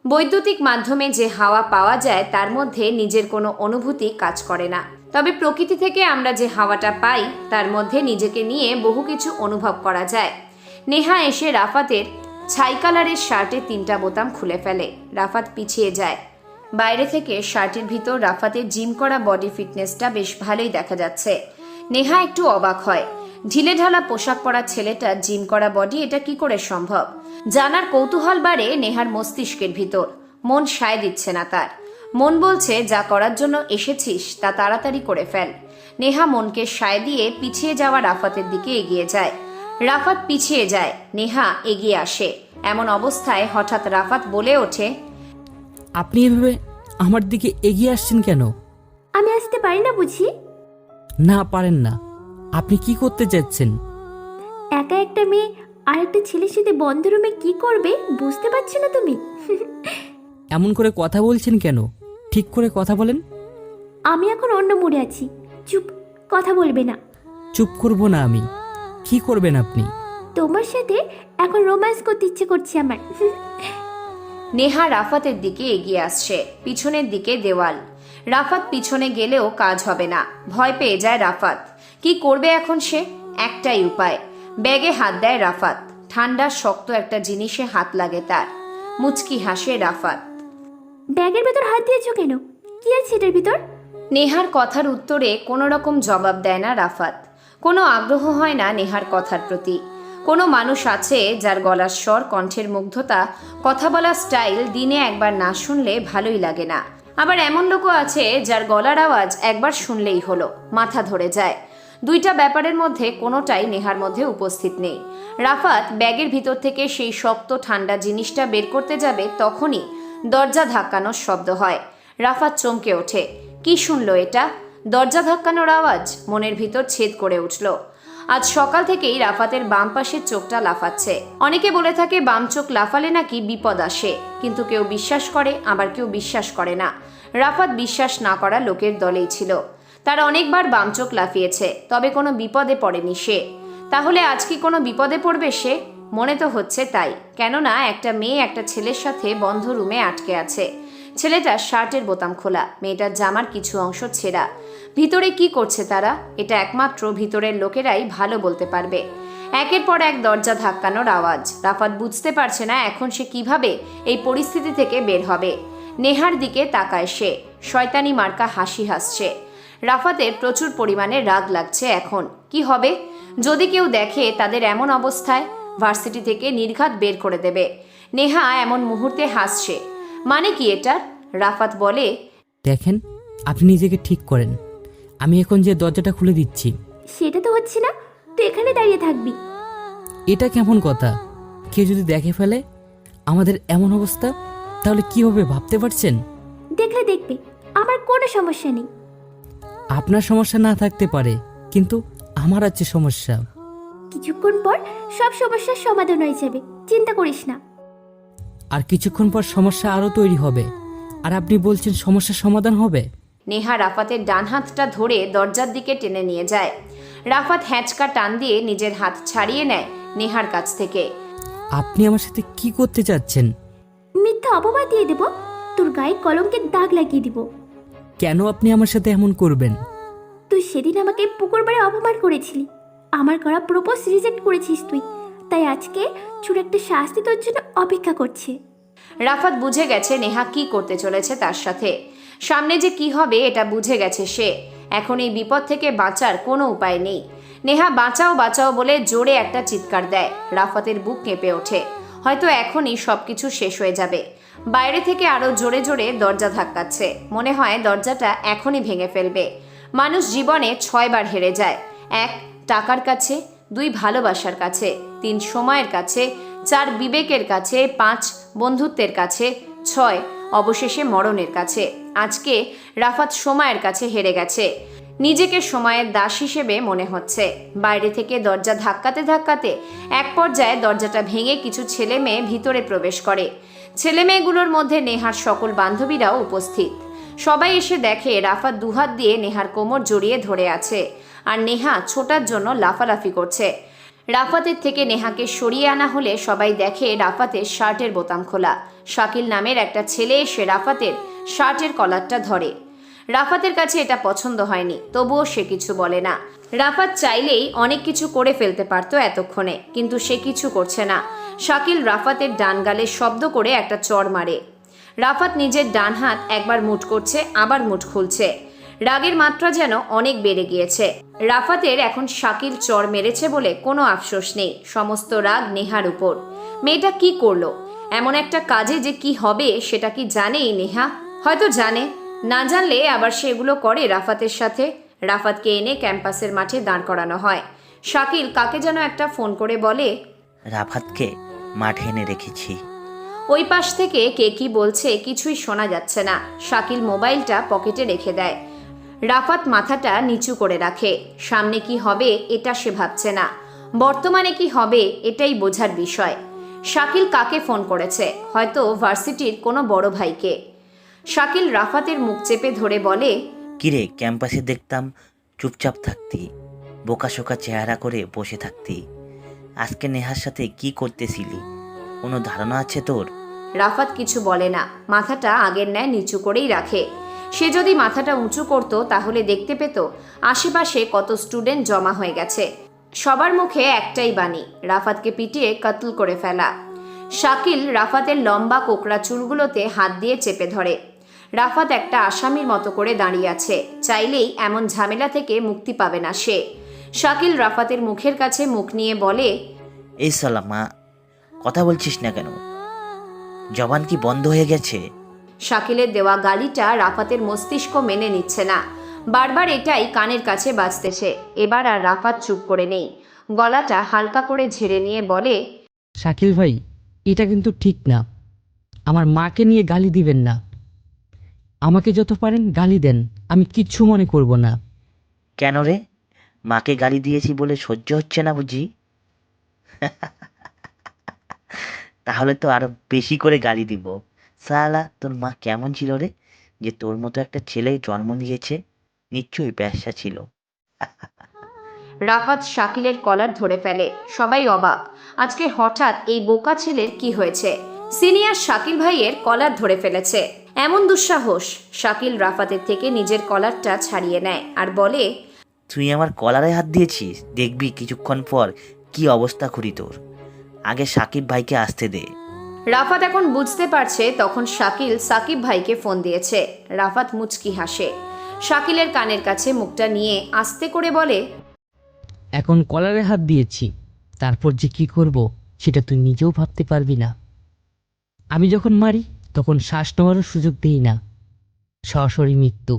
বৈদ্যুতিক মাধ্যমে যে হাওয়া পাওয়া যায় তার মধ্যে নিজের কোনো অনুভূতি কাজ করে না। তবে প্রকৃতি থেকে আমরা যে হাওয়াটা পাই তার মধ্যে নিজেকে নিয়ে বহু কিছু অনুভব করা যায়। নেহা এসে রাফাতের ছাই কালারের শার্টের 3টা বোতাম খুলে ফেলে। রাফাত পিছিয়ে যায়। বাইরে থেকে শার্টের ভিতর রাফাতের জিম করা বডি ফিটনেসটা বেশ ভালোই দেখা যাচ্ছে। নেহা একটু অবাক হয়। ঢিলেঢালা পোশাক পরা ছেলেটা জিম করা বডি, এটা কি করে সম্ভব? জানার কৌতূহল বাড়ে নেহার মস্তিষ্কের ভিতর। মন সায় দিচ্ছে না তার। মন বলছে যা করার জন্য এসেছিস তা তাড়াতাড়ি করে ফেল। নেহা মনকে সায় দিয়ে পিছিয়ে যাওয়া রাফাতের দিকে এগিয়ে যায়। রাফাত পিছিয়ে যায়, নেহা এগিয়ে আসে। এমন অবস্থায় হঠাৎ রাফাত বলে ওঠে, আপনি এভাবে আমার দিকে এগিয়ে আসছেন কেন? আমি আসতে পারি না বুঝি? না, পারেন না। আপনি কি করতে চাচ্ছেন? একা একটা মেয়ে আর একটা ছেলের সাথে বন্ধ রুমে কি করবে বুঝতে পারছো না তুমি? এমন করে কথা বলছেন কেন? ঠিক করে কথা বলেন। আমি এখন অন্য মুডে আছি। চুপ, কথা বলবে না। চুপ করব না আমি। কি করবেন আপনি? তোমার সাথে এখন রোম্যান্স করতে ইচ্ছে করছে আমার। নেহা রাফাতের দিকে এগিয়ে আসছে। পিছনের দিকে দেওয়াল। রাফাত পিছনে গেলেও কাজ হবে না। ভয় পেয়ে যায় রাফাত। কি করবে এখন সে? একটাই উপায়। ব্যাগে হাত দেয় রাফাত। ঠান্ডা শক্ত একটা জিনিসে হাত লাগে তার। মুচকি হাসে রাফাত। ব্যাগের ভেতর হাত দিয়েছো কেন? কি আছে এটার ভিতর? নেহার কথার উত্তরে কোনো রকম জবাব দেয় না রাফাত। কোনো আগ্রহ হয় না নেহার কথার প্রতি। কোনো মানুষ আছে যার গলার স্বর, কণ্ঠের মুগ্ধতা, কথা বলার স্টাইল দিনে একবার না শুনলে ভালোই লাগে না। আবার এমন লোকও আছে যার গলার আওয়াজ একবার শুনলেই হলো, মাথা ধরে যায়। দুইটা ব্যাপারের মধ্যে কোনোটাই নেহার মধ্যে উপস্থিত নেই। রাফাত ব্যাগের ভিতর থেকে সেই শক্ত ঠান্ডা জিনিসটা বের করতে যাবে, তখনই দরজা ধাক্কানোর শব্দ হয়। রাফাত চমকে ওঠে। কি শুনল এটা? দরজা ধাক্কানোর আওয়াজ মনের ভিতর ছেদ করে উঠল। আজ সকাল থেকেই রাফাতের বাম পাশের চোখটা লাফাচ্ছে। অনেকে বলে থাকে বাম চোখ লাফালে নাকি বিপদ আসে, কিন্তু কেউ বিশ্বাস করে, আবার কেউ বিশ্বাস করে না। রাফাত বিশ্বাস না করা লোকের দলেই ছিল। তার অনেকবার বাম চোখ লাফিয়েছে, তবে কোনো বিপদে পড়েনি সে। তাহলে আজ কি কোনো বিপদে পড়বে সে? মনে তো হচ্ছে তাই। কেননা একটা মেয়ে একটা ছেলের সাথে বন্ধ রুমে আটকে আছে। ছেলেটার শার্টের বোতাম খোলা, মেয়েটার জামার কিছু অংশ ছেঁড়া। ভিতরে কি করছে তারা, এটা একমাত্র ভিতরের লোকেরাই ভালো বলতে পারবে। একের পর এক দরজা ধাক্কানোর আওয়াজ। রাফাত বুঝতে পারছে না এখন সে কিভাবে এই পরিস্থিতি থেকে বের হবে। নেহার দিকে তাকায় সে। শয়তানি মার্কা হাসি হাসছে। রাফাতের প্রচুর পরিমাণে রাগ লাগছে এখন। কি হবে যদি কেউ দেখে তাদের এমন অবস্থায়? ভার্সিটি থেকে নির্ঘাত বের করে দেবে। নেহা এমন মুহূর্তে হাসছে। মানে কি এটার? রাফাত বলে, দেখেন, আপনি নিজেকে ঠিক করেন। আমি এখন যে দরজাটা খুলে দিচ্ছি। সেটা তো হচ্ছে না, তুই এখানে দাঁড়িয়ে থাকবি। এটা কেমন কথা? কেউ যদি দেখে ফেলে আমাদের এমন অবস্থা, তাহলে কি হবে ভাবতে পারছেন? দেখলে দেখবে, আমার কোনো সমস্যা নেই। আপনার সমস্যা না থাকতে পারে, কিন্তু আমার আছে সমস্যা। কিছুক্ষণ পর সব সমস্যার সমাধান হয়ে যাবে, চিন্তা করিস না। আর কিছুক্ষণ পর সমস্যা আরও তৈরি হবে, আর আপনি বলছেন সমস্যার সমাধান হবে? নেহা রাফাতের ডান হাতটা ধরে দরজার দিকে টেনে নিয়ে যায়। রাফাত হ্যাঁচকা টান দিয়ে নিজের হাত ছাড়িয়ে নেয় নেহার কাছ থেকে। আপনি আমার সাথে কি করতে চাচ্ছেন? মিথ্যা অপবাদ দিয়ে দেব, তোর গায়ে কলঙ্কের দাগ লাগিয়ে দিব। কেন আপনি আমার সাথে এমন করবেন? তুই সেদিন আমাকে পুকুর পাড়ে অপমান করেছিলি, আমার করা প্রপোজ রিজেক্ট করেছিস তুই, তাই আজকে ছোট একটা শাস্তি তোর জন্য অপেক্ষা করছে। রাফাত বুঝে গেছে নেহা কি করতে চলেছে তার সাথে। সামনে যে কি হবে এটা বুঝে গেছে সে। এখন এই বিপদ থেকে বাঁচার কোনো উপায় নেই। নেহা বাঁচাও বাঁচাও বলে জোরে একটা চিৎকার দেয়। রাফাতের বুক কেঁপে ওঠে। হয়তো এখনই সবকিছু শেষ হয়ে যাবে। বাইরে থেকে আরো জোরে জোরে দরজা ধাক্কাচ্ছে। মনে হয় দরজাটা এখনই ভেঙে ফেলবে। মানুষ জীবনে 6 বার হেরে যায়। 1 টাকার কাছে, 2 ভালোবাসার কাছে, 3 সময়ের কাছে, 4 বিবেকের কাছে, 5 বন্ধুত্বের কাছে, 6 অবশেষে মরণের কাছে। আজকে রাফাত সময়ের কাছে হেরে গেছে। নিজেকে সময়ের দাস হিসেবে মনে হচ্ছে। বাইরে থেকে দরজা ধাক্কাতে ধাক্কাতে এক পর্যায়ে দরজাটা ভেঙে কিছু ছেলে মেয়ে ভিতরে প্রবেশ করে। ছেলে মেয়েগুলোর মধ্যে নেহার সকল বান্ধবীরাও উপস্থিত। সবাই এসে দেখে রাফাত দুহাত দিয়ে নেহার কোমর জড়িয়ে ধরে আছে, আর নেহা ছোটার জন্য লাফালাফি করছে। রাফাতের থেকে নেহাকে সরিয়ে আনা হলে সবাই দেখে রাফাতের শার্টের বোতাম খোলা। শাকিল নামের একটা ছেলে এসে রাফাতের শার্টের কলারটা ধরে। রাফাতের কাছে এটা পছন্দ হয়নি, তবুও সে কিছু বলে না। রাফাত চাইলেই অনেক কিছু করে ফেলতে পারতো এতক্ষণে, কিন্তু সে কিছু করছে না। শাকিল রাফাতের ডান গালে শব্দ করে একটা চড় মারে। রাফাত নিজের ডান হাত একবার মুঠ করছে, আবার মুঠ খুলছে। রাগের মাত্রা যেন অনেক বেড়ে গিয়েছে। রাফাতের এখন শাকিল চর মেরেছে বলে কোনো আফসোস নেই, সমস্ত রাগ নেহার উপর। মেয়েটা কি করলো? এমন একটা কাজে যে কি হবে সেটা কি জানে এই নেহা? হয়তো জানে, না জানলে আবার সে এগুলো করে রাফাতের সাথে। রাফাতকে এনে ক্যাম্পাসের মাঠে দাঁড় করানো হয়। শাকিল কাকে যেন একটা ফোন করে বলে, রাফাতকে মাঠে এনে রেখেছি। ওই পাশ থেকে কে কি বলছে কিছুই শোনা যাচ্ছে না। শাকিল মোবাইলটা পকেটে রেখে দেয়। রাফাত মাথাটা নিচু করে রাখে। সামনে কি হবে এটা সে ভাবছে না, বর্তমানে কি হবে এটাই বোঝার বিষয়। শাকিল কাকে ফোন করেছে? হয়তো ভার্সিটির কোনো বড় ভাইকে। শাকিল রাফাতের মুখ চেপে ধরে বলে, কিরে, ক্যাম্পাসে দেখতাম চুপচাপ থাকতি, বোকাশোকা চেহারা করে বসে থাকতি। আজকে নেহার সাথে কি করতেছিলি? কোনো ধারণা আছে তোর? রাফাত কিছু বলে না, মাথাটা আগের ন্যায় নিচু করেই রাখে। সে যদি মাথাটা উঁচু করত তাহলে দেখতে পেত আশেপাশে কত স্টুডেন্ট জমা হয়ে গেছে। সবার মুখে একটাই বাণী, রাফাতকে পিটিয়ে কতল করে ফেলা। শাকিল রাফাতের লম্বা কোকড়া চুলগুলোতে হাত দিয়ে চেপে ধরে। রাফাত একটা আসামির মতো করে দাঁড়িয়ে আছে, চাইলেই এমন ঝামেলা থেকে মুক্তি পাবে না সে। শাকিল রাফাতের মুখের কাছে মুখ নিয়ে বলে, এই সালামা, কথা বলছিস না কেন? জবান কি বন্ধ হয়ে গেছে? শাকিলের দেওয়া গালিটা রাফাতের মস্তিষ্ক মেনে নিচ্ছে না, বারবার এটাই কানের কাছে বাজতেছে। এবার আর রাফাত চুপ করে নেই, গলাটা হালকা করে ঝেড়ে নিয়ে বলে, শাকিল ভাই, এটা কিন্তু ঠিক না। আমার মাকে নিয়ে গালি দিবেন না। আমাকে যত পারেন গালি দেন, আমি কিচ্ছু মনে করব না। কেন রে, মাকে গালি দিয়েছি বলে সহ্য হচ্ছে না বুঝি? তাহলে তো আরো বেশি করে গালি দিব। সালা, তোর মা কেমন ছিল রে, যে তোর মতো একটা ছেলে জন্ম দিয়েছে? নিশ্চয়ই ব্যবসা ছিল। রাফাত শাকিলের কলার ধরে ফেলে। সবাই অবাক, আজকে হঠাৎ এই বোকা ছেলের কি হয়েছে? সিনিয়র শাকিল ভাইয়ের কলার ধরে ফেলেছে, এমন দুঃসাহস! শাকিল রাফাতের থেকে নিজের কলারটা ছাড়িয়ে নেয় আর বলে, তুই আমার কলারে হাত দিয়েছিস, দেখবি কিছুক্ষণ পর কি অবস্থা করি তোর। আগে সাকিব ভাইকে আসতে দে। রাফাত এখন বুঝতে পারছে তখন শাকিল সাকিব ভাইকে ফোন দিয়েছে। রাফাত মুচকি হাসে, শাকিলের কানের কাছে মুখটা নিয়ে আস্তে করে বলে, এখন কলারে হাত দিয়েছি, তারপর যে কি করব সেটা তুই নিজেও ভাবতে পারবি না। আমি যখন মারি তখন শ্বাস নেওয়ারও সুযোগ দিই না, সরাসরি মৃত্যু।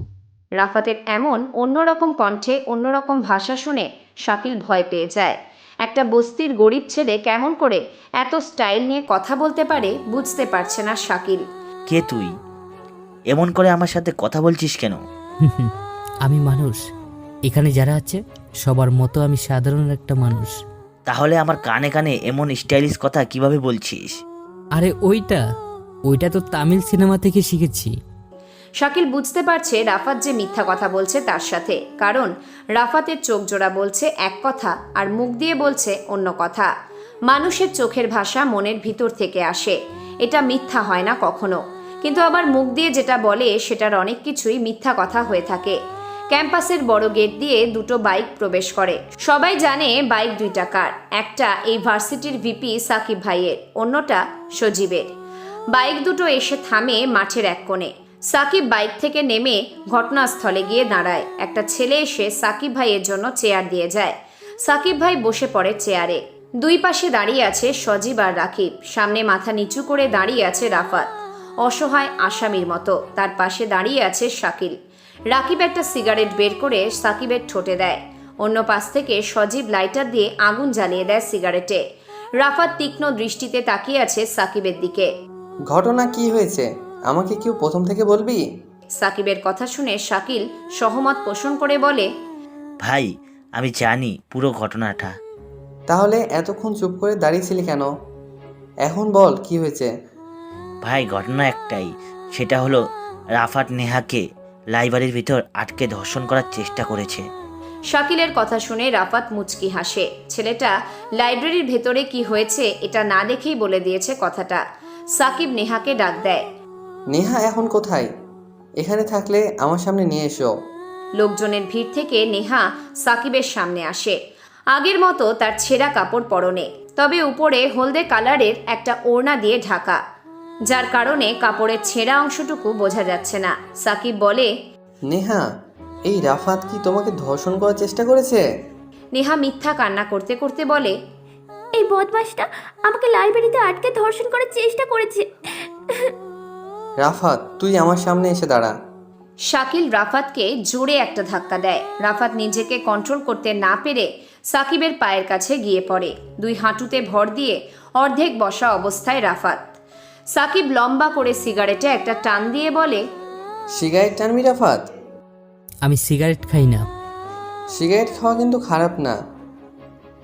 রাফাতের এমন অন্যরকম কণ্ঠে অন্যরকম ভাষা শুনে শাকিল ভয় পেয়ে যায়। একটা বস্তির গরিব ছেলে কেমন করে এত স্টাইল নিয়ে কথা বলতে পারে বুঝতে পারছে না শাকিল। কে তুই? এমন করে আমার সাথে কথা বলছিস কেন? আমি মানুষ, এখানে যারা আছে সবার মতো আমি সাধারণ একটা মানুষ। তাহলে আমার কানে কানে এমন স্টাইলিশ কথা কিভাবে বলছিস? আরে ওইটা তো তামিল সিনেমা থেকে শিখেছি। শাকিল বুঝতে পারছে রাফাত যে মিথ্যা কথা বলছে তার সাথে, কারণ রাফাতের চোখ জোড়া বলছে এক কথা আর মুখ দিয়ে বলছে অন্য কথা। মানুষের চোখের ভাষা মনের ভিতর থেকে আসে, এটা মিথ্যা হয় না কখনো, কিন্তু আবার মুখ দিয়ে যেটা বলে সেটার অনেক কিছুই মিথ্যা কথা হয়ে থাকে। ক্যাম্পাসের বড় গেট দিয়ে দুটো বাইক প্রবেশ করে। সবাই জানে বাইক দুইটা কার, একটা এই ভার্সিটির ভিপি সাকিব ভাইয়ের, অন্যটা সজীবের। বাইক দুটো এসে থামে মাঠের এক কোণে। সাকিব বাইক থেকে নেমে ঘটনাস্থলে গিয়ে দাঁড়ায়। একটা ছেলে এসে সাকিব ভাইয়ের জন্য চেয়ার দিয়ে যায়। সাকিব ভাই বসে পড়ে চেয়ারে। দুই পাশে দাঁড়িয়ে আছে সজীব আর রাকিব, সামনে মাথা নিচু করে দাঁড়িয়ে আছে রাফাত, অসহায় আসামির মতো। তার পাশে দাঁড়িয়ে আছে শাকিল। রাকিব একটা সিগারেট বের করে সাকিবের ঠোঁটে দেয়। অন্য পাশ থেকে সজীব লাইটার দিয়ে আগুন জ্বালিয়ে দেয় সিগারেটে। রাফাত তীক্ষ্ণ দৃষ্টিতে তাকিয়ে আছে সাকিবের দিকে। ঘটনা কি হয়েছে আমাকে কেউ প্রথম থেকে বলবি? সাকিবের কথা শুনে শাকিল সহমত পোষণ করে বলে, ভাই, আমি জানি পুরো ঘটনাটা। তাহলে এতক্ষণ চুপ করে দাঁড়িয়েছিলি কেন? এখন বল কি হয়েছে? ভাই, ঘটনা একটাই, সেটা হলো রাফাত নেহাকে লাইব্রেরির ভিতর আটকে ধর্ষণ করার চেষ্টা করেছে। শাকিলের কথা শুনে রাফাত মুচকি হাসে। ছেলেটা লাইব্রেরির ভেতরে কি হয়েছে এটা না দেখেই বলে দিয়েছে কথাটা। সাকিব নেহাকে ডাক দেয়। নেহা এখন কোথায়? এখানে থাকলে আমার সামনে নিয়ে এসো। লোকজনের ভিড় থেকে নেহা সাকিবের সামনে আসে। আগের মতো তার ছেঁড়া কাপড় পরনে, তবে উপরে হলদে কালারের একটা ওড়না দিয়ে ঢাকা, যার কারণে কাপড়ের ছেঁড়া অংশটুকু বোঝা যাচ্ছে না। সাকিব বলে, নেহা, এই রাফাত কি তোমাকে ধর্ষণ করার চেষ্টা করেছে? নেহা মিথ্যা কান্না করতে করতে বলে, এই বদমাসটা আমাকে লাইব্রেরিতে আটকে ধর্ষণ করার চেষ্টা করেছে। রাফাত, তুই আমার সামনে এসে দাঁড়া। শাকিল রাফাতকে জোরে একটা ধাক্কা দেয়। রাফাত নিজেকে কন্ট্রোল করতে না পেরে সাকিবের পায়ের কাছে গিয়ে পড়ে। দুই হাঁটুতে ভর দিয়ে অর্ধেক বসা অবস্থায় রাফাত। সাকিব লম্বা করে সিগারেটে একটা টান দিয়ে বলে, সিগারেট টানবি রাফাত? আমি সিগারেট খাই না। সিগারেট খাওয়া কিন্তু খারাপ না।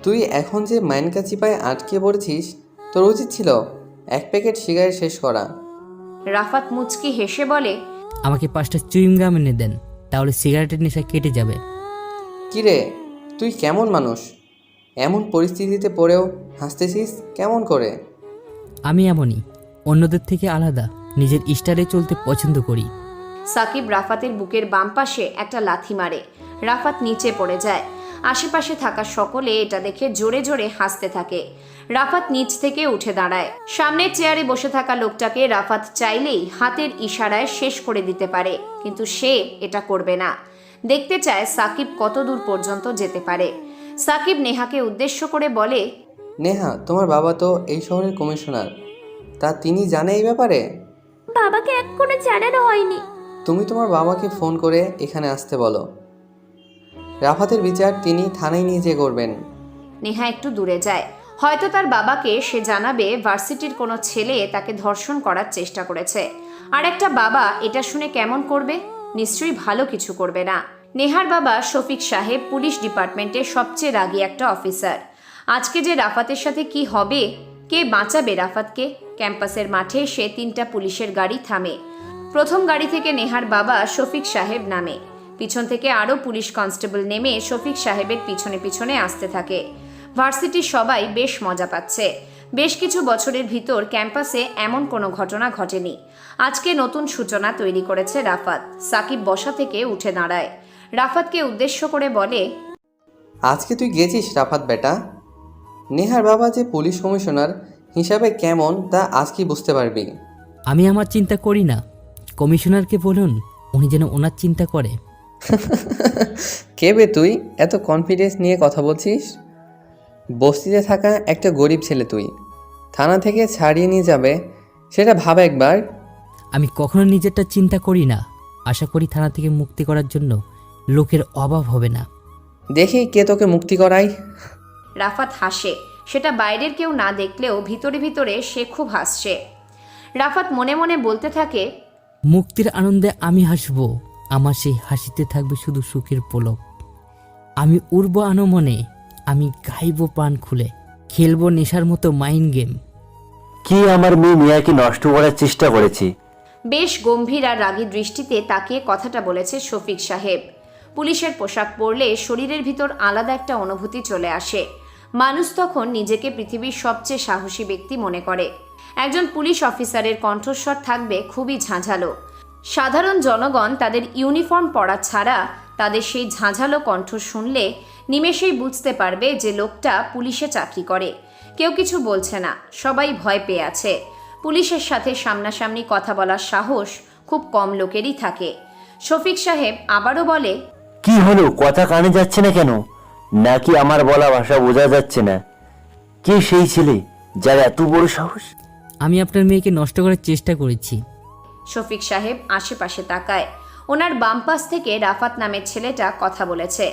তুই এখন যে মাইনকা চিপায় আটকে পড়েছিস, তোর উচিত ছিল এক প্যাকেট সিগারেট শেষ করা। রাফাত মুচকি হেসে বলে, আমাকে 5টা চুইংগাম এনে দেন, তাহলে সিগারেটের নেশা কেটে যাবে। কিরে, তুই কেমন মানুষ? এমন পরিস্থিতিতে পড়েও হাসতেছিস কেমন করে? আমি এমনই, অন্যদের থেকে আলাদা, নিজের স্টাইলে চলতে পছন্দ করি। সাকিব রাফাতের বুকের বাম পাশে একটা লাথি মারে। রাফাত নিচে পড়ে যায়। আশেপাশে থাকা সকলে এটা দেখে জোরে জোরে হাসতে থাকে। রাফাত নিচ থেকে উঠে দাঁড়ায়। সামনের চেয়ারে বসে থাকা লোকটাকে রাফাত চাইলেই হাতের ইশারায় শেষ করে দিতে পারে, কিন্তু সে এটা করবে না। দেখতে চায় সাকিব কত দূর পর্যন্ত যেতে পারে। সাকিব নেহাকে উদ্দেশ্য করে বলে, নেহা, তোমার বাবা তো এই শহরের কমিশনার, তা তিনি জানে এই ব্যাপারে? বাবাকে এখনো জানানো হয়নি। তুমি তোমার বাবাকে ফোন করে এখানে আসতে বলো। রাফাতের বিচার তিনি থানায় নিয়ে যেয়ে করবেন। নেহা একটু দূরে যায়। হয়তো তার বাবাকে সে জানাবে ভার্সিটির কোনো ছেলে তাকে ধর্ষণ করার চেষ্টা করেছে। আর একটা বাবা এটা শুনে কেমন করবে? নিশ্চয়ই ভালো কিছু করবে না। নেহার বাবা শফিক সাহেব পুলিশ ডিপার্টমেন্টের সবচেয়ে রাগী একটা অফিসার। আজকে যে রাফাতের সাথে কি হবে, কে বাঁচাবে রাফাতকে? ক্যাম্পাসের মাঠে সে 3টা পুলিশের গাড়ি থামে। প্রথম গাড়ি থেকে নেহার বাবা শফিক সাহেব নামে। পিছন থেকে আরও পুলিশ কনস্টেবল নেমে শফিক সাহেবের পিছনে পিছনে আসতে থাকে। ভার্সিটির সবাই বেশ মজা পাচ্ছে। বেশ কিছু বছরের ভিতর ক্যাম্পাসে এমন কোনো ঘটনা ঘটেনি। আজকে নতুন সূচনা তৈরি করেছে রাফাত। সাকিব বসা থেকে উঠে দাঁড়ায়। রাফাতকে উদ্দেশ্য করে বলে, আজকে তুই গেছিস রাফাত বেটা? নেহার বাবা যে পুলিশ কমিশনার হিসাবে কেমন তা আজকেই বুঝতে পারবি। আমি আমার চিন্তা করি না, কমিশনারকে বলুন উনি যেন ওনার চিন্তা করে। কে বে তুই, এত কনফিডেন্স নিয়ে কথা বলছিস? বস্তিতে থাকা একটা গরিব ছেলে তুই, থানা থেকে ছাড়িয়ে নিয়ে যাবে সেটা ভাব একবার। আমি কখনো নিজেরটা চিন্তা করি না। আশা করি থানা থেকে মুক্তি করার জন্য লোকের অভাব হবে না। দেখি কে তোকে মুক্তি করায়। রাফাত হাসে। সেটা বাইরের কেউ না দেখলেও ভিতরে ভিতরে সে খুব হাসছে। রাফাত মনে মনে বলতে থাকে, মুক্তির আনন্দে আমি হাসব, আমার সেই হাসিতে থাকবে শুধু সুখের পলক। আমি উড়ব আনমনে, আমি গাইব প্রাণ খুলে, খেলবো নেশার মতো মাইন্ড গেম। কি আমার মেয়ে মিয়াকে নষ্ট করার চেষ্টা করেছে? বেশ গম্ভীর আর রাগী দৃষ্টিতে তাকিয়ে কথাটা বলেছে শফিক সাহেব। পুলিশের পোশাক পরলে শরীরের ভিতর আলাদা একটা অনুভূতি চলে আসে। মানুষ তখন নিজেকে পৃথিবীর সবচেয়ে সাহসী ব্যক্তি মনে করে। একজন পুলিশ অফিসারের কণ্ঠস্বর থাকবে খুবই ঝাঁঝালো। সাধারণ জনগণ তাদের ইউনিফর্ম পরা ছাড়া তাদের সেই ঝাঁঝালো কণ্ঠ শুনলে নিমেষেই বুঝতে পারবে যে লোকটা পুলিশে চাকরি করে। কেউ কিছু বলছে না, সবাই ভয় পেয়ে আছে। পুলিশের সাথে সামনাসামনি কথা বলার সাহস খুব কম লোকেরই থাকে। শফিক সাহেব আবারও বলে, কি হলো, কথা কানে যাচ্ছে না কেন? নাকি আমার বলা ভাষা বোঝা যাচ্ছে না? কে সেই ছেলে যার এত বড় সাহস? আমি আপনার মেয়েকে নষ্ট করার চেষ্টা করেছি। শফিক সাহেব আশেপাশে তাকায়। ওনার বাম পাশ থেকে রাফাত নামের ছেলেটা কথা বলেছে।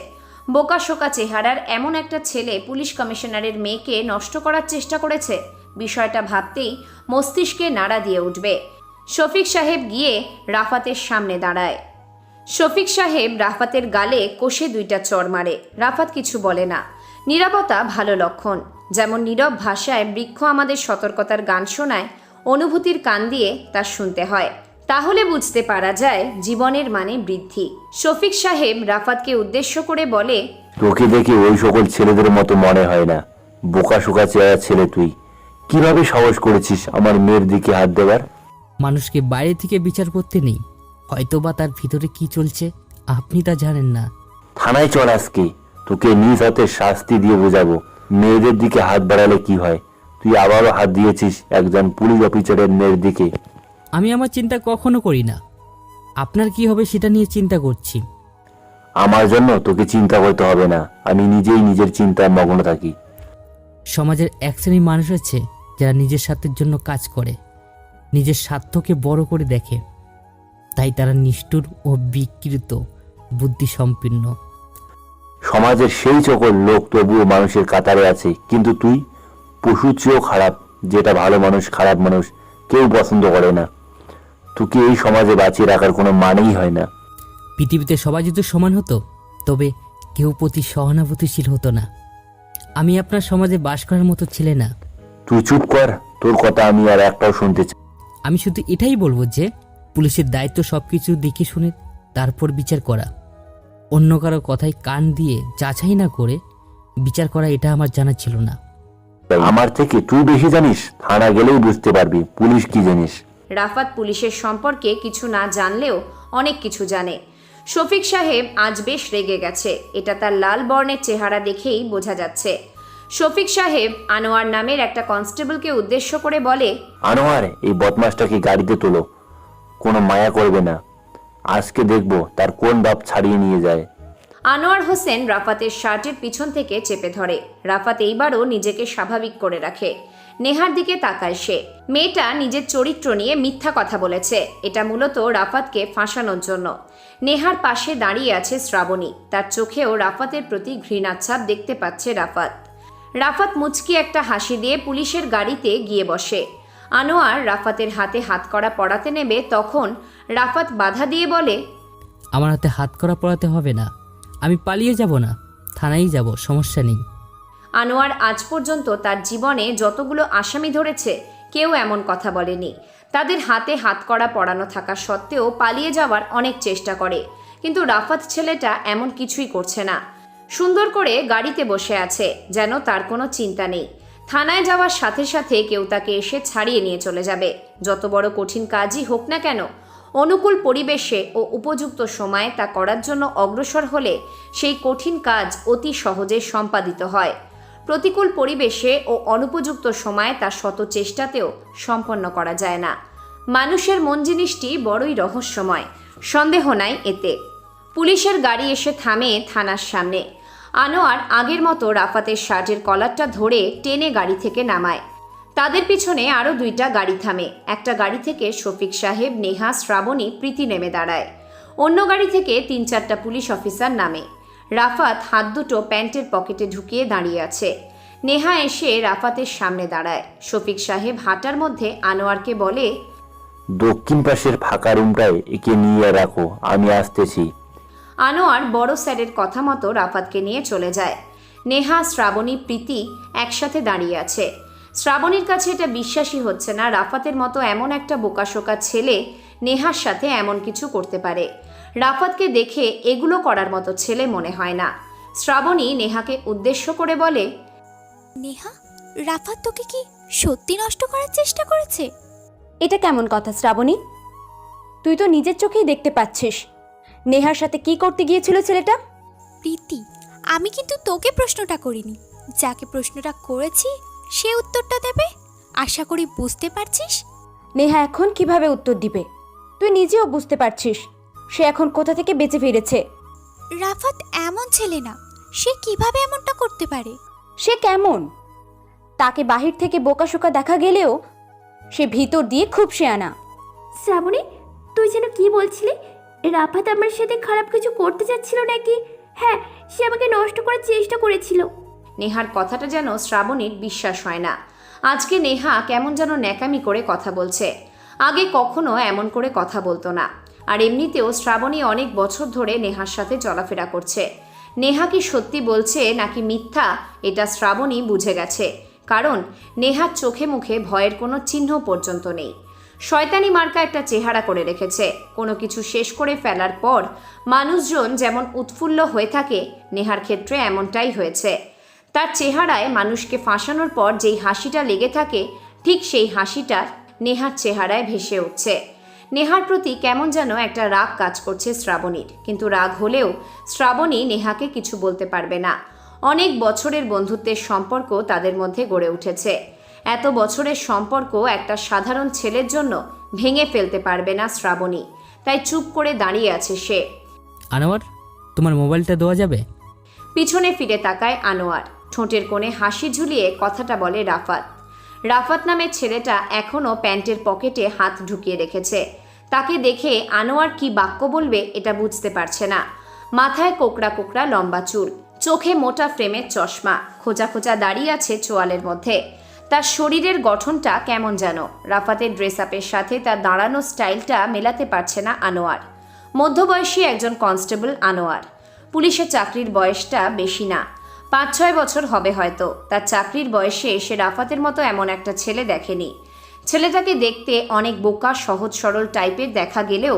বোকাশোকা চেহারার এমন একটা ছেলে পুলিশ কমিশনারের মেয়েকে নষ্ট করার চেষ্টা করেছে। বিষয়টা ভাবতেই মস্তিষ্কে নাড়া দিয়ে উঠবে। শফিক সাহেব গিয়ে রাফাতের সামনে দাঁড়ায়। শফিক সাহেব রাফাতের গালে কষে 2টা চড় মারে। রাফাত কিছু বলে না। নীরবতা ভালো লক্ষণ। যেমন নীরব ভাষায় বৃক্ষ আমাদের সতর্কতার গান শোনায়, অনুভূতির কান দিয়ে তা শুনতে হয়। তাহলে বুঝতে পারা যায় জীবনের মানে বৃদ্ধি। শফিক সাহেব রাফাতকে উদ্দেশ্য করে বলে, তোকে দেখে ওই সকল ছেলেদের মতো মনে হয় না। বোকা শোকা চেহারা ছেলে তুই, কিভাবে সাহস করেছিস আমার মেয়ের দিকে হাত দেবার? মানুষকে বাইরে থেকে বিচার করতে নেই, হয়তোবা তার ভিতরে কি চলছে আপনি তা জানেন না। থানায় চল আজকে, তোকে নিজ হাতে শাস্তি দিয়ে বোঝাবো মেয়েদের দিকে হাত বাড়ালে কি হয়। তুই আবারও হাত দিয়েছিস একজন পুলিশ অফিসারের মেয়ের দিকে। আমি আমার চিন্তা কখনো করি না, আপনার কি হবে সেটা নিয়ে চিন্তা করছি। আমার জন্য তোকে চিন্তা করতে হবে না, আমি নিজেই নিজের চিন্তায় মগ্ন থাকি। সমাজের এক শ্রেণীর মানুষ আছে যারা নিজের স্বার্থের জন্য কাজ করে, নিজের স্বার্থকে বড় করে দেখে, তাই তারা নিষ্ঠুর ও বিকৃত বুদ্ধিসম্পন্ন। সমাজের সেই সকল লোক তবুও মানুষের কাতারে আছে, কিন্তু তুই পশুর চেয়েও খারাপ। যেটা ভালো মানুষ খারাপ মানুষ কেউ পছন্দ করে না। তোকে এই সমাজে বাঁচিয়ে রাখার কোনো মানেই হয় না। পৃথিবীতে সবাই যদি সমান হতো তবে কেউ প্রতি সহানুভূতিশীল হতো না। আমি আপনার সমাজে বাস করার মতো ছেলে না। তুই চুপ কর, তোর কথা আমি আর একটাও শুনতে চাই। আমি শুধু এটাই বলবো যে পুলিশের দায়িত্ব সব কিছু দেখে শুনে তারপর বিচার করা। অন্য কারো কথায় কান দিয়ে যাচাই না করে বিচার করা, এটা আমার জানা ছিল না। আমার থেকে তুই বেশি জানিস, থানা গেলেই বুঝতে পারবি পুলিশ কি জিনিস। রাফাত পুলিশের সম্পর্কে কিছু না জানলেও অনেক কিছু জানে। শফিক সাহেব আজ বেশ রেগে গেছে, এটা তার লাল বর্ণের চেহারা দেখেই বোঝা যাচ্ছে। শফিক সাহেব আনোয়ার নামের একটা কনস্টেবলকে উদ্দেশ্য করে বলে, আনোয়ার, এই বদমাসটাকে গাড়িতে তোলো, কোনো মায়া করবে না। আজকে দেখবো তার কোন বাপ ছাড়িয়ে নিয়ে যায়। আনোয়ার হোসেন রাফাতের শার্টের পিছন থেকে চেপে ধরে। রাফাত এইবারও নিজেকে স্বাভাবিক করে রাখে। নেহার দিকে তাকায় সে। মেয়েটা নিজের চরিত্র নিয়ে মিথ্যা কথা বলেছে, এটা মূলত রাফাতকে ফাঁসানোর জন্য। নেহার পাশে দাঁড়িয়ে আছে শ্রাবণী, তার চোখেও রাফাতের প্রতি ঘৃণার ছাপ দেখতে পাচ্ছে রাফাত। রাফাত মুচকি একটা হাসি দিয়ে পুলিশের গাড়িতে গিয়ে বসে। আনোয়ার রাফাতের হাতে হাতকড়া পরাতে নেবে, তখন রাফাত বাধা দিয়ে বলে, আমার হাতে হাত করা পড়াতে হবে না, আমি পালিয়ে যাব না, থানায় যাব, সমস্যা নেই। আনোয়ার আজ পর্যন্ত তার জীবনে যতগুলো আসামি ধরেছে কেউ এমন কথা বলেনি। তাদের হাতে হাতকড়া পরানো থাকা সত্ত্বেও পালিয়ে যাওয়ার অনেক চেষ্টা করে, কিন্তু রাফাত ছেলেটা এমন কিছুই করছে না। সুন্দর করে গাড়িতে বসে আছে, যেন তার কোনো চিন্তা নেই। থানায় যাওয়ার সাথে সাথে কেউ তাকে এসে ছাড়িয়ে নিয়ে চলে যাবে। যত বড় কঠিন কাজই হোক না কেন, অনুকূল পরিবেশে ও উপযুক্ত সময়ে তা করার জন্য অগ্রসর হলে সেই কঠিন কাজ অতি সহজে সম্পাদিত হয়। প্রতিকূল পরিবেশে ও অনুপযুক্ত সময়ে তা শত চেষ্টাতেও সম্পন্ন করা যায় না। মানুষের মন জিনিসটি বড়ই রহস্যময়, সন্দেহ নাই এতে। পুলিশের গাড়ি এসে থামে থানার সামনে। আনোয়ার আগের মতো রাফাতের শার্টের কলারটা ধরে টেনে গাড়ি থেকে নামায়। তাদের পিছনে আরও দুইটা গাড়ি থামে। একটা গাড়ি থেকে শফিক সাহেব, নেহা, শ্রাবণী, প্রীতি নেমে দাঁড়ায়। অন্য গাড়ি থেকে 3-4টা পুলিশ অফিসার নামে। রাফাত হাত দুটো প্যান্টের পকেটে ঢুকিয়ে দাঁড়িয়ে আছে। নেহা এসে রাফাতের সামনে দাঁড়ায়। শফিক সাহেব হাঁটার মধ্যে আনোয়ারকে বলে, দক্ষিণ পাশের ফাঁকা রুমটায় একে নিয়ে রাখো, আমি আসতেছি। আনোয়ার বড় স্যারের কথা মতো রাফাতকে নিয়ে চলে যায়। নেহা, শ্রাবণী, প্রীতি একসাথে দাঁড়িয়ে আছে। শ্রাবণীর কাছে এটা বিশ্বাসই হচ্ছে না রাফাতের মতো এমন একটা বোকাশোকা ছেলে নেহার সাথে এমন কিছু করতে পারে। রাফাতকে দেখে এগুলো করার মতো ছেলে মনে হয় না। শ্রাবণী নেহাকে উদ্দেশ্য করে বলে, নেহা, রাফাত তোকে কি সত্যি নষ্ট করার চেষ্টা করেছে? এটা কেমন কথা শ্রাবণী? তুই তো নিজের চোখেই দেখতে পাচ্ছিস নেহার সাথে কি করতে গিয়েছিল ছেলেটা। প্রীতি, আমি কিন্তু তোকে প্রশ্নটা করিনি, যাকে প্রশ্নটা করেছি সে উত্তরটা দেবে। আশা করি বুঝতে পারছিস। নেহা এখন কিভাবে উত্তর দিবে? তুই নিজেও বুঝতে পারছিস সে এখন কোথা থেকে বেঁচে ফিরেছে। রাফাত এমন ছেলে না, সে কিভাবে এমনটা করতে পারে? সে কেমন? তাকে বাহির থেকে বোকাশোকা দেখা গেলেও সে ভিতর দিয়ে খুব শেয়ানা। শ্রাবণী, তুই যেন কি বলছিলি? রাফাত আমার সাথে খারাপ কিছু করতে চাচ্ছিল নাকি? হ্যাঁ, সে আমাকে নষ্ট করার চেষ্টা করেছিল। নেহার কথাটা যেন শ্রাবণীর বিশ্বাস হয় না। আজকে নেহা কেমন যেন ন্যাকামি করে কথা বলছে। আগে কখনো এমন করে কথা বলতো না। আর এমনিতেও শ্রাবণী অনেক বছর ধরে নেহার সাথে চলাফেরা করছে। নেহা কি সত্যি বলছে নাকি মিথ্যা, এটা শ্রাবণী বুঝে গেছে। কারণ নেহার চোখে মুখে ভয়ের কোনো চিহ্ন পর্যন্ত নেই। শয়তানি মার্কা একটা চেহারা করে রেখেছে। কোনো কিছু শেষ করে ফেলার পর মানুষজন যেমন উৎফুল্ল হয়ে থাকে, নেহার ক্ষেত্রে এমনটাই হয়েছে। তার চেহারায় মানুষকে ফাঁসানোর পর যেই হাসিটা লেগে থাকে, ঠিক সেই হাসিটা নেহার চেহারায় ভেসে উঠছে। নেহার প্রতি কেমন যেন একটা রাগ কাজ করছে শ্রাবণীর, কিন্তু রাগ হলেও শ্রাবণী নেহাকে কিছু বলতে পারবে না। অনেক বছরের বন্ধুত্বের সম্পর্ক তাদের মধ্যে গড়ে উঠেছে। এত বছরের সম্পর্ক একটা সাধারণ ছেলের জন্য ভেঙে ফেলতে পারবে না শ্রাবণী, তাই চুপ করে দাঁড়িয়ে আছে সে। আনোয়ার, তোমার মোবাইলটা দেওয়া যাবে? পিছনে ফিরে তাকায় আনোয়ার। ঠোঁটের কোণে হাসি ঝুলিয়ে কথাটা বলে রাফাত। রাফাত নামের ছেলেটা এখনও প্যান্টের পকেটে হাত ঢুকিয়ে রেখেছে। তাকে দেখে আনোয়ার কি বাক্য বলবে এটা বুঝতে পারছে না। মাথায় কোকড়া কোকড়া লম্বা চুল, চোখে মোটা ফ্রেমের চশমা, খোঁচা খোঁচা দাঁড়িয়ে আছে চোয়ালের মধ্যে। তার শরীরের গঠনটা কেমন যেন। রাফাতের ড্রেস আপের সাথে তার দাঁড়ানো স্টাইলটা মেলাতে পারছে না আনোয়ার। মধ্যবয়সী একজন কনস্টেবল আনোয়ার। পুলিশের চাকরির বয়সটা বেশি না, 5-6 বছর হবে হয়তো। তার চাকরির বয়সে সে রাফাতের মতো এমন একটা ছেলে দেখেনি। ছেলেটাকে দেখতে অনেক বোকা সহজ সরল টাইপের দেখা গেলেও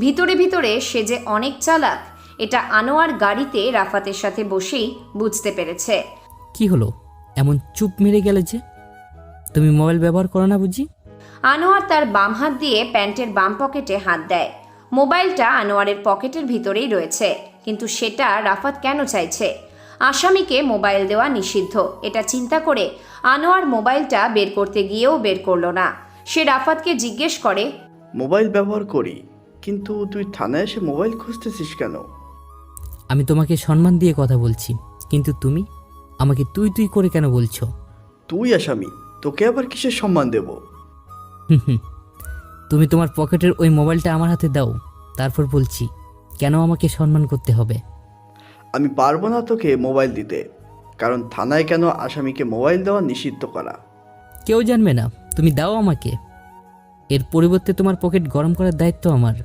ভিতরে ভিতরে সে যে অনেক চালাক, এটা আনোয়ার গাড়িতে রাফাতের সাথে বসেই বুঝতে পেরেছে। কি হলো এমন চুপ মেরে গেলে যে? তুমি মোবাইল ব্যবহার করো না বুঝি? আনোয়ার তার বাম হাত দিয়ে প্যান্টের বাম পকেটে হাত দেয়। মোবাইলটা আনোয়ারের পকেটের ভিতরেই রয়েছে, কিন্তু সেটা রাফাত কেন চাইছে? আসামিকে মোবাইল দেওয়া নিষিদ্ধ, এটা চিন্তা করে আনোয়ার মোবাইলটা বের করতে গিয়েও বের করলো না। সে রাফাতকে জিজ্ঞেস করে, মোবাইল ব্যবহার করি, কিন্তু তুই থানায় এসে মোবাইল খুঁজতেছিস কেন? আমি তোমাকে সম্মান দিয়ে কথা বলছি, কিন্তু তুমি আমাকে তুই তুই করে কেন বলছো? তুই আসামি, তোকে আবার কিসের সম্মান দেব? তুমি তোমার পকেটের ওই মোবাইলটা আমার হাতে দাও, তারপর বলছি কেন আমাকে সম্মান করতে হবে। আমি পারবো না তোকে মোবাইল দিতে, কারণ থানায় কেন আসামিকে মোবাইল দেওয়া নিষিদ্ধ করা। কেউ জানবে না, তুমি দাও আমাকে। এর পরিবর্তে তোমার পকেট গরম করার দায়িত্ব আমার।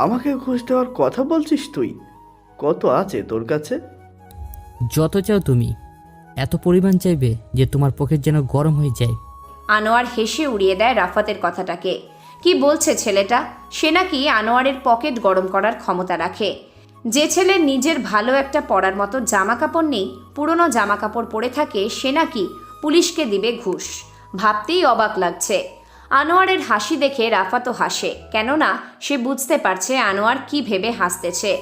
আমাকে ঘুষ দেওয়ার কথা বলছিস তুই? কত আছে তোর কাছে? যত চাও তুমি, এত পরিমাণ চাইবে যে তোমার পকেট যেন গরম হয়ে যায়। আনোয়ার হেসে উড়িয়ে দেয় রাফাতের কথাটাকে। কি বলছে ছেলেটা? সে নাকি আনোয়ারের পকেট গরম করার ক্ষমতা রাখে। যে ছেলে নিজের ভালো একটা পরার মতো জামা কাপড় নেই, পুরনো জামা কাপড় পরে থাকে, সে নাকি পুলিশকে দিবে ঘুষ। ভাবতেই অবাক লাগছে। আনোয়ারের হাসি দেখে রাফাতও হাসে, কেননা সে বুঝতে পারছে আনোয়ার কি ভেবে হাসতেছে।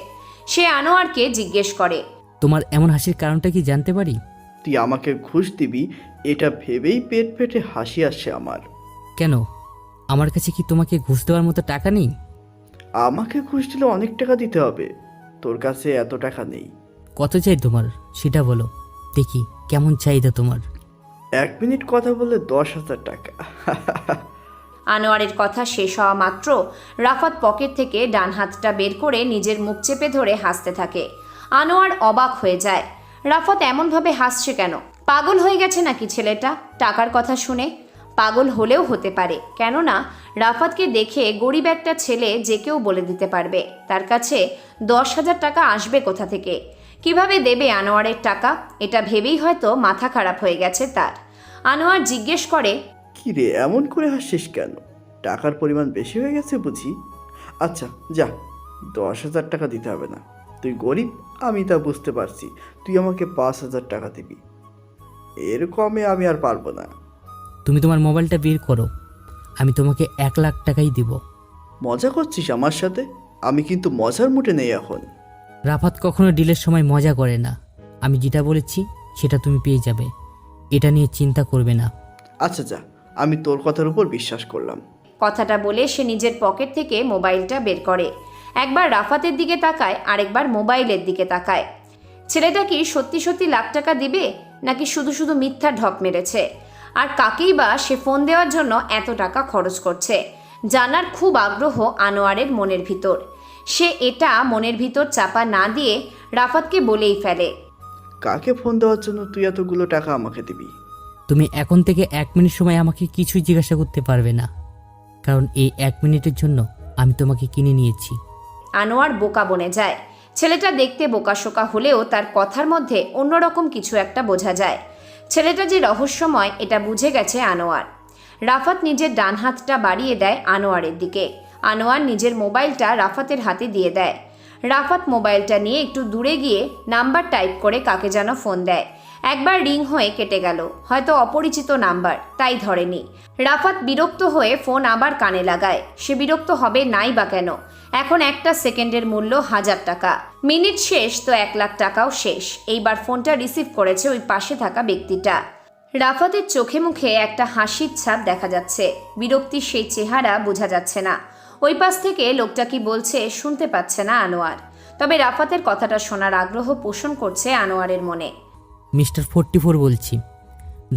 সে আনোয়ারকে জিজ্ঞেস করে, তোমার এমন হাসির কারণটা কি জানতে পারি? তুই আমাকে ঘুষ দিবি এটা ভেবেই পেট পেটে হাসি আসছে আমার। কেন, আমার কাছে কি তোমাকে ঘুষ দেওয়ার মতো টাকা নেই? আমাকে ঘুষ দিলে অনেক টাকা দিতে হবে, তোর কাছে এত টাকা নেই। কত চাই তোমার সেটা বলো, দেখি কেমন চাহিদা তোমার। 1 মিনিট কথা বললে 10,000 টাকা। আনোয়ারের কথা শেষ হওয়া মাত্র রাফাত পকেট থেকে ডান হাতটা বের করে নিজের মুখ চেপে ধরে হাসতে থাকে। আনোয়ার অবাক হয়ে যায়। রাফাত এমনভাবে হাসছে কেন? পাগল হয়ে গেছে নাকি ছেলেটা টাকার কথা শুনে? পাগল হলেও হতে পারে, কেননা রাফাতকে দেখে গরিব একটা ছেলে যে কেউ বলে দিতে পারবে তার কাছে 10,000 টাকা আসবে কোথা থেকে। কিভাবে দেবে আনোয়ারের টাকা, এটা ভেবেই হয়তো মাথা খারাপ হয়ে গেছে তার। আনোয়ার জিজ্ঞেস করে, কি রে এমন করে হাসছিস কেন? টাকার পরিমাণ বেশি হয়ে গেছে বুঝি? আচ্ছা যা, 10,000 টাকা দিতে হবে না, তুই গরিব আমি তা বুঝতে পারছি। তুই আমাকে 5,000 টাকা দিবি, এর কমে আমি আর পারবো না। তুমি তোমার মোবাইলটা বের করো, আমি তোমাকে 1 লাখ টাকাই দিব। মজা করছিস আমার সাথে? আমি কিন্তু মজার মুডে নেই এখন। রাফাত কখনো ডিলের সময় মজা করে না। আমি যেটা বলেছি সেটা তুমি পেয়ে যাবে, এটা নিয়ে চিন্তা করবে না। আচ্ছা যা, আমি তোর কথার উপর বিশ্বাস করলাম। কথাটা বলে সে নিজের পকেট থেকে মোবাইলটা বের করে। একবার রাফাতের দিকে তাকায়, আরেকবার মোবাইলের দিকে তাকায়। ছেলেটা কি সত্যি সত্যি লাখ টাকা দিবে, নাকি শুধু শুধু মিথ্যা ঢক মেরেছে? আর কাকেই বা সে ফোন দেওয়ার জন্য এত টাকা খরচ করছে? জানার খুব আগ্রহ আনোয়ারের মনের ভিতর। সে এটা মনের ভিতর চাপা না দিয়ে রাফাতকে বলেই ফেলে, কাকে ফোন দেওয়ার জন্য তুই এতগুলো টাকা আমাকে দিবি? তুমি এখন থেকে 1 মিনিট সময় আমাকে কিছুই জিজ্ঞাসা করতে পারবে না, কারণ এই 1 মিনিটের জন্য আমি তোমাকে কিনে নিয়েছি। আনোয়ার বোকা বনে যায়। ছেলেটা দেখতে বোকাশোকা হলেও তার কথার মধ্যে অন্যরকম কিছু একটা বোঝা যায়। ছেলেটা যে রহস্যময় এটা বুঝে গেছে আনোয়ার। রাফাত নিজের ডান হাতটা বাড়িয়ে দেয় আনোয়ারের দিকে। আনোয়ার নিজের মোবাইলটা রাফাতের হাতে দিয়ে দেয়। রাফাত মোবাইলটা নিয়ে একটু দূরে গিয়ে নাম্বার টাইপ করে কাকে যেন ফোন দেয়। একবার রিং হয়ে কেটে গেল, হয়তো অপরিচিত নাম্বার, তাই ধরেনি। রাফাত বিরক্ত হয়ে ফোন আবার কানে লাগায়। সে বিরক্ত হবে নাই বা কেন, এখন একটা সেকেন্ডের মূল্য 1000 টাকা। মিনিট শেষ তো 1 লাখ টাকাও শেষ। এইবার ফোনটা রিসিভ করেছে ওই পাশে থাকা ব্যক্তিটা। রাফাতের চোখে মুখে একটা হাসির ছাপ দেখা যাচ্ছে, বিরক্তির সেই চেহারা বোঝা যাচ্ছে না। ওই পাশ থেকে লোকটা কি বলছে শুনতে পাচ্ছে না আনোয়ার। তবে রাফাতের কথাটা শোনার আগ্রহ পোষণ করছে আনোয়ারের মনে। মিস্টার 44 বলছি,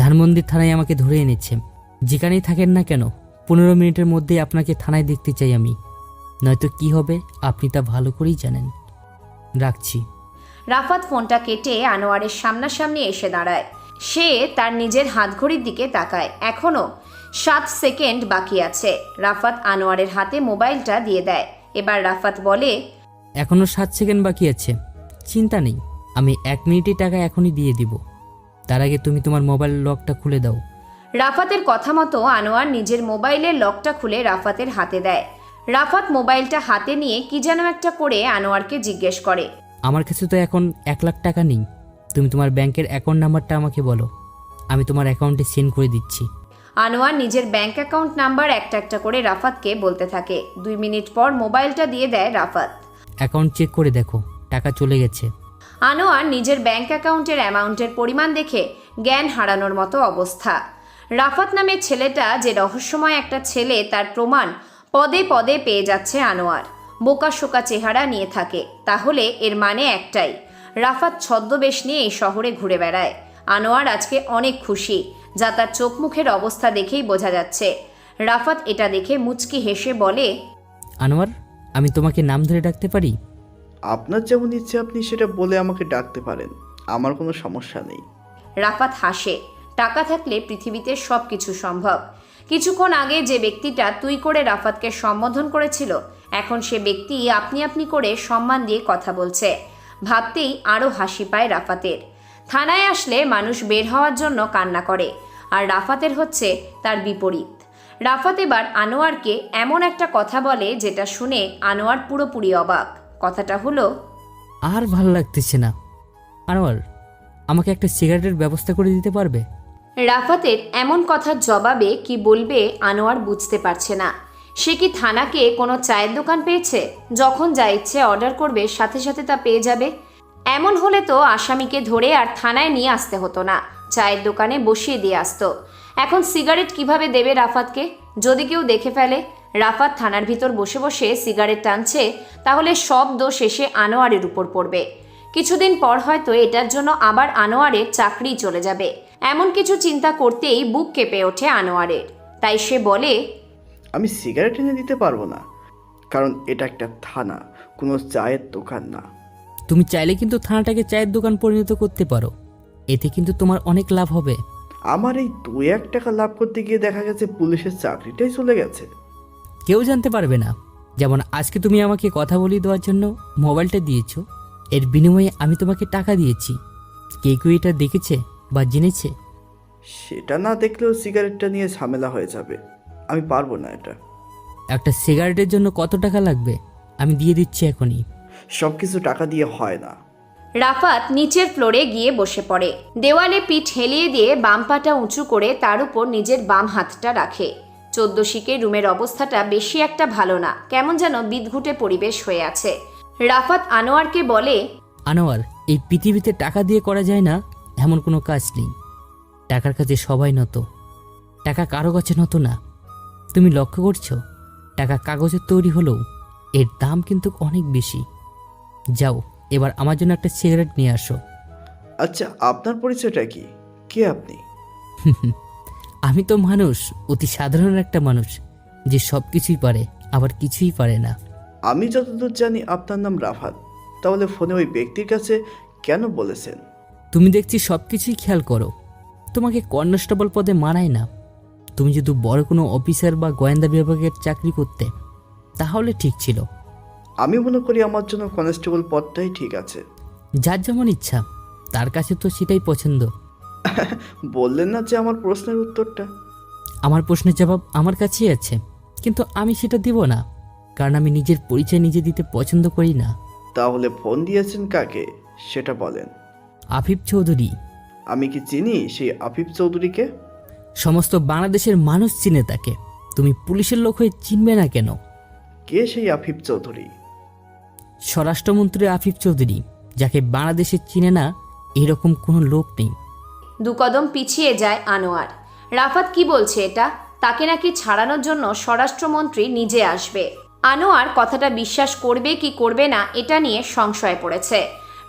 ধানমন্দির থানায় আমাকে ধরে এনেছে। যেখানেই থাকেন না কেন 15 মিনিটের মধ্যেই আপনাকে থানায় দেখতে চাই আমি, নয়তো কি হবে আপনি তা ভালো করেই জানেন। রাখছি। রাফাত ফোনটা কেটে আনোয়ারের সামনাসামনি এসে দাঁড়ায়। সে তার নিজের হাতঘড়ির দিকে তাকায়। এখনো 7 সেকেন্ড বাকি আছে। রাফাত আনোয়ারের হাতে মোবাইলটা দিয়ে দেয়। এবার রাফাত বলে, এখনো 7 সেকেন্ড বাকি আছে, চিন্তা নেই, আমি 1 মিনিটে টাকা এখনই দিয়ে দিব। তার আগে তুমি তোমার মোবাইল লকটা খুলে দাও। রাফাতের কথা মতো আনোয়ার নিজের মোবাইলের লকটা খুলে রাফাতের হাতে দেয়। রাফাত মোবাইলটা হাতে নিয়ে কি যেন একটা করে আনোয়ারকে জিজ্ঞেস করে। আমার কাছে তো এখন 1 লাখ টাকা নেই, তুমি তোমার ব্যাংকের অ্যাকাউন্ট নাম্বারটা আমাকে বলো, আমি তোমার অ্যাকাউন্টে সেন্ড করে দিচ্ছি। আনোয়ার নিজের ব্যাংক অ্যাকাউন্ট নাম্বার একটা একটা করে রাফাতকে বলতে থাকে। 2 মিনিট পর মোবাইলটা দিয়ে দেয় রাফাত। অ্যাকাউন্ট চেক করে দেখো, টাকা চলে গেছে। আনোয়ার নিজের ব্যাংক অ্যাকাউন্টের অ্যামাউন্টের পরিমাণ দেখে জ্ঞান হারানোর মতো অবস্থা। রাফাত নামের ছেলেটা যে রহস্যময় একটা ছেলে তার প্রমাণ পদে পদে পেয়ে যাচ্ছে আনোয়ার। বোকা শোকা চেহারা নিয়ে থাকে, তাহলে এর মানে একটাই, রাফাত ছদ্মবেশ নিয়ে এই শহরে ঘুরে বেড়ায়। আনোয়ার আজকে অনেক খুশি, যা তার চোখ মুখের অবস্থা দেখেই বোঝা যাচ্ছে। রাফাত এটা দেখে মুচকি হেসে বলে, আনোয়ার, আমি তোমাকে নাম ধরে ডাকতে পারি? আপনার যেমন ইচ্ছে আপনি সেটা বলে আমাকে ডাকতে পারেন, আমার কোনো সমস্যা নেই। রাফাত হাসে। টাকা থাকলে পৃথিবীতে সব কিছু সম্ভব। কিছুক্ষণ আগে যে ব্যক্তিটা তুই করে রাফাতকে সম্বোধন করেছিল, এখন সে ব্যক্তি আপনি আপনি করে সম্মান দিয়ে কথা বলছে। ভাবতেই আরও হাসি পায় রাফাতের। থানায় আসলে মানুষ বের হওয়ার জন্য কান্না করে, আর রাফাতের হচ্ছে তার বিপরীত। রাফাত এবার আনোয়ারকে এমন একটা কথা বলে যেটা শুনে আনোয়ার পুরোপুরি অবাক। কথাটা হলো, আর ভালো লাগতেছে না আনোয়ার, আমাকে একটা সিগারেটের ব্যবস্থা করে দিতে পারবে? রাফাতের এমন কথার জবাবে কি বলবে আনোয়ার বুঝতে পারছে না। সে কি থানাকে কোনো চায়ের দোকান পেয়েছে? যখন যা ইচ্ছে অর্ডার করবে সাথে সাথে তা পেয়ে যাবে। এমন হলে তো আসামিকে ধরে আর থানায় নিয়ে আসতে হতো না, চায়ের দোকানে বসিয়ে দিয়ে আসতো। এখন সিগারেট কিভাবে দেবে রাফাতকে? যদি কেউ দেখে ফেলে রাফাত থানার ভিতর বসে বসে সিগারেট টানছে, তাহলে সব দোষ এসে আনোয়ারের উপর পড়বে। কিছুদিন পর হয়তো এটার জন্য আবার আনোয়ারের চাকরি চলে যাবে। এমন কিছু চিন্তা করতেই বুক কেঁপে ওঠে আনোয়ারের। তাই সে বলে, আমি সিগারেট এনে দিতে পারবো না, কারণ এটা একটা থানা, কোনো চায়ের দোকান না। তুমি চাইলে কিন্তু থানাটাকে চায়ের দোকান পরিণত করতে পারো, এতে কিন্তু তোমার অনেক লাভ হবে। আমার এই 2-1 টাকা লাভ করতে গিয়ে দেখা গেছে পুলিশের চাকরিটাই চলে গেছে। কেউ জানতে পারবে না। যেমন আজকে তুমি আমাকে কথা বলিয়ে দেওয়ার জন্য মোবাইলটা দিয়েছো, এর বিনিময়ে আমি তোমাকে টাকা দিয়েছি। কে কেউ এটা দেখেছে বা জেনেছে? সেটা না দেখলেও সিগারেটটা নিয়ে ঝামেলা হয়ে যাবে, আমি পারবো না এটা। একটা সিগারেটের জন্য কত টাকা লাগবে আমি দিয়ে দিচ্ছি এখনই। সব কিছু টাকা দিয়ে হয় না। রাফাত নিচের ফ্লোরে গিয়ে বসে পড়ে। দেওয়ালে পিঠ হেলিয়ে দিয়ে বাম পাটা উঁচু করে তার উপর নিজের বাম হাতটা রাখে। 14 শিকে রুমের অবস্থাটা বেশি একটা ভালো না, কেমন যেন বিদঘুটে পরিবেশ হয়ে আছে। রাফাত আনোয়ারকে বলে, আনোয়ার, এই পৃথিবীতে টাকা দিয়ে করা যায় না এমন কোনো কাজ নেই। টাকার কাছে সবাই নত, টাকা কারো কাছে নত না। তুমি লক্ষ্য করছো, টাকা কাগজের তৈরি হলেও এর দাম কিন্তু অনেক বেশি। যাও, এবার আমার জন্য একটা সিগারেট নিয়ে আসো। আচ্ছা, আপনার পরিচয়টা কি? কে আপনি? আমি তো মানুষ, অতি সাধারণ একটা মানুষ, যে সব কিছুই পারে আবার কিছুই পারে না। আমি যতদূর জানি আপনার নাম রাফাত, তাহলে ফোনে ওই ব্যক্তির কাছে কেন বলেছেন? তুমি দেখছি সব কিছুই খেয়াল করো। তোমাকে কনস্টেবল পদে মানায় না। তুমি যদি বড় কোনো অফিসার বা গোয়েন্দা বিভাগের চাকরি করতে তাহলে ঠিক ছিল। আমি মনে করি আমার জন্য কনস্টেবল পদটাই ঠিক আছে। যার যেমন ইচ্ছা, তার কাছে তো সেটাই পছন্দ। বললেন না যে আমার প্রশ্নের উত্তরটা? আমার প্রশ্নের জবাব আমার কাছেই আছে, কিন্তু আমি সেটা দিব না, কারণ আমি নিজের পরিচয় নিজে দিতে পছন্দ করি না। তাহলে ফোন দিয়েছেন কাকে সেটা বলেন। আফিফ চৌধুরী। আমি কি চিনি সেই আফিফ চৌধুরীকে? সমস্ত বাংলাদেশের মানুষ চিনে তাকে, তুমি পুলিশের লোক হয়ে চিনবে না কেন? কে সেই আফিফ চৌধুরী? স্বরাষ্ট্রমন্ত্রী আফিফ চৌধুরী, যাকে বাংলাদেশে চিনে না এরকম কোনো লোক নেই। 2 কদম পিছিয়ে যায় আনোয়ার। রাফাত কি বলছে এটা? তাকে নাকি ছাড়ানোর জন্য স্বরাষ্ট্রমন্ত্রী নিজে আসবে। আনোয়ার কথাটা বিশ্বাস করবে কি করবে না এটা নিয়ে সংশয়ে পড়েছে।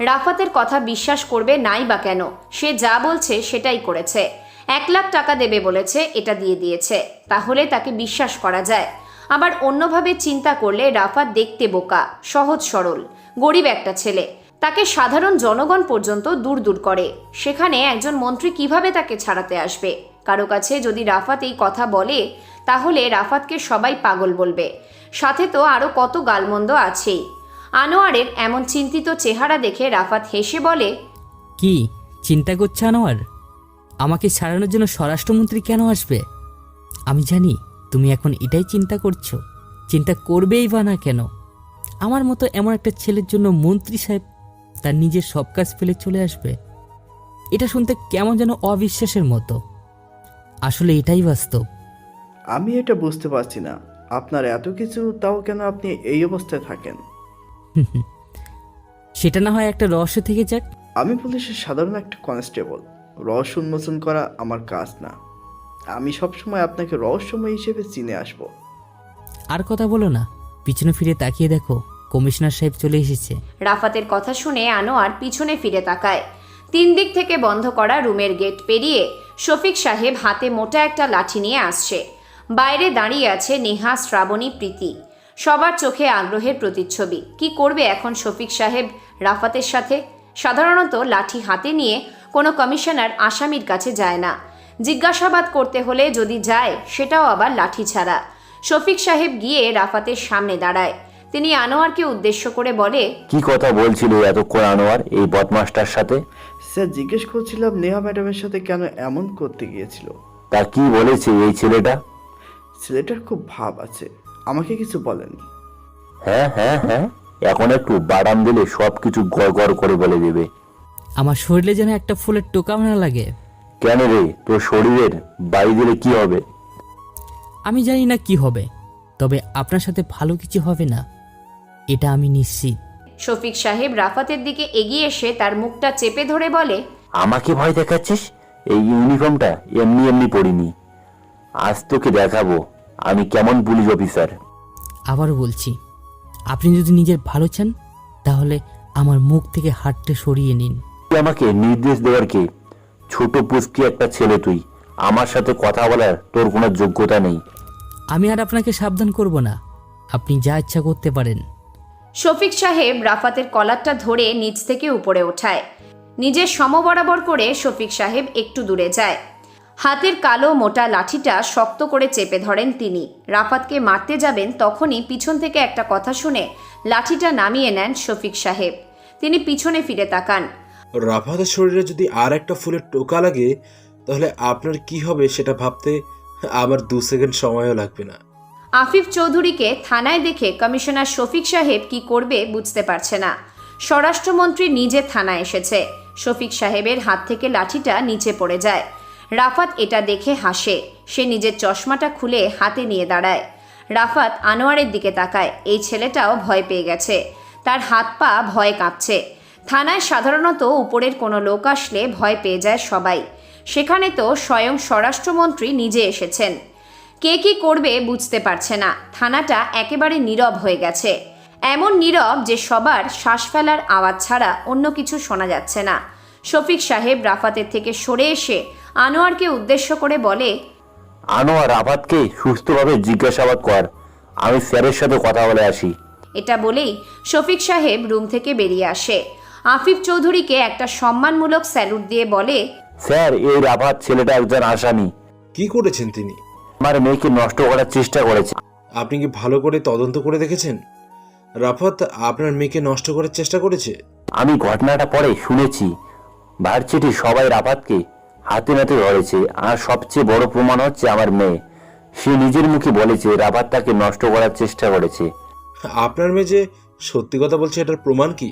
রাফাতের কথা বিশ্বাস করবে নাই বা কেন, সে যা বলছে সেটাই করেছে। 1 লাখ টাকা দেবে বলেছে, এটা দিয়ে দিয়েছে, তাহলে তাকে বিশ্বাস করা যায়। আবার অন্যভাবে চিন্তা করলে রাফাত দেখতে বোকা, সহজ সরল, গরিব একটা ছেলে। তাকে সাধারণ জনগণ পর্যন্ত দূর দূর করে, সেখানে একজন মন্ত্রী কিভাবে তাকে ছাড়াতে আসবে? কারো কাছে যদি রাফাত এই কথা বলে তাহলে রাফাতকে সবাই পাগল বলবে, সাথে তো আরও কত গালমন্দ আছেই। আনোয়ারের এমন চিন্তিত চেহারা দেখে রাফাত হেসে বলে, কি চিন্তা করছে আনোয়ার? আমাকে ছাড়ানোর জন্য স্বরাষ্ট্রমন্ত্রী কেন আসবে? আমি জানি তুমি এখন এটাই চিন্তা করছো, চিন্তা করবেই বা না কেন। আমার মতো এমন একটা ছেলের জন্য মন্ত্রী সাহেব তার নিজের সব কাজ ফেলে চলে আসবে, এটা শুনতে কেমন যেন অবিশ্বাসের মতো। আসলে এটাই বাস্তব। আমি এটা বুঝতে পারছি না, আপনার এত কিছু তাও কেন আপনি এই অবস্থায় থাকেন? সেটা না হয় একটা রহস্য থেকে যাক। আমি পুলিশের সাধারণ একটা কনস্টেবল, রহস্য উন্মোচন করা আমার কাজ না। আমি সবসময় আপনাকে রহস্যময় হিসেবে চিনে আসব। আর কথা বলো না, পিছনে ফিরে তাকিয়ে দেখো, কমিশনার সাহেব চলে এসেছে। রাফাতের কথা শুনে আনোয়ার পিছনে ফিরে তাকায়। 3 দিক থেকে বন্ধ করা রুমের গেট পেরিয়ে শফিক সাহেব হাতে মোটা একটা লাঠি নিয়ে আসছে। বাইরে দাঁড়িয়ে আছে নেহা, শ্রাবণী, প্রীতি। সবার চোখে আগ্রহের প্রতিচ্ছবি। কি করবে এখন শফিক সাহেব রাফাতের সাথে? সাধারণত লাঠি হাতে নিয়ে কোনো কমিশনার আসামির কাছে যায় না, জিজ্ঞাসাবাদ করতে হলে যদি যায় সেটাও আবার লাঠি ছাড়া। শফিক সাহেব গিয়ে রাফাতের সামনে দাঁড়ায়। তিনি আনোয়ারকে উদ্দেশ্য করে বলে, কি কথা বলছিল এতক্ষণ আনোয়ার এই বদমাসটার সাথে? স্যার, জিজ্ঞেস করছিলাম নেহা ম্যাডামের সাথে কেন এমন করতে গিয়েছিল। তা কি বলেছে এই ছেলেটা? ছেলেটার খুব ভাব আছে, আমাকে কিছু বলেনি। হ্যাঁ হ্যাঁ হ্যাঁ, এখন একটু বাদাম দিলে সব কিছু গড় গড় করে বলে দেবে। আমার শরীরে যেন একটা ফুলের টোকাও না লাগে। কেন রে, তোর শরীরের বাড়ি দিলে কি হবে? আমি জানি না কি হবে, তবে আপনার সাথে ভালো কিছু হবে না, এটা আমি নিশ্চিত। শফিক সাহেব রাফাতের দিকে এগিয়ে এসে তার মুখটা চেপে ধরে বলে, আমাকে ভয় দেখাচ্ছিস? এই ইউনিফর্মটা এমনি এমনি পরিনি, আজ তোকে দেখাবো আমি কেমন পুলিশ অফিসার। আবারও বলছি, আপনি যদি নিজের ভালো চান তাহলে আমার মুখ থেকে হাতটা সরিয়ে নিন। তুই আমাকে নির্দেশ দেওয়ার কে? ছোট পুষ্কি একটা ছেলে তুই, আমার সাথে কথা বলার তোর কোনো যোগ্যতা নেই। আমি আর আপনাকে সাবধান করব না, আপনি যা ইচ্ছা করতে পারেন। শফিক সাহেব রাফাতের কলারটা ধরে নিচ থেকে উপরে ওঠায়। নিজের সমবরাবর করে শফিক সাহেব একটু দূরে যায়। হাতের কালো মোটা লাঠিটা শক্ত করে চেপে ধরেন তিনি। রাফাতকে মারতে যাবেন তখনই পিছন থেকে একটা কথা শুনে লাঠিটা নামিয়ে নেন শফিক সাহেব। তিনি পিছনে ফিরে তাকান। রাফাতের শরীরে যদি আর একটা ফুলের টোকা লাগে তাহলে আপনার কি হবে সেটা ভাবতে আমার 2 সেকেন্ড সময়ও লাগবে না। আফিফ চৌধুরীকে থানায় দেখে কমিশনার শফিক সাহেব কি করবে বুঝতে পারছে না। স্বরাষ্ট্রমন্ত্রী নিজে থানায় এসেছে। শফিক সাহেবের হাত থেকে লাঠিটা নিচে পড়ে যায়। রাফাত এটা দেখে হাসে। সে নিজের চশমাটা খুলে হাতে নিয়ে দাঁড়ায়। রাফাত আনোয়ারের দিকে তাকায়। এই ছেলেটাও ভয় পেয়ে গেছে, তার হাত পা ভয়ে কাঁপছে। থানায় সাধারণত উপরের কোনো লোক আসলে ভয় পেয়ে যায় সবাই, সেখানে তো স্বয়ং স্বরাষ্ট্রমন্ত্রী নিজে এসেছেন। কে কি করবে বুঝতে পারছে না। থানাটা একেবারে নীরব হয়ে গেছে, এমন নীরব যে সবার শ্বাস ফেলার আওয়াজ ছাড়া অন্য কিছু শোনা যাচ্ছে না। শফিক সাহেব রাফাতের থেকে সরে এসে আনোয়ারকে উদ্দেশ্য করে বলে, আনোয়ার, রাফাতকে সুস্থভাবে জিজ্ঞাসাবাদ কর, আমি স্যারের সাথে কথা বলে আসি। এটা বলেই শফিক সাহেব রুম থেকে বেরিয়ে আসে। আফিফ চৌধুরীকে একটা সম্মানমূলক স্যালুট দিয়ে বলে, স্যার, এই রাফাত ছেলেটা একজন আসামি। কি করেছেন তিনি? আমার মেয়েকে নষ্ট করার চেষ্টা করেছে। আপনি কি ভালো করে তদন্ত করে দেখেছেন? রাফাত আপনার মেয়েকে নষ্ট করার চেষ্টা করেছে? আমি ঘটনাটা পরে শুনেছি, ভার্সিটি সবাই রাফাতকে হাতে নাতে ধরেছে, আর সবচেয়ে বড় প্রমাণ হচ্ছে আমার মেয়ে। সে নিজের মুখে বলেছে রাফাত তাকে নষ্ট করার চেষ্টা করেছে। আপনার মেয়ে যে সত্যি কথা বলছে এটার প্রমাণ কি?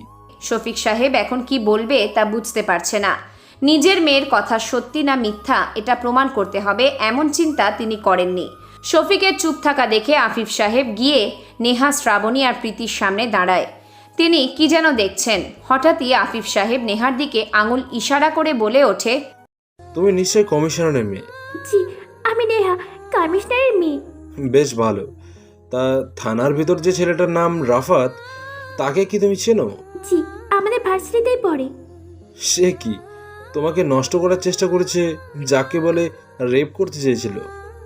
শফিক সাহেব এখন কি বলবে তা বুঝতে পারছে না। নিজের মেয়ের কথা সত্যি না মিথ্যা এটা প্রমাণ করতে হবে এমন চিন্তা তিনি করেননি। শফিকের চুপ থাকা দেখে আফিফ সাহেব গিয়ে নেহা, শ্রাবণী আর প্রীতির সামনে দাঁড়ায়। তিনি কি যেন দেখছেন। হঠাৎই আফিফ সাহেব নেহার দিকে আঙুল ইশারা করে বলে ওঠে, তুমি নিশ্চয়ই কমিশনারের মেয়ে। জি, আমি নেহা, কমিশনারের মেয়ে। বেশ ভালো, তা থানার ভিতর যে ছেলেটার নাম রাফাত, তাকে কি তুমি চেনো? জি, আমাদের ভার্সিটিতেই পড়ে। সে কি তোমাকে নষ্ট করার চেষ্টা করেছে, যাকে বলে রেপ করতে চেয়েছিল?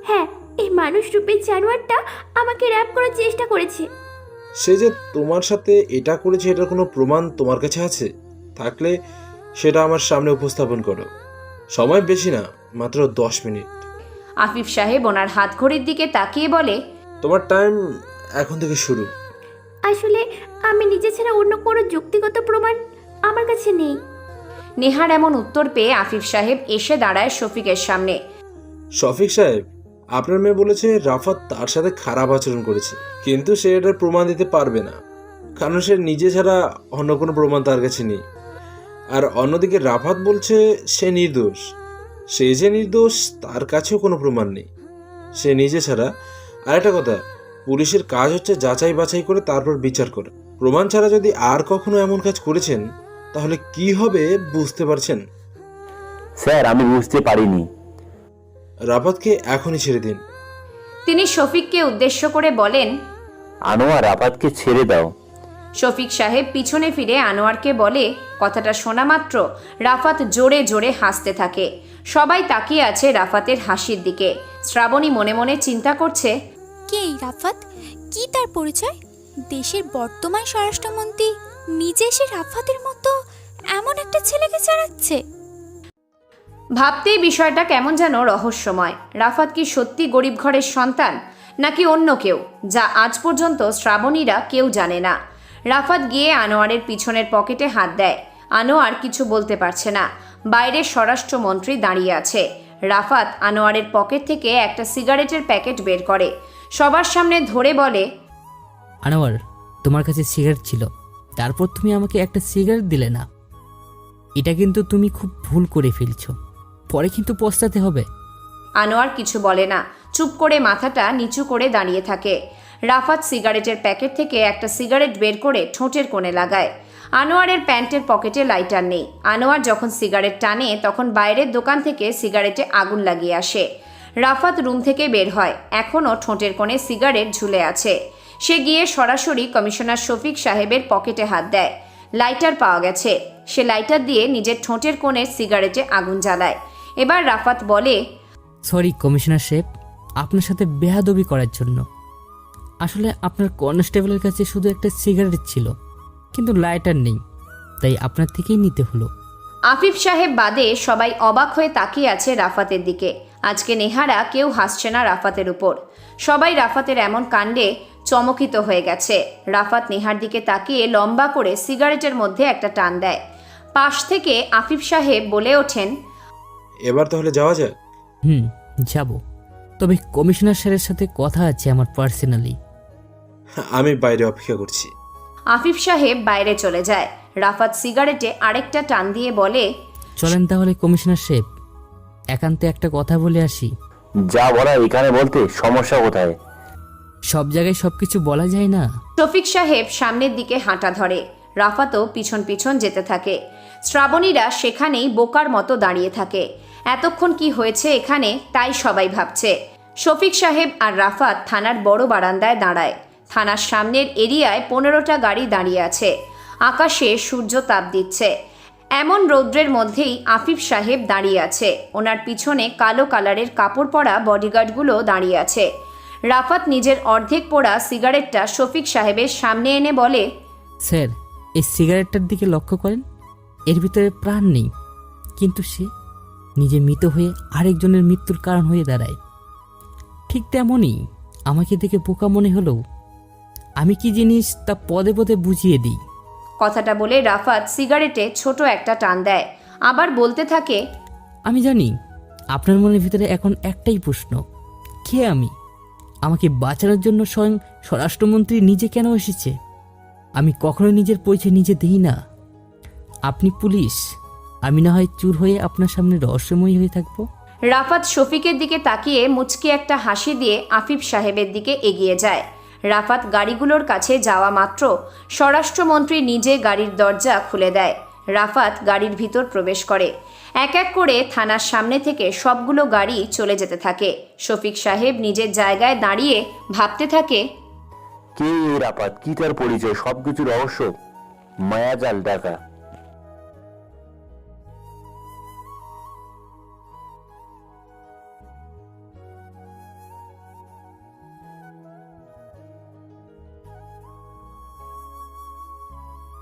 হ্যাঁ, এই মানুষ রূপী জানোয়ারটা আমাকে র‍্যাপ করার চেষ্টা করেছে। সে যে তোমার সাথে এটা করেছে, এটার কোনো প্রমাণ তোমার কাছে আছে? থাকলে সেটা আমার সামনে উপস্থাপন করো। সময় বেশি না, মাত্র 10 মিনিট। আফিফ সাহেব ওনার হাত ঘড়ির দিকে তাকিয়ে বলে, তোমার টাইম এখন থেকে শুরু। আসলে আমি নিজে ছাড়া অন্য কোনো যুক্তিগত প্রমাণ আমার কাছে নেই। নেহার এমন উত্তর পেয়ে আফিফ সাহেব এসে দাঁড়ায় শফিকের সামনে। শফিক সাহেব, আপনার মেয়ে বলেছে রাফাত তার সাথে খারাপ আচরণ করেছে, কিন্তু সে এটার প্রমাণ দিতে পারবে না, কারণ সে নিজে ছাড়া অন্য কোনো প্রমাণ তার কাছে নেই। আর অন্যদিকে রাফাত বলছে সে নির্দোষ। সে যে নির্দোষ তার কাছেও কোনো প্রমাণ নেই, সে নিজে ছাড়া। আর একটা কথা, পুলিশের কাজ হচ্ছে যাচাই বাছাই করে তারপর বিচার করে। প্রমাণ ছাড়া যদি আর কখনো এমন কাজ করেছেন, তাহলে কি হবে বুঝতে পারছেন? স্যার, আমি বুঝতে পারিনি। রাফাতকে এখনই ছেড়ে দিন। তিনি শফিককে উদ্দেশ্য করে বলেন, আনোয়ার, রাফাতকে ছেড়ে দাও। শফিক সাহেব পিছনে ফিরে আনোয়ারকে বলে। কথাটা শোনা মাত্র রাফাত জোরে জোরে হাসতে থাকে। সবাই তাকিয়ে আছে রাফাতের হাসির দিকে। শ্রাবণী মনে মনে চিন্তা করছে, কে এই রাফাত? কি তার পরিচয়? দেশের বর্তমান স্বরাষ্ট্রমন্ত্রী নিজে এসে রাফাতের মতো এমন একটা ছেলেকে ছাড়াচ্ছে। ভাবতেই বিষয়টা কেমন যেন রহস্যময়। রাফাত কি সত্যি গরিব ঘরের সন্তান, নাকি অন্য কেউ, যা আজ পর্যন্ত শ্রাবণীরা কেউ জানে না। রাফাত গিয়ে আনোয়ারের পিছনের পকেটে হাত দেয়। আনোয়ার কিছু বলতে পারছে না। বাইরে স্বরাষ্ট্রমন্ত্রী দাঁড়িয়ে আছে। রাফাত আনোয়ারের পকেট থেকে একটা সিগারেটের প্যাকেট বের করে, সবার সামনে ধরে বলে, আনোয়ার, তোমার কাছে সিগারেট ছিল, তারপর তুমি আমাকে একটা সিগারেট দিলে না। এটা কিন্তু তুমি খুব ভুল করে ফেলছো, পরে কিন্তু পস্তাতে হবে। আনোয়ার কিছু বলে না, চুপ করে মাথাটা নিচু করে দাঁড়িয়ে থাকে। রাফাত সিগারেটের প্যাকেট থেকে একটা সিগারেট বের করে ঠোঁটের কোণে লাগায়। আনোয়ারের প্যান্টের পকেটে লাইটার নেই। আনোয়ার যখন সিগারেট টানে তখন বাইরের দোকান থেকে সিগারেটে আগুন লাগিয়ে আসে। রাফাত রুম থেকে বের হয়, এখনও ঠোঁটের কোণে সিগারেট ঝুলে আছে। সে গিয়ে সরাসরি কমিশনার শফিক সাহেবের পকেটে হাত দেয়। লাইটার পাওয়া গেছে। সে লাইটার দিয়ে নিজের ঠোঁটের কোণের সিগারেটে আগুন জ্বালায়। এবার রাফাত বলে, সরি কমিশনার সাহেব, আপনার সাথে বেয়াদবি করার জন্য। আসলে আপনার কনস্টেবলের কাছে শুধু একটা সিগারেট ছিল, কিন্তু লাইটার নেই, তাই আপনার থেকেই নিতে হলো। আফিফ সাহেব বাদে সবাই অবাক হয়ে তাকিয়ে আছে রাফাতের দিকে। আজকে নেহারা কেউ হাসছে না রাফাতের উপর। সবাই রাফাতের এমন কাণ্ডে চমকিত হয়ে গেছে। রাফাত নেহার দিকে তাকিয়ে লম্বা করে সিগারেটের মধ্যে একটা টান দেয়। পাশ থেকে আফিফ সাহেব বলে ওঠেন, এবার তাহলে যাওয়া যাক। যাব, তবে কমিশনার স্যারের সাথে কথা আছে আমার পার্সোনালি। আমি বাইরে অপেক্ষা করছি। আফিফ সাহেব বাইরে চলে যায়। রাফাত সিগারেটে আরেকটা টান দিয়ে বলে, চলেন তাহলে কমিশনার সাহেব, একান্তে একটা কথা বলে আসি। যা বলা এখানে বলতে সমস্যা কোথায়? সব জায়গায় সবকিছু বলা যায় না। শফিক সাহেব সামনের দিকে হাঁটা ধরে। রাফাতও পিছন পিছন যেতে থাকে। শ্রাবণীরা সেখানেই বোকার মতো দাঁড়িয়ে থাকে। এতক্ষণ কি হয়েছে এখানে তাই সবাই ভাবছে। শফিক সাহেব আর রাফাত থানার বড় বারান্দায় দাঁড়ায়। থানার সামনের এরিয়ায় 15টা গাড়ি দাঁড়িয়ে আছে। আকাশে সূর্য তাপ দিচ্ছে। এমন রৌদ্রের মধ্যেই আফিফ সাহেব দাঁড়িয়ে আছে। ওনার পিছনে কালো কালারের কাপড় পরা বডিগার্ডগুলো দাঁড়িয়ে আছে। রাফাত নিজের অর্ধেক পোড়া সিগারেটটা শফিক সাহেবের সামনে এনে বলে, স্যার, এই সিগারেটটার দিকে লক্ষ্য করেন, এর ভিতরে প্রাণ নেই, কিন্তু সে নিজে মৃত হয়ে আরেকজনের মৃত্যুর কারণ হয়ে দাঁড়ায়। ঠিক তেমনই আমাকে দেখে বোকা মনে হলেও আমি কি জিনিস তা পদে পদে বুঝিয়ে দিই। কথাটা বলে রাফাত সিগারেটে ছোট একটা টান দেয়, আবার বলতে থাকে, আমি জানি আপনার মনের ভিতরে এখন একটাই প্রশ্ন, কে আমি? আমাকে বাঁচানোর জন্য স্বয়ং স্বরাষ্ট্রমন্ত্রী নিজে কেন এসেছে? আমি কখনো নিজের পরিচয় নিজে দিই না। আপনি পুলিশ, আমি না হয় চুর হয়ে আপনার সামনে রহস্যময়ী হয়ে থাকবো। রাফাত শফিকের দিকে তাকিয়ে মুচকি একটা হাসি দিয়ে আফিফ সাহেবের দিকে এগিয়ে যায়। রাফাত গাড়িগুলোর কাছে যাওয়া মাত্র স্বরাষ্ট্রমন্ত্রী নিজে গাড়ির দরজা খুলে দেয়। রাফাত গাড়ির ভিতর প্রবেশ করে। এক এক করে থানার সামনে থেকে সবগুলো গাড়ি চলে যেতে থাকে। শফিক সাহেব নিজের জায়গায় দাঁড়িয়ে ভাবতে থাকে, কে এই রাফাত, কি তার পরিচয়, সবকিছু রহস্য মায়াজাল ঢাকা।